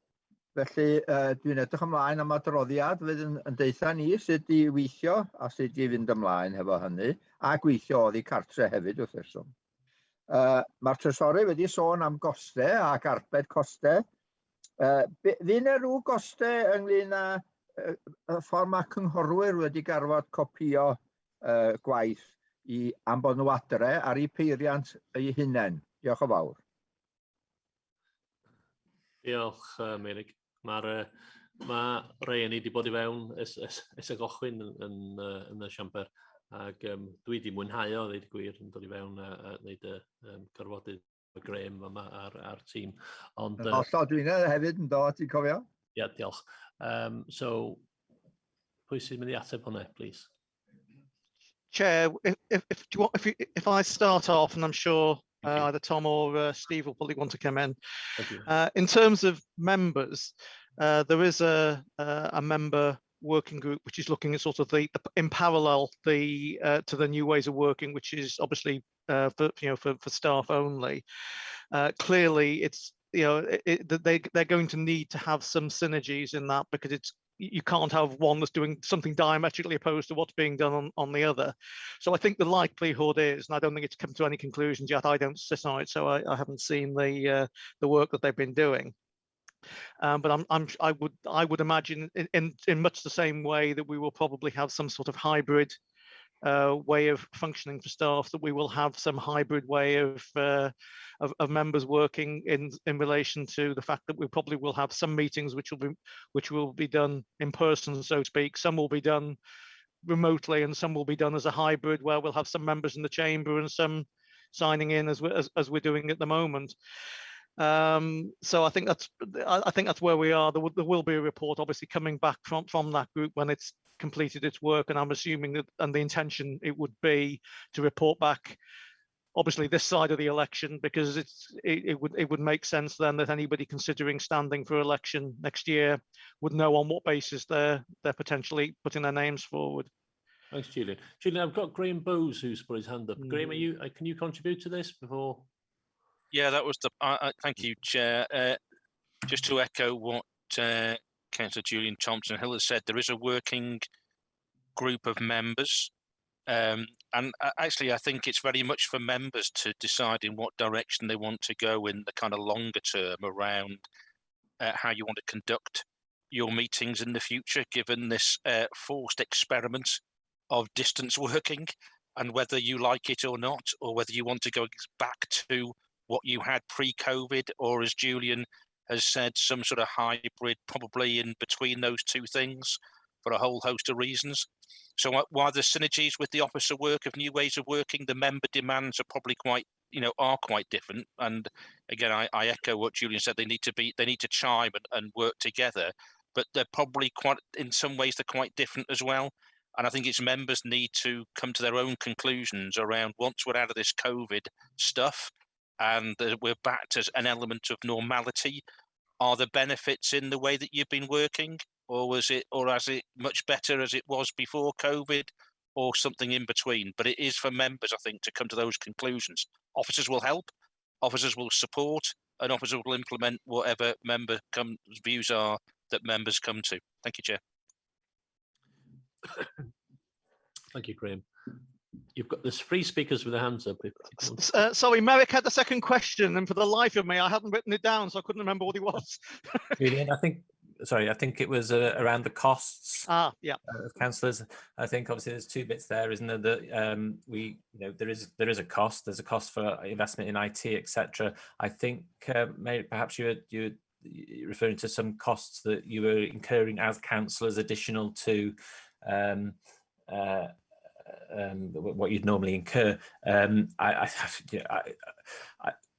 Felly dwi'n edrych ymlaen am adroddiad fydd yn deitha ni sut i weithio a sut i fynd ymlaen hefo hynny, a gweithio oddi cartre hefyd wrth reswm. Mae'r trysori wedi sôn am gostau ac arbed costau. Fydd 'na rhyw gostau ynglyn â y ffordd mae cynghorwyr wedi gorfod copïo gwaith am bod nhw adre ar eu peiriant eu hunain. Diolch yn fawr. Diolch, Meirug. Mae RHAN wedi bod i fewn ys y gochwyn yn y siamper, ac dwi wedi mwynhau o, ddeud y gwir, yn dod i fewn a wneud y gorfodydd y Graham yma ar tîm. Yn hollol, dwi'n hefyd yn dod, ti'n cofio? Ie, diolch. So, pwy sy'n mynd i ateb hwnna, please? Chair, if I start off, and I'm sure either Tom or Steve will probably want to come in. In terms of members, there is a member working group which is looking at sort of in parallel to the new ways of working, which is obviously for staff only. Clearly, it's they're going to need to have some synergies in that, because you can't have one that's doing something diametrically opposed to what's being done on the other. So I think the likelihood is, and I don't think it's come to any conclusions yet, I don't sit on it, so I haven't seen the work that they've been doing. But I would imagine in much the same way that we will probably have some sort of hybrid way of functioning for staff, that we will have some hybrid way of members working in relation to the fact that we probably will have some meetings which will be done in person, so to speak. Some will be done remotely, and some will be done as a hybrid, where we'll have some members in the chamber and some signing in as we're doing at the moment. So I think that's where we are. There will be a report obviously coming back from that group when it's completed its work, and I'm assuming that, and the intention it would be to report back obviously this side of the election, because it would make sense then that anybody considering standing for election next year would know on what basis they're potentially putting their names forward. Thanks, Julian. Julian, I've got Graham Bowes who's put his hand up. Graham, can you contribute to this before? Yeah, that was the. Thank you, Chair. Just to echo what Councillor Julian Thompson-Hill has said, there is a working group of members, and actually, I think it's very much for members to decide in what direction they want to go in the kind of longer term around how you want to conduct your meetings in the future, given this forced experiment of distance working, and whether you like it or not, or whether you want to go back to what you had pre-COVID, or as Julian has said, some sort of hybrid, probably in between those two things, for a whole host of reasons. So while the synergies with the officer work of new ways of working, the member demands are probably quite different. And again, I echo what Julian said. They need to chime and work together, but they're probably in some ways they're quite different as well. And I think its members need to come to their own conclusions around, once we're out of this COVID stuff, and we're back to an element of normality, are the benefits in the way that you've been working, or is it much better as it was before COVID, or something in between? But it is for members, I think, to come to those conclusions. Officers will help, officers will support, and officers will implement whatever views are that members come to. Thank you, Chair. Thank you, Graham. There's 3 speakers with their hands up. Sorry, Merrick had the second question, and for the life of me, I hadn't written it down, so I couldn't remember what it was. Julian, I think it was around the costs. Yeah. Of councillors. I think obviously there's 2 bits there, isn't there? That there is a cost. There's a cost for investment in IT, etc. I think perhaps you're referring to some costs that you were incurring as councillors, additional to what you'd normally incur.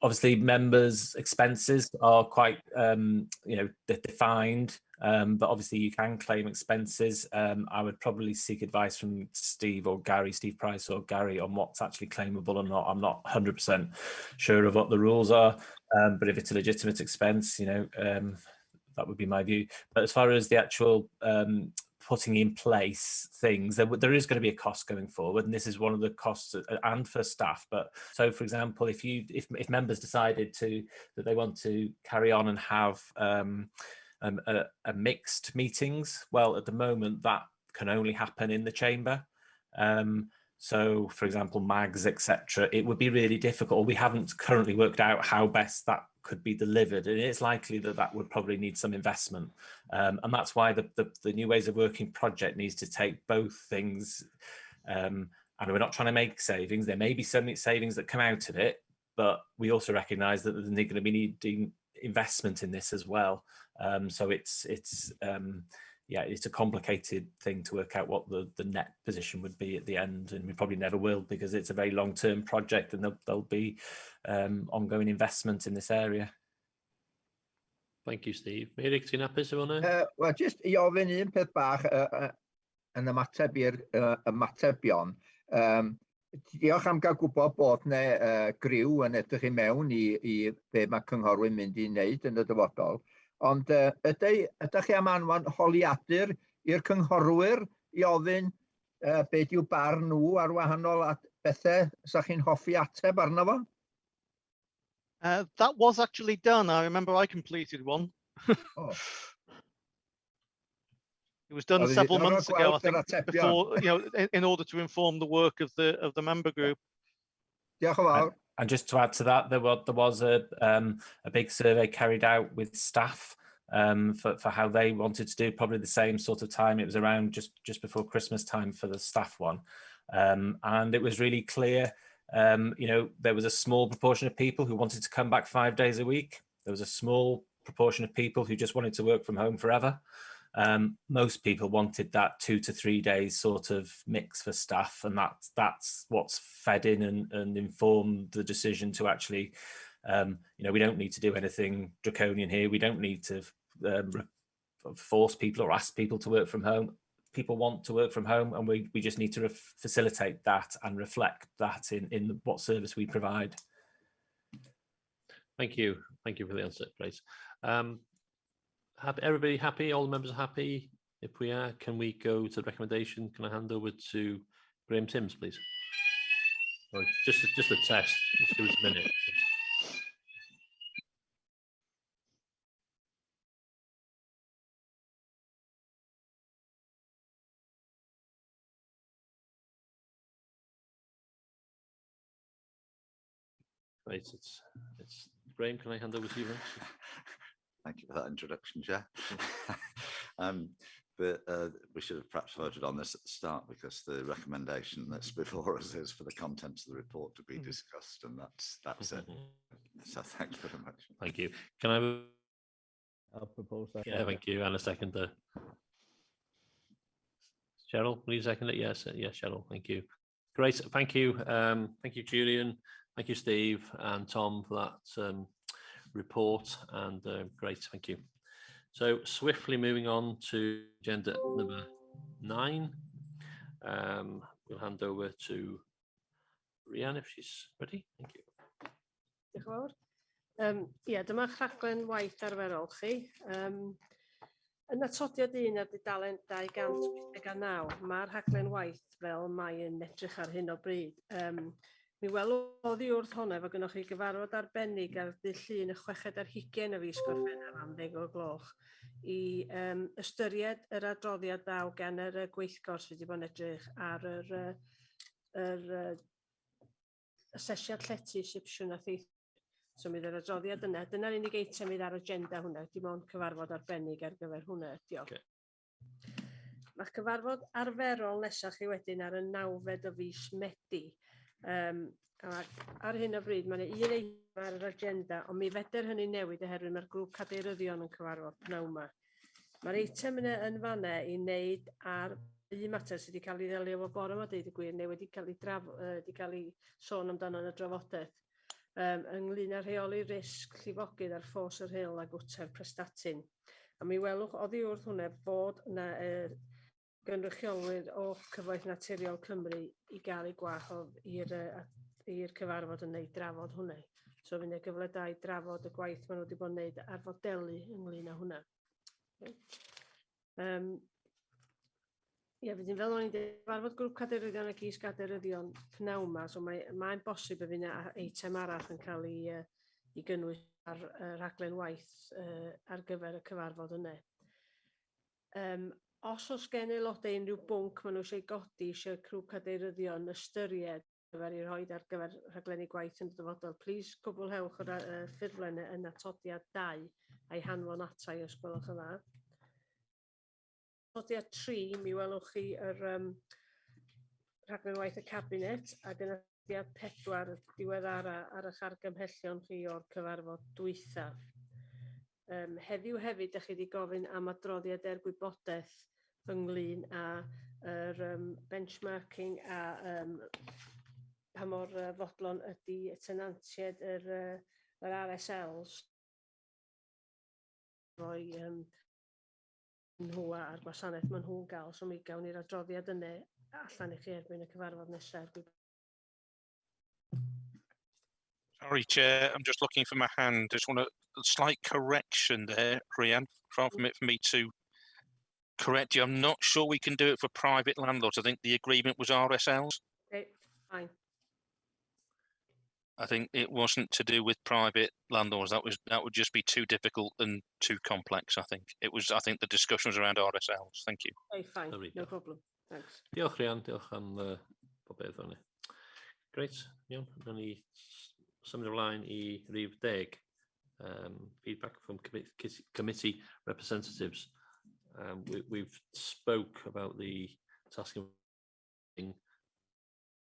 Obviously, members' expenses are quite defined, but obviously you can claim expenses. I would probably seek advice from Steve Price or Gary, on what's actually claimable or not. I'm not 100% sure of what the rules are, but if it's a legitimate expense, that would be my view. But as far as the actual putting in place things, there is going to be a cost going forward, and this is one of the costs, and for staff. But so, for example, if members decided that they want to carry on and have a mixed meetings, well, at the moment that can only happen in the chamber. So, for example, mags, etc., it would be really difficult. We haven't currently worked out how best that could be delivered, and it's likely that that would probably need some investment. And that's why the New Ways of Working project needs to take both things. And we're not trying to make savings. There may be some savings that come out of it, but we also recognise that they're going to be needing investment in this as well. So yeah, it's a complicated thing to work out what the net position would be at the end, and we probably never will, because it's a very long-term project and there'll be ongoing investment in this area. Thank you, Steve. Meirig, ti'n hapus efo hwnna? Wel, jyst i ofyn un peth bach yn ymateb i'r ymatebion. Diolch am gael gwybod bod yna griw yn edrych i mewn i be mae cynghorwy'n mynd i wneud yn y dyfodol. Ond ydych chi am anfon holiadur i'r cynghorwyr i ofyn be di'w barn nhw ar wahanol bethau sa chi'n hoffi ateb arno fo? That was actually done. I remember I completed one. Oh. It was done several months ago, I think, before, in order to inform the work of the member group. Diolch yn fawr. And just to add to that, there was a big survey carried out with staff for how they wanted to do probably the same sort of time. It was around just before Christmas time for the staff one, and it was really clear. There was a small proportion of people who wanted to come back 5 days a week. There was a small proportion of people who just wanted to work from home forever. Most people wanted that 2 to 3 days sort of mix for staff, and that's what's fed in and informed the decision to actually, we don't need to do anything draconian here. We don't need to force people or ask people to work from home. People want to work from home, and we just need to facilitate that and reflect that in what service we provide. Thank you for the answer, Grace. Everybody happy? All the members are happy? If we are, can we go to the recommendation? Can I hand over to Graham Timms, please? Or just a test. Just give us a minute. Right, it's Graham. Can I hand over to you? Thank you for that introduction, Chair. But we should have perhaps voted on this at the start, because the recommendation that's before us is for the contents of the report to be discussed, and that's it. So thanks very much. Thank you. Can I? I'll propose that. Yeah, thank you. And a seconder. Cheryl, will you second it? Yes, Cheryl. Thank you. Great. Thank you. Thank you, Julian. Thank you, Steve and Tom, for that report, and great, thank you. So swiftly moving on to agenda number 9, we'll hand over to RHAN if she's ready. Thank you. Diolch yn fawr. Dyma rhaglen waith arferol chi. Yn atodiad 1 ar dudalen 249, mae'r rhaglen waith fel mae'n edrych ar hyn o bryd. Mi welodd i wrth honnaf fod gennych chi gyfarfod arbennig ar ddydd Llun y 6 ar 20 o fis Gorffennaf am 10 o'r gloch i ystyried yr adroddiad ddaw gan yr gweithgor sydd wedi bod yn edrych ar yr asesiad llety Sipsiwn a Theith. So mi yr adroddiad yna. Dyna'r unig eitem fydd ar agenda hwnna. Dim ond cyfarfod arbennig ar gyfer hwnna. Diolch. Mae'r cyfarfod arferol nesaf chi wedyn ar y 9 o fis Medi. Ar hyn o bryd, mae yna un eitem ar yr agenda, ond mi feder hynny newid oherwydd mae'r grŵp cadeiryddion yn cyfarfod pnawn yma. Mae'r eitem yna yn fanna i wneud ar un mater sydd wedi cael ei ddelio efo bore yma, deud y gwir, neu wedi cael ei sôn amdano yn y drafodaeth, ynglyn â rheoli risg llifogydd ar ffos yr Hill a gwter prestatyn. A mi welwch oddi wrth hwnna fod yna gynrychiolwyr o Cyfoeth Naturiol Cymru i gael ei gwahodd i'r cyfarfod yn neud drafod hwnna. So fydd yna gyfle da i drafod y gwaith maen nhw wedi bod yn neud ar fodelu ynglyn â hwnna. Fydd fel o'n i'n dweud, cyfarfod grŵp cadeiryddion ac is-gadeiryddion pnawn yma, so mae'n bosib y fydd yna eitem arall yn cael ei gynnwys ar rhaglen waith ar gyfer y cyfarfod yna. os oes gen aelodau unrhyw bwnc maen nhw eisiau godi eisiau crw cadeiryddion ystyried gyfer i roi ar gyfer rhaglenni gwaith yn y dyfodol, plis cwblhewch yr ffurflen yn atodiad 2 a'i hanfon atai os gwelwch yn dda. Atodiad 3, mi welwch chi yr rhaglen waith y cabinet ac yn atodiad 4 diweddara ar eich argymhellion chi o'r cyfarfod dwythaf. Heddiw hefyd, ydych chi wedi gofyn am adroddiad gwybodaeth ynglyn â benchmarking a pa mor fodlon ydy tenantiaid yr RSLs roi nhw a'r gwasanaeth maen nhw'n gael, so mi gawn ni'r adroddiad yna allan i chi erbyn y cyfarfod nesaf. Sorry, Chair, I'm just looking for my hand. Just want a slight correction there, Rhian, far from it for me to correct you. I'm not sure we can do it for private landlords. I think the agreement was RSLs. Okay, fine. I think it wasn't to do with private landlords. That would just be too difficult and too complex. I think it was. I think the discussion was around RSLs. Thank you. Okay, fine. No problem. Thanks. Diolch Rhian, diolch am bob beth o'n i. Greit, iawn. Rydyn ni symud ymlaen i rhif 10. Feedback from committee representatives. We've spoke about the task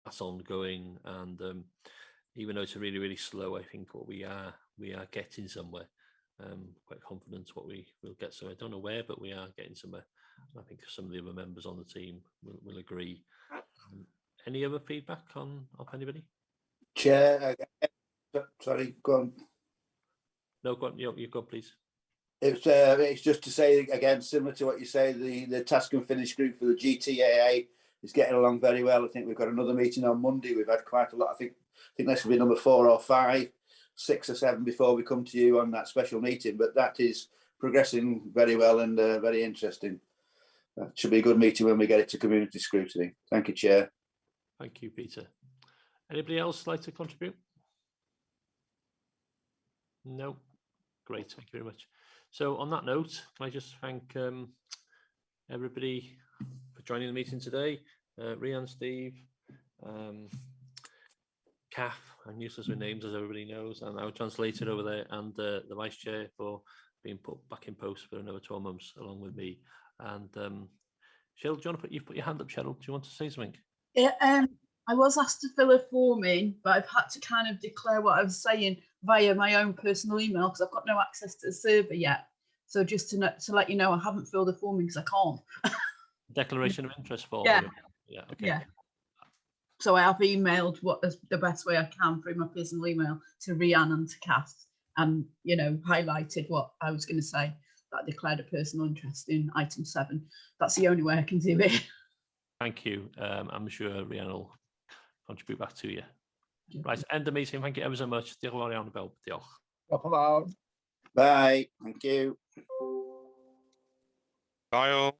that's ongoing, and even though it's really, really slow, I think what we are getting somewhere. Quite confident what we will get somewhere. I don't know where, but we are getting somewhere. I think some of the other members on the team will agree. Any other feedback off anybody? Chair, sorry, go on. No, go on. You go, please. It's just to say again, similar to what you say, the task and finish group for the GTAA is getting along very well. I think we've got another meeting on Monday. We've had quite a lot. I think this will be number 4 or 5, 6 or 7 before we come to you on that special meeting. But that is progressing very well and very interesting. That should be a good meeting when we get it to community scrutiny. Thank you, Chair. Thank you, Peter. Anybody else like to contribute? No. Great, thank you very much. So on that note, can I just thank everybody for joining the meeting today? Rhian, Steve, Kath, I'm useless with names as everybody knows, and our translator over there, and the Vice Chair for being put back in post for another 12 months along with me. And Cheryl, do you want to put your hand up, Cheryl? Do you want to say something? Yeah, I was asked to fill a form in, but I've had to kind of declare what I was saying via my own personal email because I've got no access to the server yet. So just to let you know, I haven't filled the form in because I can't. Declaration of interest form. Yeah. Yeah. Okay. Yeah. So I have emailed what is the best way I can through my personal email to Rhian and to Kath, and highlighted what I was going to say, that I declared a personal interest in item 7. That's the only way I can do it. Thank you. I'm sure Rhian will contribute back to you. Right, end the meeting. Thank you ever so much. Diolch yn fawr iawn, Bel. Diolch. Bye. Thank you. Bye all.